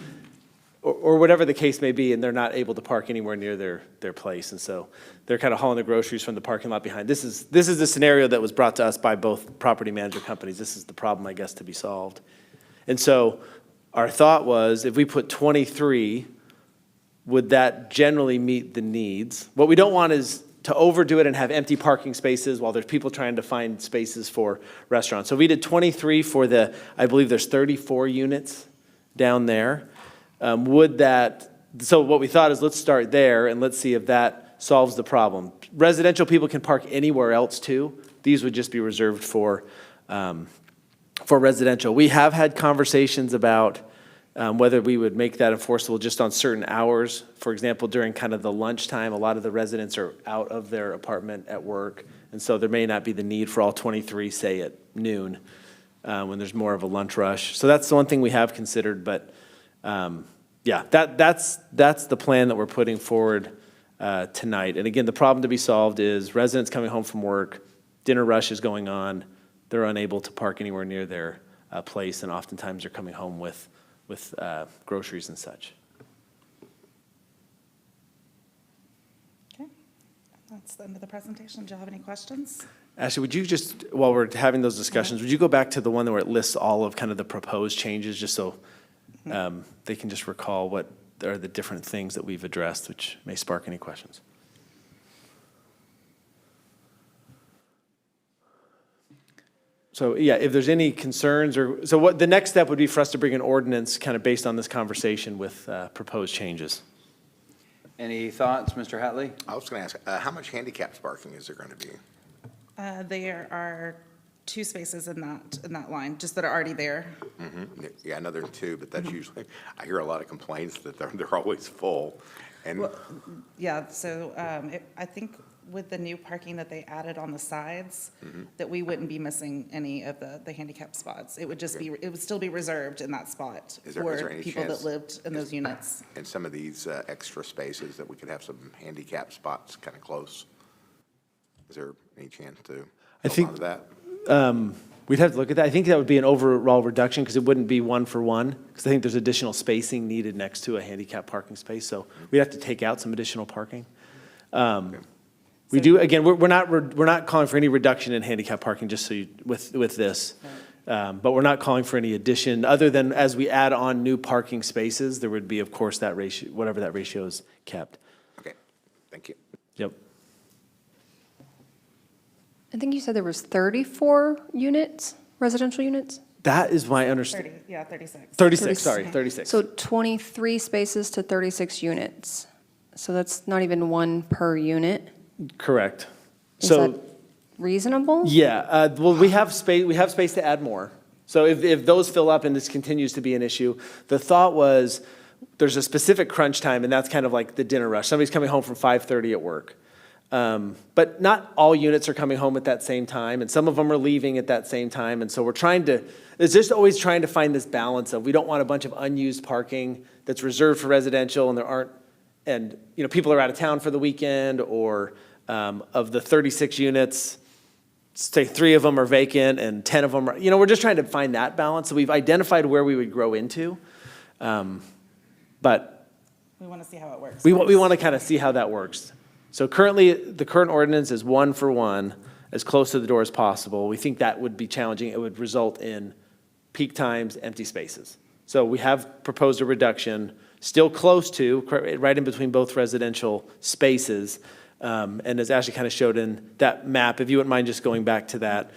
or whatever the case may be, and they're not able to park anywhere near their place. And so they're kind of hauling the groceries from the parking lot behind. This is the scenario that was brought to us by both property management companies. This is the problem, I guess, to be solved. And so our thought was, if we put 23, would that generally meet the needs? What we don't want is to overdo it and have empty parking spaces while there's people trying to find spaces for restaurants. So we did 23 for I believe there's 34 units down there. So what we thought is, let's start there and let's see if that solves the problem. Residential people can park anywhere else too. These would just be reserved for residential. We have had conversations about whether we would make that enforceable just on certain hours. For example, during kind of the lunchtime, a lot of the residents are out of their apartment at work, and so there may not be the need for all 23, say at noon, when there's more of a lunch rush. So that's the one thing we have considered, but yeah, that's the plan that we're putting forward tonight. And again, the problem to be solved is residents coming home from work, dinner rush is going on, they're unable to park anywhere near their place, and oftentimes they're coming home with groceries and such. Okay, that's the end of the presentation. Do you have any questions? Ashley, would you just, while we're having those discussions, would you go back to the one where it lists all of kind of the proposed changes, just so they can just recall what are the different things that we've addressed, which may spark any questions? So yeah, if there's any concerns so what the next step would be for us to bring an ordinance kind of based on this conversation with proposed changes. Any thoughts, Mr. Hatley? I was going to ask, how much handicap parking is there going to be? There are 2 spaces in that line, just that are already there. Yeah, I know there are 2, but that's usually, I hear a lot of complaints that they're always full. And Well, yeah, so I think with the new parking that they added on the sides, that we wouldn't be missing any of the handicap spots. It would just be, it would still be reserved in that spot Is there for any people that chance- lived in those units. in some of these extra spaces that we could have some handicap spots kind of close? Is there any chance to I hold think- on to that? We'd have to look at that. I think that would be an overall reduction because it wouldn't be 1 for 1, because I think there's additional spacing needed next to a handicap parking space, so we'd have to take out some additional parking. We do, again, we're not calling for any reduction in handicap parking, just so you, with this. But we're not calling for any addition, other than as we add on new parking spaces, there would be, of course, that ratio, whatever that ratio is kept. Okay, thank you. Yep. I think you said there was 34 units, residential units? That is my understanding. 36. 36, sorry, 36. So 23 spaces to 36 units. So that's not even 1 per unit. Correct. Is So. that reasonable? Yeah, well, we have space to add more. So if those fill up and this continues to be an issue, the thought was, there's a specific crunch time, and that's kind of like the dinner rush. Somebody's coming home from 5:30 at work. But not all units are coming home at that same time, and some of them are leaving at that same time. And so it's just always trying to find this balance of, we don't want a bunch of unused parking that's reserved for residential, and people are out of town for the weekend, or of the 36 units, say 3 of them are vacant and 10 of them are, we're just trying to find that balance. So we've identified where we would grow into, but We want to see how it works. we want to kind of see how that works. So currently, the current ordinance is 1 for 1, as close to the door as possible. We think that would be challenging. It would result in peak times, empty spaces. So we have proposed a reduction, still close to, right in between both residential spaces. And as Ashley kind of showed in that map, if you wouldn't mind just going back to that,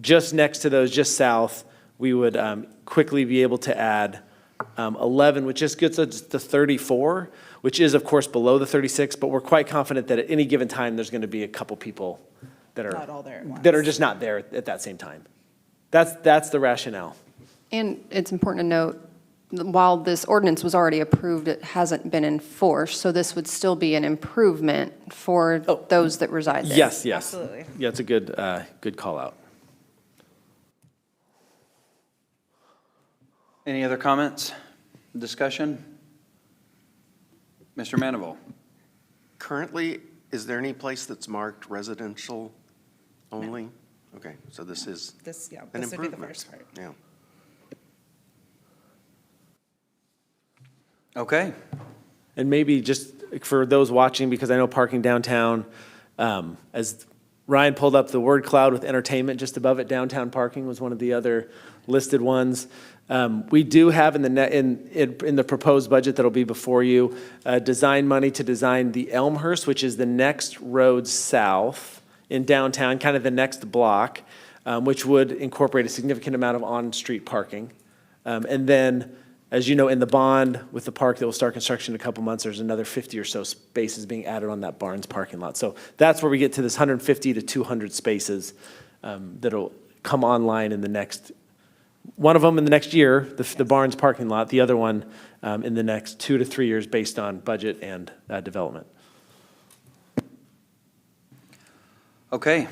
just next to those, just south, we would quickly be able to add 11, which just gets us to 34, which is, of course, below the 36, but we're quite confident that at any given time, there's going to be a couple people that Not all there at once. that are just not there at that same time. That's the rationale. And it's important to note, while this ordinance was already approved, it hasn't been enforced, so this would still be an improvement for those that reside there. Yes. Absolutely. Yeah, it's a good call out. Any other comments, discussion? Mr. Manival? Currently, is there any place that's marked residential only? Okay, so this is This, yeah, an this would be the improvement. first part. Yeah. Okay. And maybe just for those watching, because I know parking downtown, as Ryan pulled up the word cloud with entertainment just above it, downtown parking was one of the other listed ones. We do have in the proposed budget that'll be before you, design money to design the Elmhurst, which is the next road south in downtown, kind of the next block, which would incorporate a significant amount of on-street parking. And then, as you know, in the bond with the park that will start construction in a couple months, there's another 50 or so spaces being added on that Barnes parking lot. So that's where we get to this 150 to 200 spaces that'll come online in the next, one of them in the next year, the Barnes parking lot, the other one in the next 2 to 3 years based on budget and development. Okay.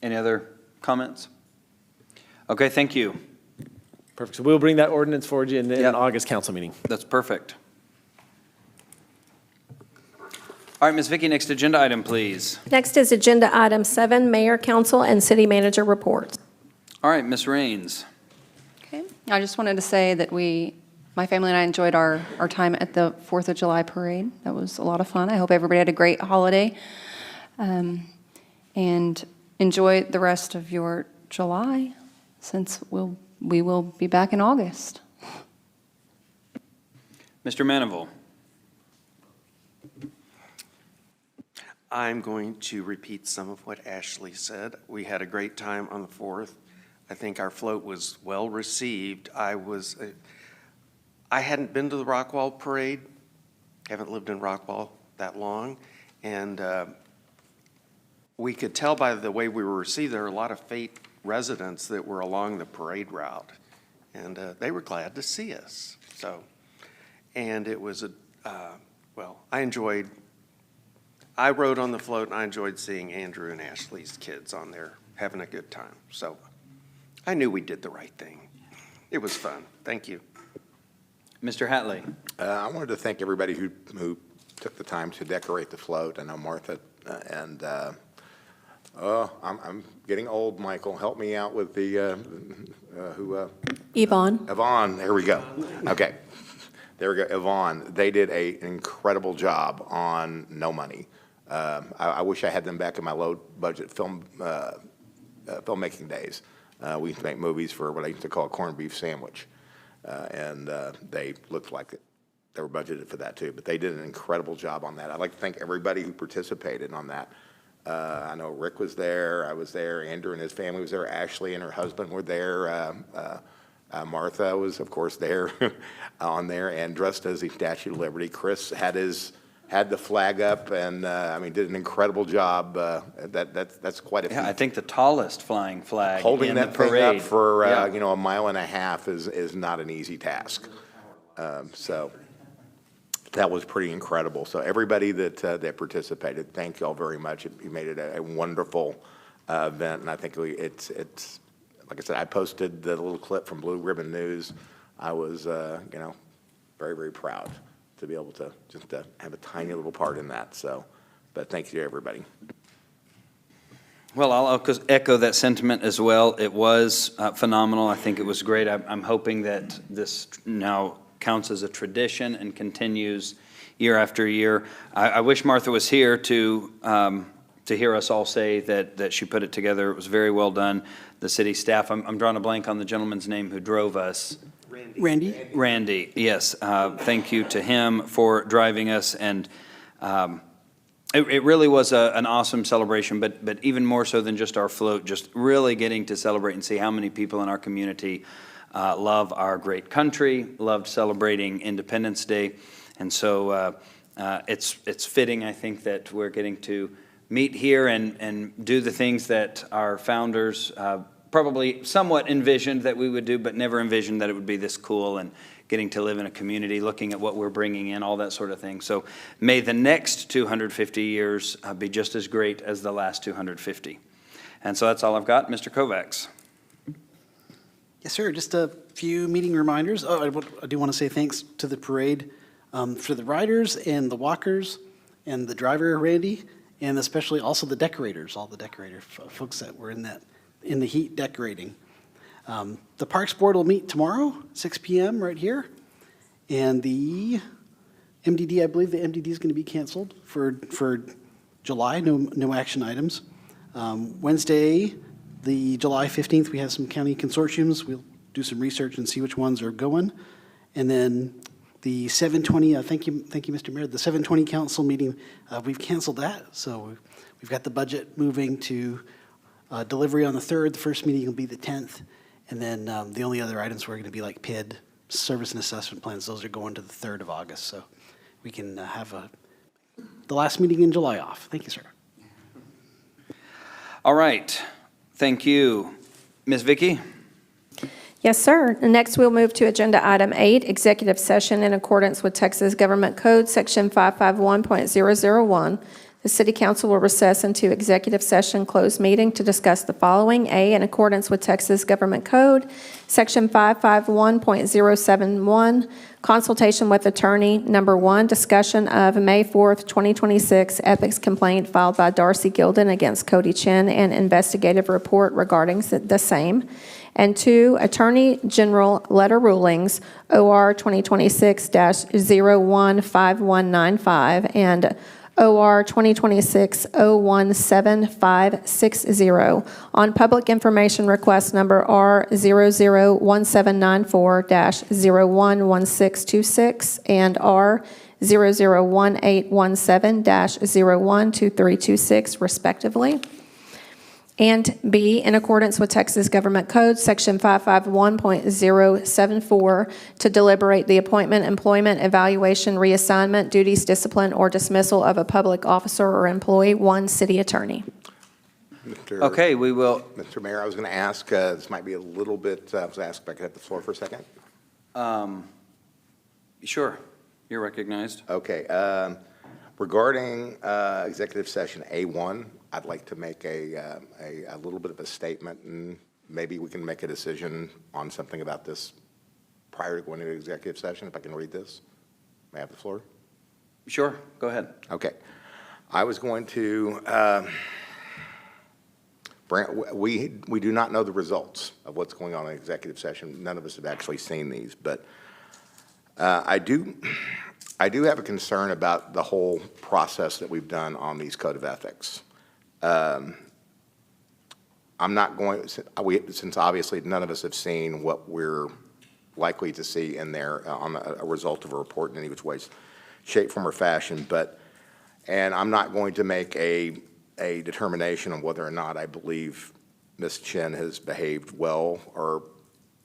Any other comments? Okay, thank you. Perfect. So we'll bring that ordinance forward in an August council meeting. That's perfect. All right, Ms. Vicky, next agenda item, please. Next is Agenda Item 7, Mayor, Council, and City Manager Reports. All right, Ms. Raines. Okay, I just wanted to say that my family and I enjoyed our time at the 4th of July parade. That was a lot of fun. I hope everybody had a great holiday. And enjoy the rest of your July, since we will be back in August. Mr. Manival. I'm going to repeat some of what Ashley said. We had a great time on the 4th. I think our float was well received. I hadn't been to the Rockwall Parade, haven't lived in Rockwall that long, and we could tell by the way we were received, there were a lot of Fate residents that were along the parade route, and they were glad to see us. So, and it was well, I rode on the float, and I enjoyed seeing Andrew and Ashley's kids on there having a good time. So I knew we did the right thing. It was fun. Thank you. Mr. Hatley. I wanted to thank everybody who took the time to decorate the float. I know Martha I'm getting old, Michael. Help me out with the, Yvonne. Yvonne, there we go. Okay, there we go, Yvonne. They did an incredible job on no money. I wish I had them back in my low-budget filmmaking days. We used to make movies for what I used to call a corned beef sandwich. And they looked like they were budgeted for that too, but they did an incredible job on that. I'd like to thank everybody who participated on that. I know Rick was there, I was there, Andrew and his family was there, Ashley and her husband were there, Martha was, of course, there on there, and dressed as the Statue of Liberty. Chris had the flag up, and I mean, did an incredible job. That's quite a feat. Yeah, I think the tallest flying flag Holding in that the thing parade. up for Yeah. a mile and a half is not an easy task. So that was pretty incredible. So everybody that participated, thank you all very much. You made it a wonderful event, and I think it's like I said, I posted the little clip from Blue Ribbon News. I was very, very proud to be able to just have a tiny little part in that. So, but thank you to everybody. Well, I'll echo that sentiment as well. It was phenomenal. I think it was great. I'm hoping that this now counts as a tradition and continues year after year. I wish Martha was here to hear us all say that she put it together. It was very well done. The city staff, I'm drawing a blank on the gentleman's name who drove us. Randy, yes. Thank you to him for driving us, and it really was an awesome celebration, but even more so than just our float, just really getting to celebrate and see how many people in our community love our great country, loved celebrating Independence Day, and so it's fitting, I think, that we're getting to meet here and do the things that our founders probably somewhat envisioned that we would do, but never envisioned that it would be this cool, and getting to live in a community, looking at what we're bringing in, all that sort of thing. So may the next 250 years be just as great as the last 250. And so that's all I've got. Mr. Kovacs. Yes, sir. Just a few meeting reminders. I do want to say thanks to the parade for the riders and the walkers and the driver, Randy, and especially also the decorators, all the decorator folks that were in the heat decorating. The Parks Board will meet tomorrow, 6 p.m. right here. And the MDD, I believe the MDD is going to be canceled for July, no action items. Wednesday, the July 15th, we have some county consortiums. We'll do some research and see which ones are going. And then the 720, thank you, Mr. Mayor, the 720 council meeting, we've canceled that. So we've got the budget moving to delivery on the 3rd. The first meeting will be the 10th. And then the only other items were going to be like PID, service and assessment plans. Those are going to the 3rd of August. So we can have the last meeting in July off. Thank you, sir. All right. Thank you. Ms. Vicky? Yes, sir. Next, we'll move to Agenda Item 8, Executive Session in accordance with Texas Government Code, Section 551.001. The City Council will recess into executive session closed meeting to discuss the following. A, in accordance with Texas Government Code, Section 551.071, consultation with attorney. Number 1, discussion of May 4th, 2026 ethics complaint filed by Darcy Gilden against Cody Chin and investigative report regarding the same. And 2, Attorney General letter rulings, OR 2026-015195 and OR 2026-017560 on public information request number R001794-011626 and R001817-012326 respectively. And B, in accordance with Texas Government Code, Section 551.074, to deliberate the appointment, employment, evaluation, reassignment, duties, discipline, or dismissal of a public officer or employee. 1, city attorney. Okay, we will, Mr. Mayor, I was going to ask, this might be a little bit, I was asked if I could have the floor for a second. sure, you're recognized. Okay, regarding executive session A1, I'd like to make a little bit of a statement, and maybe we can make a decision on something about this prior to going into executive session, if I can read this. May I have the floor? Sure, go ahead. Okay. I was going to, we do not know the results of what's going on in executive session. None of us have actually seen these, but I do have a concern about the whole process that we've done on these code of ethics. I'm not going, since obviously none of us have seen what we're likely to see in there on a result of a report in any which way, shape, form, or fashion, and I'm not going to make a determination on whether or not I believe Ms. Chen has behaved well or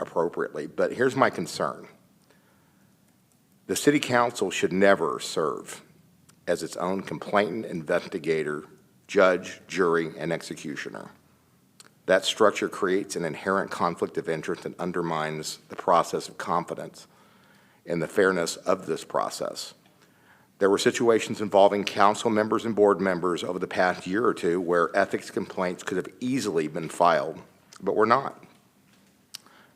appropriately, but here's my concern. The City Council should never serve as its own complainant, investigator, judge, jury, and executioner. That structure creates an inherent conflict of interest and undermines the process of confidence in the fairness of this process. There were situations involving council members and board members over the past year or two where ethics complaints could have easily been filed, but were not.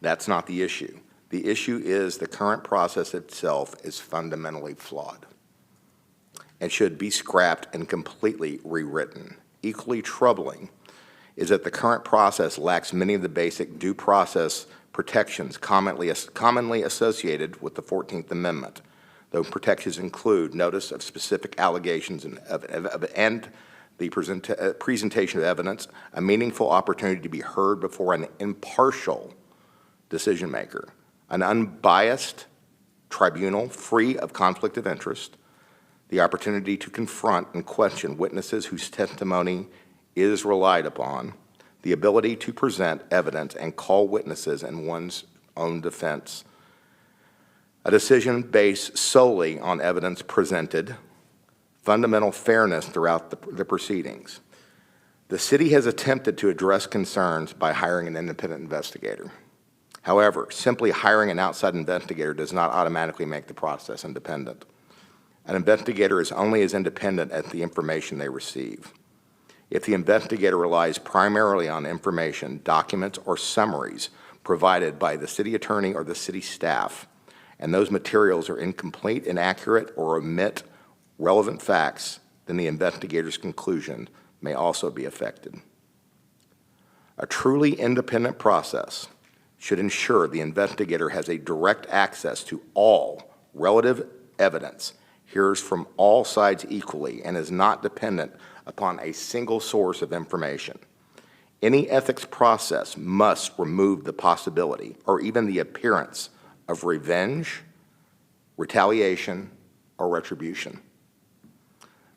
That's not the issue. The issue is the current process itself is fundamentally flawed and should be scrapped and completely rewritten. Equally troubling is that the current process lacks many of the basic due process protections commonly associated with the 14th Amendment. Those protections include notice of specific allegations and the presentation of evidence, a meaningful opportunity to be heard before an impartial decision maker, an unbiased tribunal free of conflict of interest, the opportunity to confront and question witnesses whose testimony is relied upon, the ability to present evidence and call witnesses in one's own defense, a decision based solely on evidence presented, fundamental fairness throughout the proceedings. The city has attempted to address concerns by hiring an independent investigator. However, simply hiring an outside investigator does not automatically make the process independent. An investigator is only as independent as the information they receive. If the investigator relies primarily on information, documents, or summaries provided by the city attorney or the city staff, and those materials are incomplete, inaccurate, or omit relevant facts, then the investigator's conclusion may also be affected. A truly independent process should ensure the investigator has a direct access to all relative evidence, hears from all sides equally, and is not dependent upon a single source of information. Any ethics process must remove the possibility or even the appearance of revenge, retaliation, or retribution.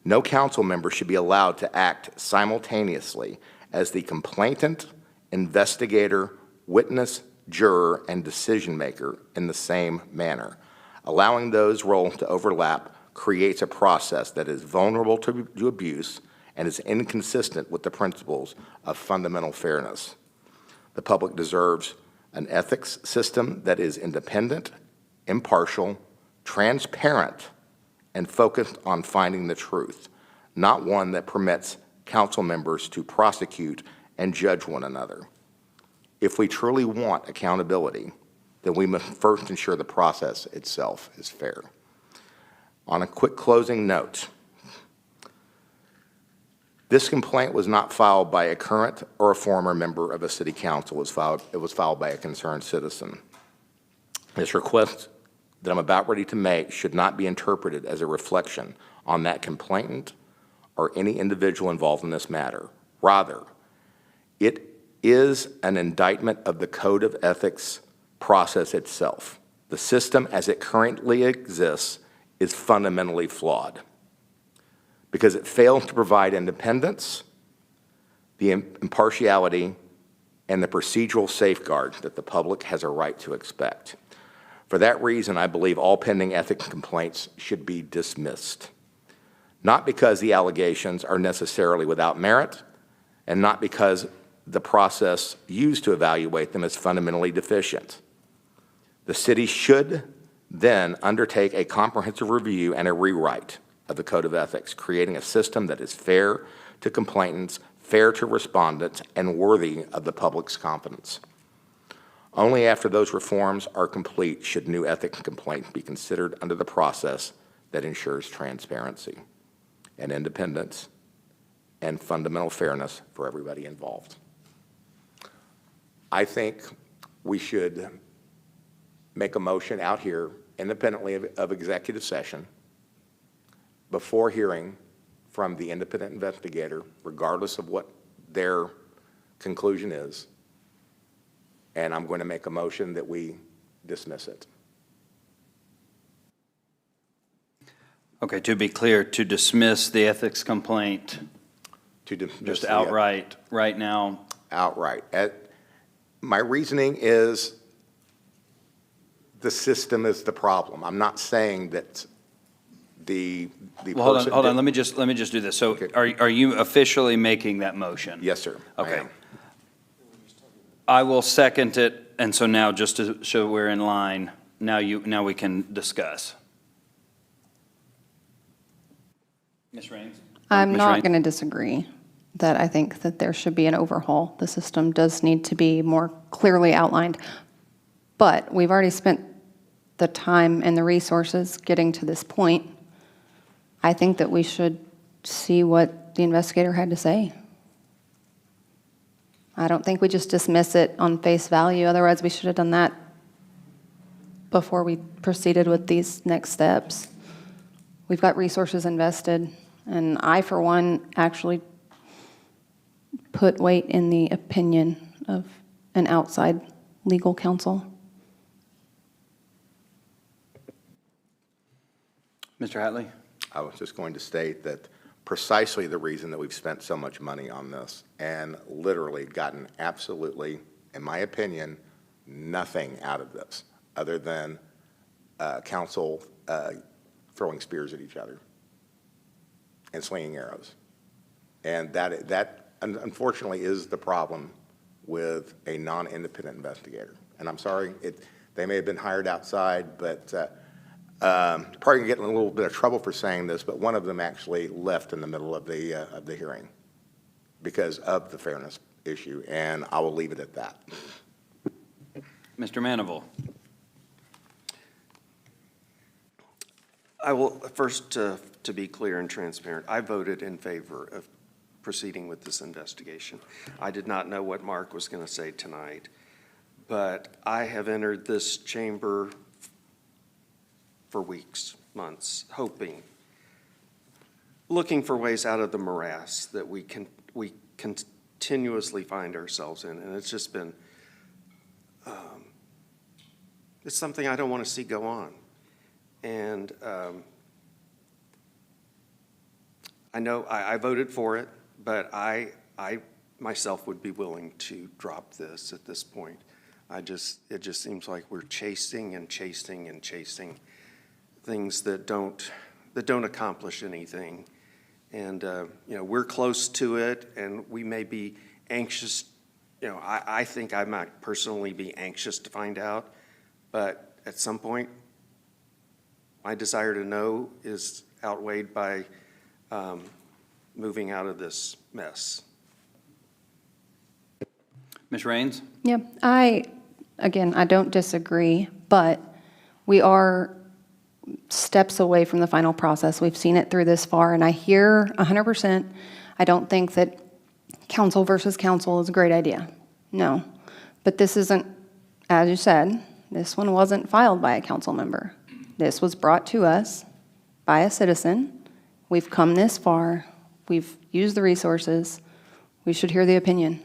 No council member should be allowed to act simultaneously as the complainant, investigator, witness, juror, and decision maker in the same manner. Allowing those roles to overlap creates a process that is vulnerable to abuse and is inconsistent with the principles of fundamental fairness. The public deserves an ethics system that is independent, impartial, transparent, and focused on finding the truth, not one that permits council members to prosecute and judge one another. If we truly want accountability, then we must first ensure the process itself is fair. On a quick closing note, this complaint was not filed by a current or a former member of a city council. It was filed by a concerned citizen. This request that I'm about ready to make should not be interpreted as a reflection on that complainant or any individual involved in this matter. Rather, it is an indictment of the code of ethics process itself. The system as it currently exists is fundamentally flawed because it fails to provide independence, the impartiality, and the procedural safeguards that the public has a right to expect. For that reason, I believe all pending ethics complaints should be dismissed, not because the allegations are necessarily without merit, and not because the process used to evaluate them is fundamentally deficient. The city should then undertake a comprehensive review and a rewrite of the Code of Ethics, creating a system that is fair to complainants, fair to respondents, and worthy of the public's confidence. Only after those reforms are complete should new ethics complaints be considered under the process that ensures transparency and independence and fundamental fairness for everybody involved. I think we should make a motion out here independently of executive session before hearing from the independent investigator, regardless of what their conclusion is. And I'm going to make a motion that we dismiss it. Okay, to be clear, to dismiss the ethics complaint, To dismiss just the- outright, right now? Outright. My reasoning is the system is the problem. I'm not saying that the Well, person. hold on, let me just do this. So Okay. are you officially making that motion? Yes, sir. I Okay. am. I will second it, and so now, just to show we're in line, now we can discuss. Ms. Raines? I'm Ms. not Raines? going to disagree that I think that there should be an overhaul. The system does need to be more clearly outlined. But we've already spent the time and the resources getting to this point. I think that we should see what the investigator had to say. I don't think we just dismiss it on face value. Otherwise, we should have done that before we proceeded with these next steps. We've got resources invested, and I, for one, actually put weight in the opinion of an outside legal counsel. Mr. Hatley? I was just going to state that precisely the reason that we've spent so much money on this and literally gotten absolutely, in my opinion, nothing out of this other than council throwing spears at each other and slinging arrows. And that unfortunately is the problem with a non-independent investigator. And I'm sorry, they may have been hired outside, but probably gonna get in a little bit of trouble for saying this, but one of them actually left in the middle of the hearing because of the fairness issue, and I will leave it at that. Mr. Manival? I will, first, to be clear and transparent, I voted in favor of proceeding with this investigation. I did not know what Mark was going to say tonight, but I have entered this chamber for weeks, months, hoping, looking for ways out of the morass that we continuously find ourselves in, and it's just been, it's something I don't want to see go on. And I know I voted for it, but I myself would be willing to drop this at this point. It just seems like we're chasing and chasing and chasing things that don't accomplish anything. And we're close to it, and we may be anxious. I think I might personally be anxious to find out, but at some point, my desire to know is outweighed by moving out of this mess. Ms. Raines? Yeah, I don't disagree, but we are steps away from the final process. We've seen it through this far, and I hear 100%. I don't think that council versus council is a great idea. No. But this isn't, as you said, this one wasn't filed by a council member. This was brought to us by a citizen. We've come this far. We've used the resources. We should hear the opinion.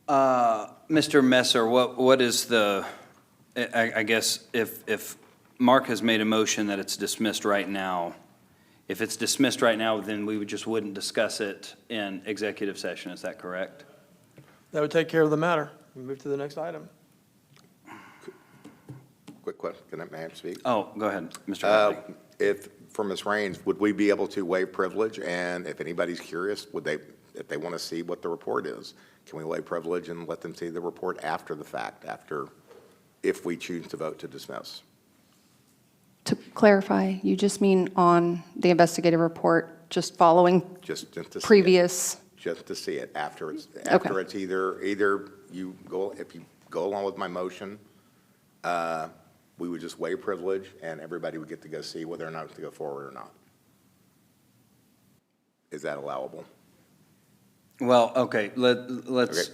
Mr. Messer, what is the, I guess, if Mark has made a motion that it's dismissed right now, if it's dismissed right now, then we just wouldn't discuss it in executive session, is that correct? That would take care of the matter. We move to the next item. Quick question, may I speak? Oh, go ahead, Mr. Hatley. If for Ms. Raines, would we be able to waive privilege? And if anybody's curious, if they want to see what the report is, can we waive privilege and let them see the report after the fact, if we choose to vote to dismiss? To clarify, you just mean on the investigative report, just following Just to see it. previous? Just to see it after it's Okay. either you go, if you go along with my motion, we would just waive privilege and everybody would get to go see whether or not to go forward or not. Is that allowable? Well, okay, let's,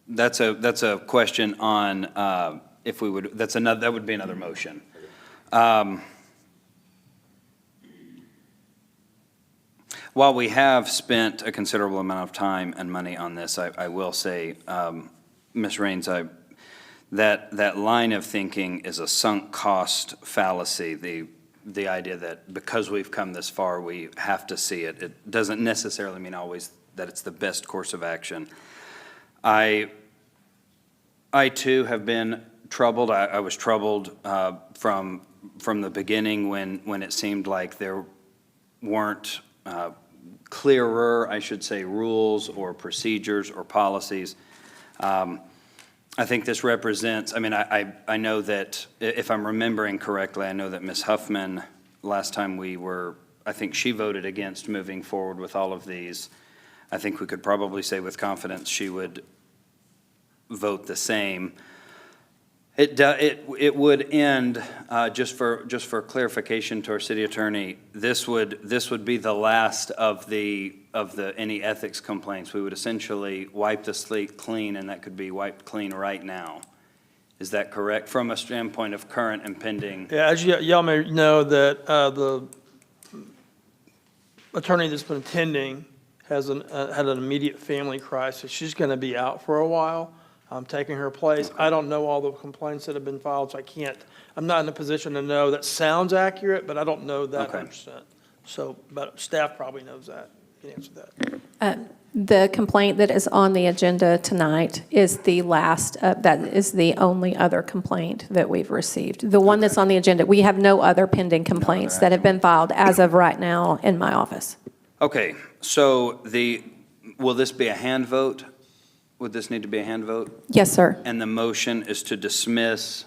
that's a question on if we would, that would be another motion. While we have spent a considerable amount of time and money on this, I will say, Ms. Raines, that line of thinking is a sunk cost fallacy. The idea that because we've come this far, we have to see it. It doesn't necessarily mean always that it's the best course of action. I too have been troubled. I was troubled from the beginning when it seemed like there weren't clearer, I should say, rules or procedures or policies. I think this represents, I mean, I know that, if I'm remembering correctly, I know that Ms. Huffman, last time we were, I think she voted against moving forward with all of these. I think we could probably say with confidence she would vote the same. It would end, just for clarification to our city attorney, this would be the last of any ethics complaints. We would essentially wipe the slate clean, and that could be wiped clean right now. Is that correct, from a standpoint of current and pending? Yeah, as y'all may know, that the attorney that's been attending had an immediate family crisis. She's going to be out for a while. I'm taking her place. Okay. I don't know all the complaints that have been filed, so I'm not in a position to know. That sounds accurate, but I don't know that Okay. 100%. So, but staff probably knows that, can answer that. The complaint that is on the agenda tonight is the last, that is the only other complaint that we've received. The one that's on the agenda, we have no other pending complaints that have been filed as of right now in my office. Okay, so will this be a hand vote? Would this need to be a hand vote? Yes, sir. And the motion is to dismiss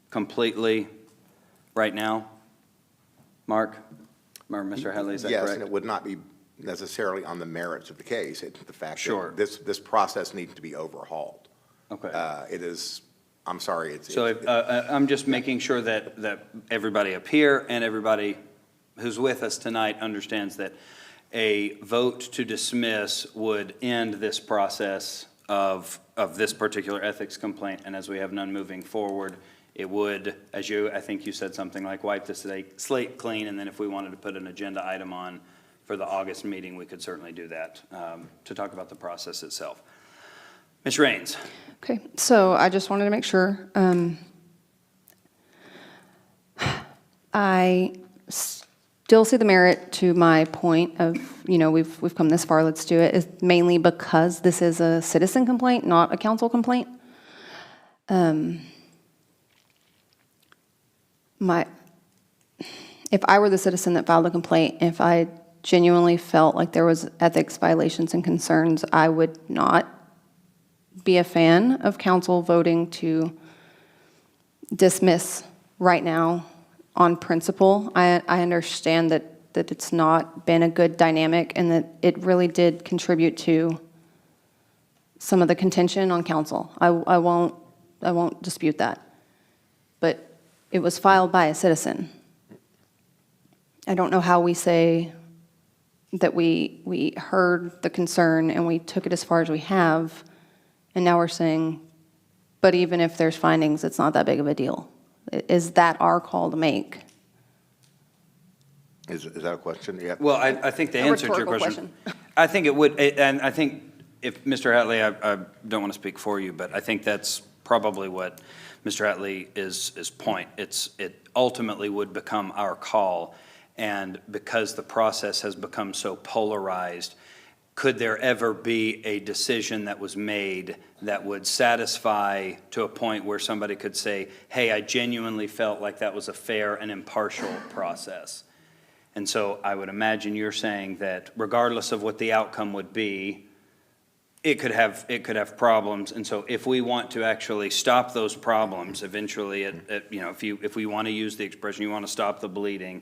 completely right now? Mark? Or Mr. Hadley, is that Yes, correct? and it would not be necessarily on the merits of the case. It's the fact Sure. that this process needs to be overhauled. Okay. It is, I'm sorry, So I'm just making sure that everybody up here and everybody who's with us tonight understands that a vote to dismiss would end this process of this particular ethics complaint, and as we have none moving forward, it would, I think you said something like wipe the slate clean, and then if we wanted to put an agenda item on for the August meeting, we could certainly do that, to talk about the process itself. Ms. Raines. Okay, so I just wanted to make sure. I still see the merit to my point of, we've come this far, let's do it, is mainly because this is a citizen complaint, not a council complaint. If I were the citizen that filed the complaint, if I genuinely felt like there was ethics violations and concerns, I would not be a fan of council voting to dismiss right now on principle. I understand that it's not been a good dynamic and that it really did contribute to some of the contention on council. I won't dispute that. But it was filed by a citizen. I don't know how we say that we heard the concern and we took it as far as we have, and now we're saying, but even if there's findings, it's not that big of a deal. Is that our call to make? Is that a question? Yeah. Well, I think the answer to your rhetorical question, I think it would, and I think if Mr. Hatley, I don't want to speak for you, but I think that's probably what Mr. Hatley is point. It ultimately would become our call, and because the process has become so polarized, could there ever be a decision that was made that would satisfy to a point where somebody could say, hey, I genuinely felt like that was a fair and impartial process? And so I would imagine you're saying that regardless of what the outcome would be, it could have problems. And so if we want to actually stop those problems eventually, if we want to use the expression, you want to stop the bleeding,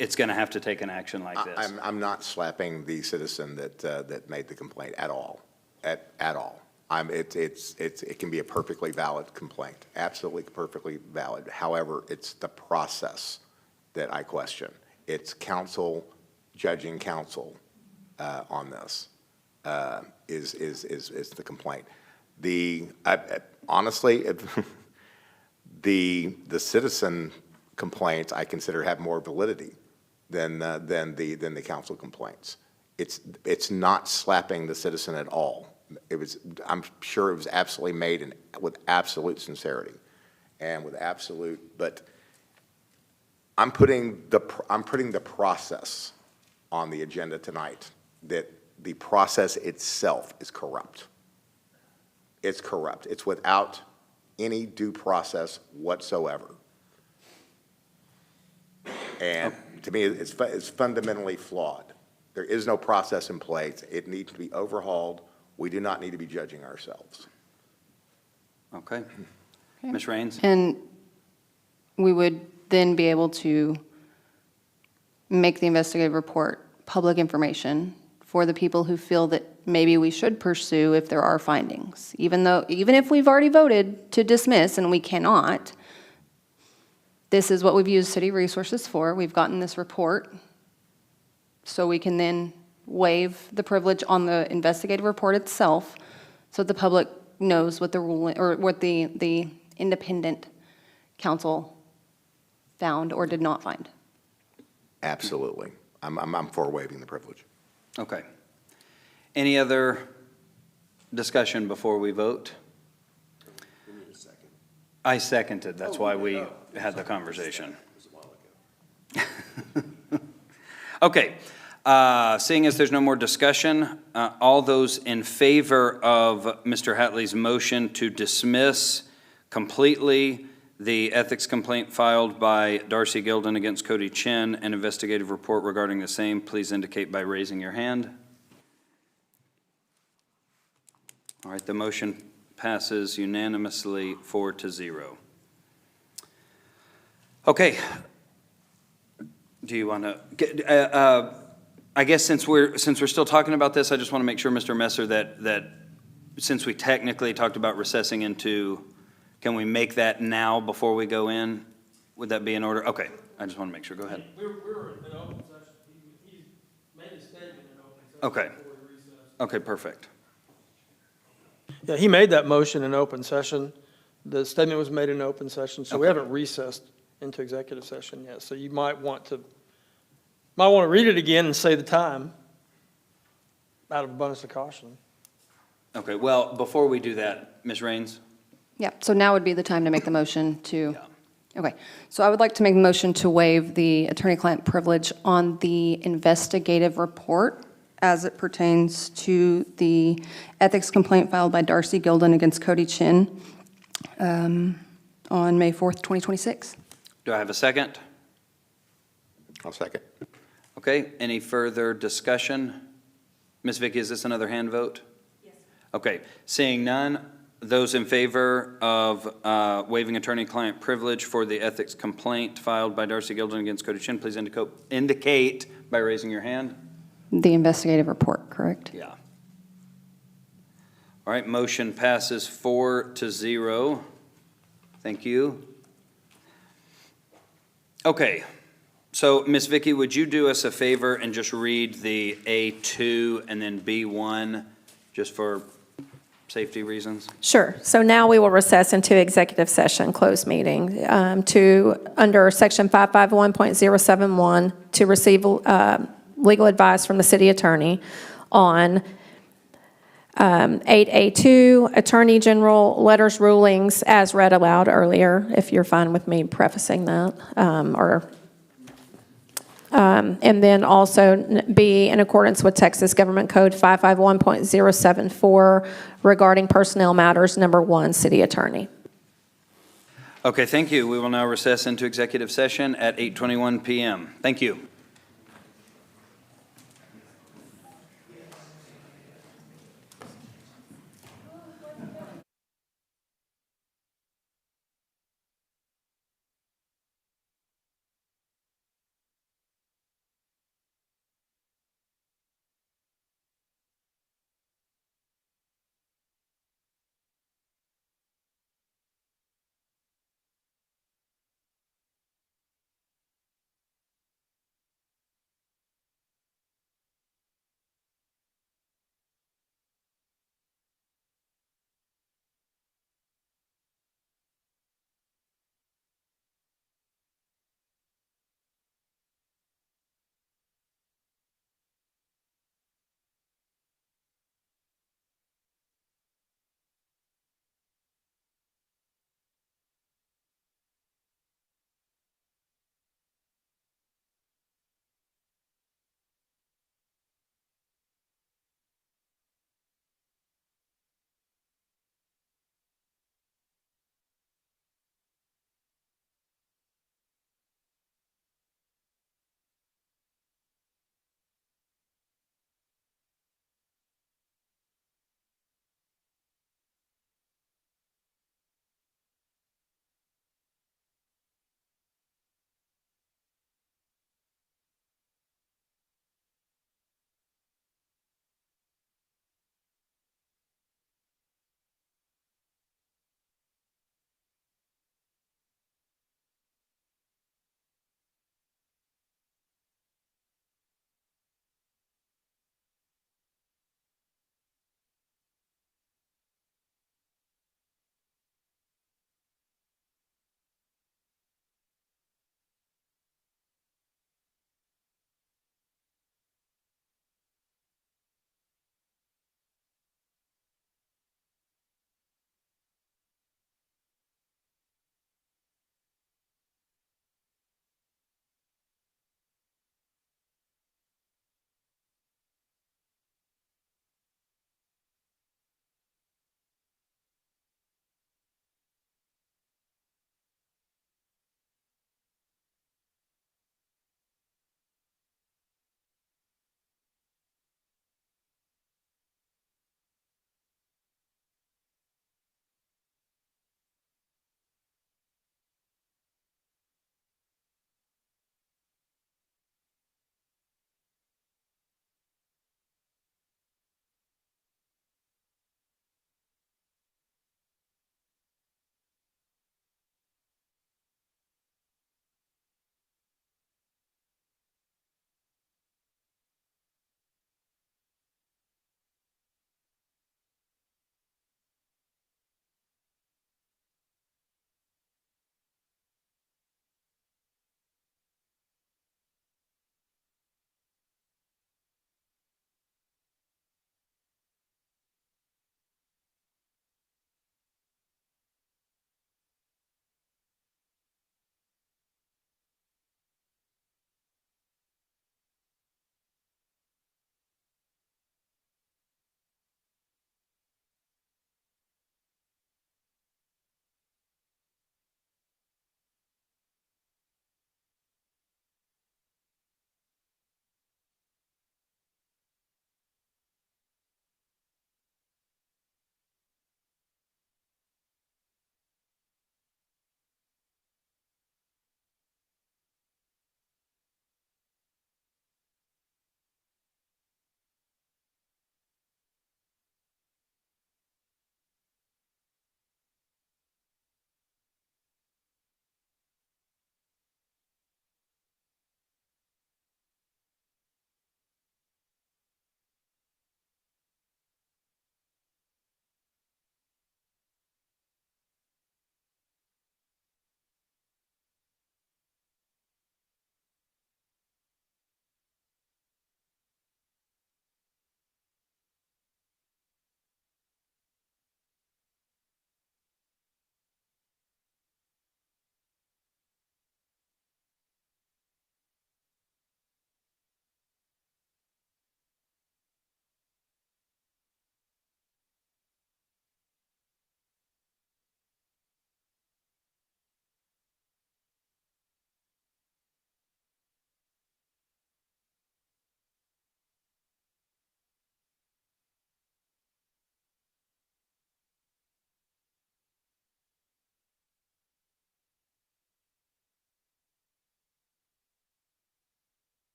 it's going to have to take an action like this. I'm not slapping the citizen that made the complaint at all, at all. It can be a perfectly valid complaint, absolutely perfectly valid. However, it's the process that I question. It's counsel, judging counsel on this is the complaint. Honestly, the citizen complaints I consider have more validity than the council complaints. It's not slapping the citizen at all. I'm sure it was absolutely made with absolute sincerity and with absolute, but I'm putting the process on the agenda tonight, that the process itself is corrupt. It's corrupt. It's without any due process whatsoever. And to me, it's fundamentally flawed. There is no process in place. It needs to be overhauled. We do not need to be judging ourselves. Okay. Ms. Raines? And we would then be able to make the investigative report public information for the people who feel that maybe we should pursue if there are findings. Even if we've already voted to dismiss and we cannot, this is what we've used city resources for. We've gotten this report, so we can then waive the privilege on the investigative report itself, so the public knows what the ruling, or what the independent counsel found or did not find. Absolutely. I'm for waiving the privilege. Okay. Any other discussion before we vote? I seconded. That's why we had the conversation. Okay. Seeing as there's no more discussion, all those in favor of Mr. Hatley's motion to dismiss completely the ethics complaint filed by Darcy Gilden against Cody Chin and investigative report regarding the same, please indicate by raising your hand. All right, the motion passes unanimously 4-0. Okay. Do you want to, I guess since we're still talking about this, I just want to make sure, Mr. Messer, that since we technically talked about recessing into, can we make that now before we go in? Would that be in order? Okay, I just want to make sure. Go ahead. We were in open session. He made a statement in open session. Okay. Before we recessed. Okay, perfect. Yeah, he made that motion in open session. The statement was made in open session, so we haven't recessed into executive session yet. So you might want to read it again and say the time out of abundance of caution. Okay, well, before we do that, Ms. Raines? Yeah, so now would be the time to make the motion to, okay. So I would like to make the motion to waive the attorney-client privilege on the investigative report as it pertains to the ethics complaint filed by Darcy Gilden against Cody Chin on May 4th, 2026. Do I have a second? I'll second. Okay, any further discussion? Ms. Vicky, is this another hand vote? Yes. Okay, seeing none, those in favor of waiving attorney-client privilege for the ethics complaint filed by Darcy Gilden against Cody Chin, please indicate by raising your hand. The investigative report, correct? Yeah. All right, motion passes 4-0. Thank you. Okay, so Ms. Vicky, would you do us a favor and just read the A2 and then B1 just for safety reasons? Sure. So now we will recess into executive session, closed meeting, under section 551.071, to receive legal advice from the city attorney on 8A2, Attorney General letters rulings as read aloud earlier, if you're fine with me prefacing that, and then also be in accordance with Texas Government Code 551.074 regarding personnel matters, number 1, city attorney. Okay, thank you. We will now recess into executive session at 8:21 p.m. Thank you.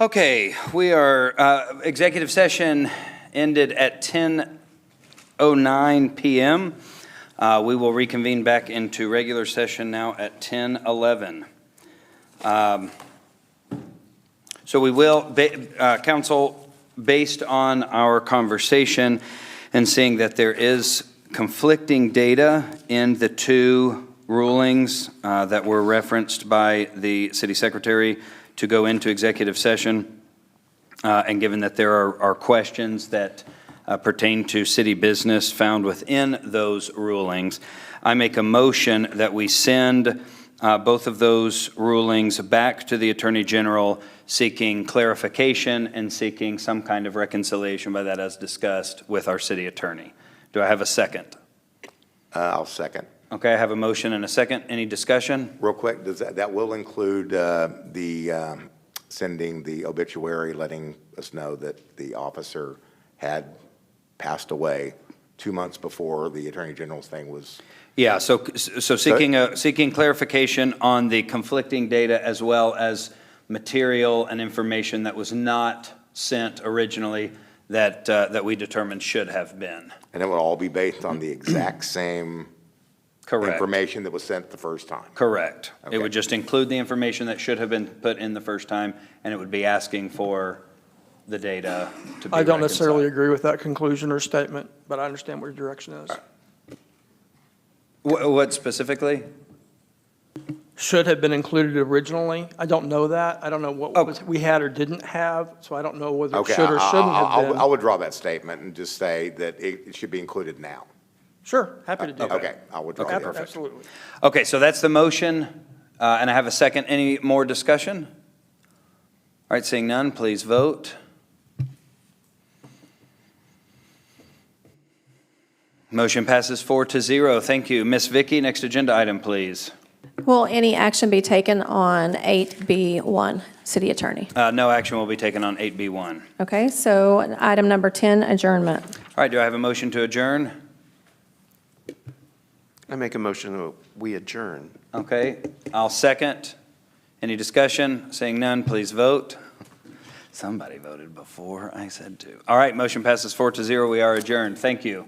Okay, we are, executive session ended at 10:09 PM. We will reconvene back into regular session now at 10:11. So we will, council, based on our conversation and seeing that there is conflicting data in the two rulings that were referenced by the city secretary to go into executive session, and given that there are questions that pertain to city business found within those rulings, I make a motion that we send both of those rulings back to the Attorney General seeking clarification and seeking some kind of reconciliation by that as discussed with our city attorney. Do I have a second? I'll second. Okay, I have a motion and a second. Any discussion? Real quick, that will include sending the obituary, letting us know that the officer had passed away 2 months before the Attorney General's thing was. Yeah, so seeking clarification on the conflicting data as well as material and information that was not sent originally that we determined should have been. And it will all be based on the exact same Correct. information that was sent the first time. Correct. Okay. It would just include the information that should have been put in the first time, and it would be asking for the data to be I don't necessarily reconciled. agree with that conclusion or statement, but I understand where your direction is. What specifically? Should have been included originally. I don't know that. I don't know what we had or didn't have, so I don't know whether it Okay, should or shouldn't have been. I'll withdraw that statement and just say that it should be included now. Sure, happy to do that. Okay, I'll withdraw Okay, that. absolutely. Okay, so that's the motion, and I have a second. Any more discussion? All right, seeing none, please vote. Motion passes 4-0. Thank you. Ms. Vicky, next agenda item, please. Will any action be taken on 8B1, City Attorney? No action will be taken on 8B1. Okay, so item number 10, adjournment. All right, do I have a motion to adjourn? I make a motion that we adjourn. Okay, I'll second. Any discussion? Seeing none, please vote. Somebody voted before I said to. All right, motion passes 4-0. We are adjourned. Thank you.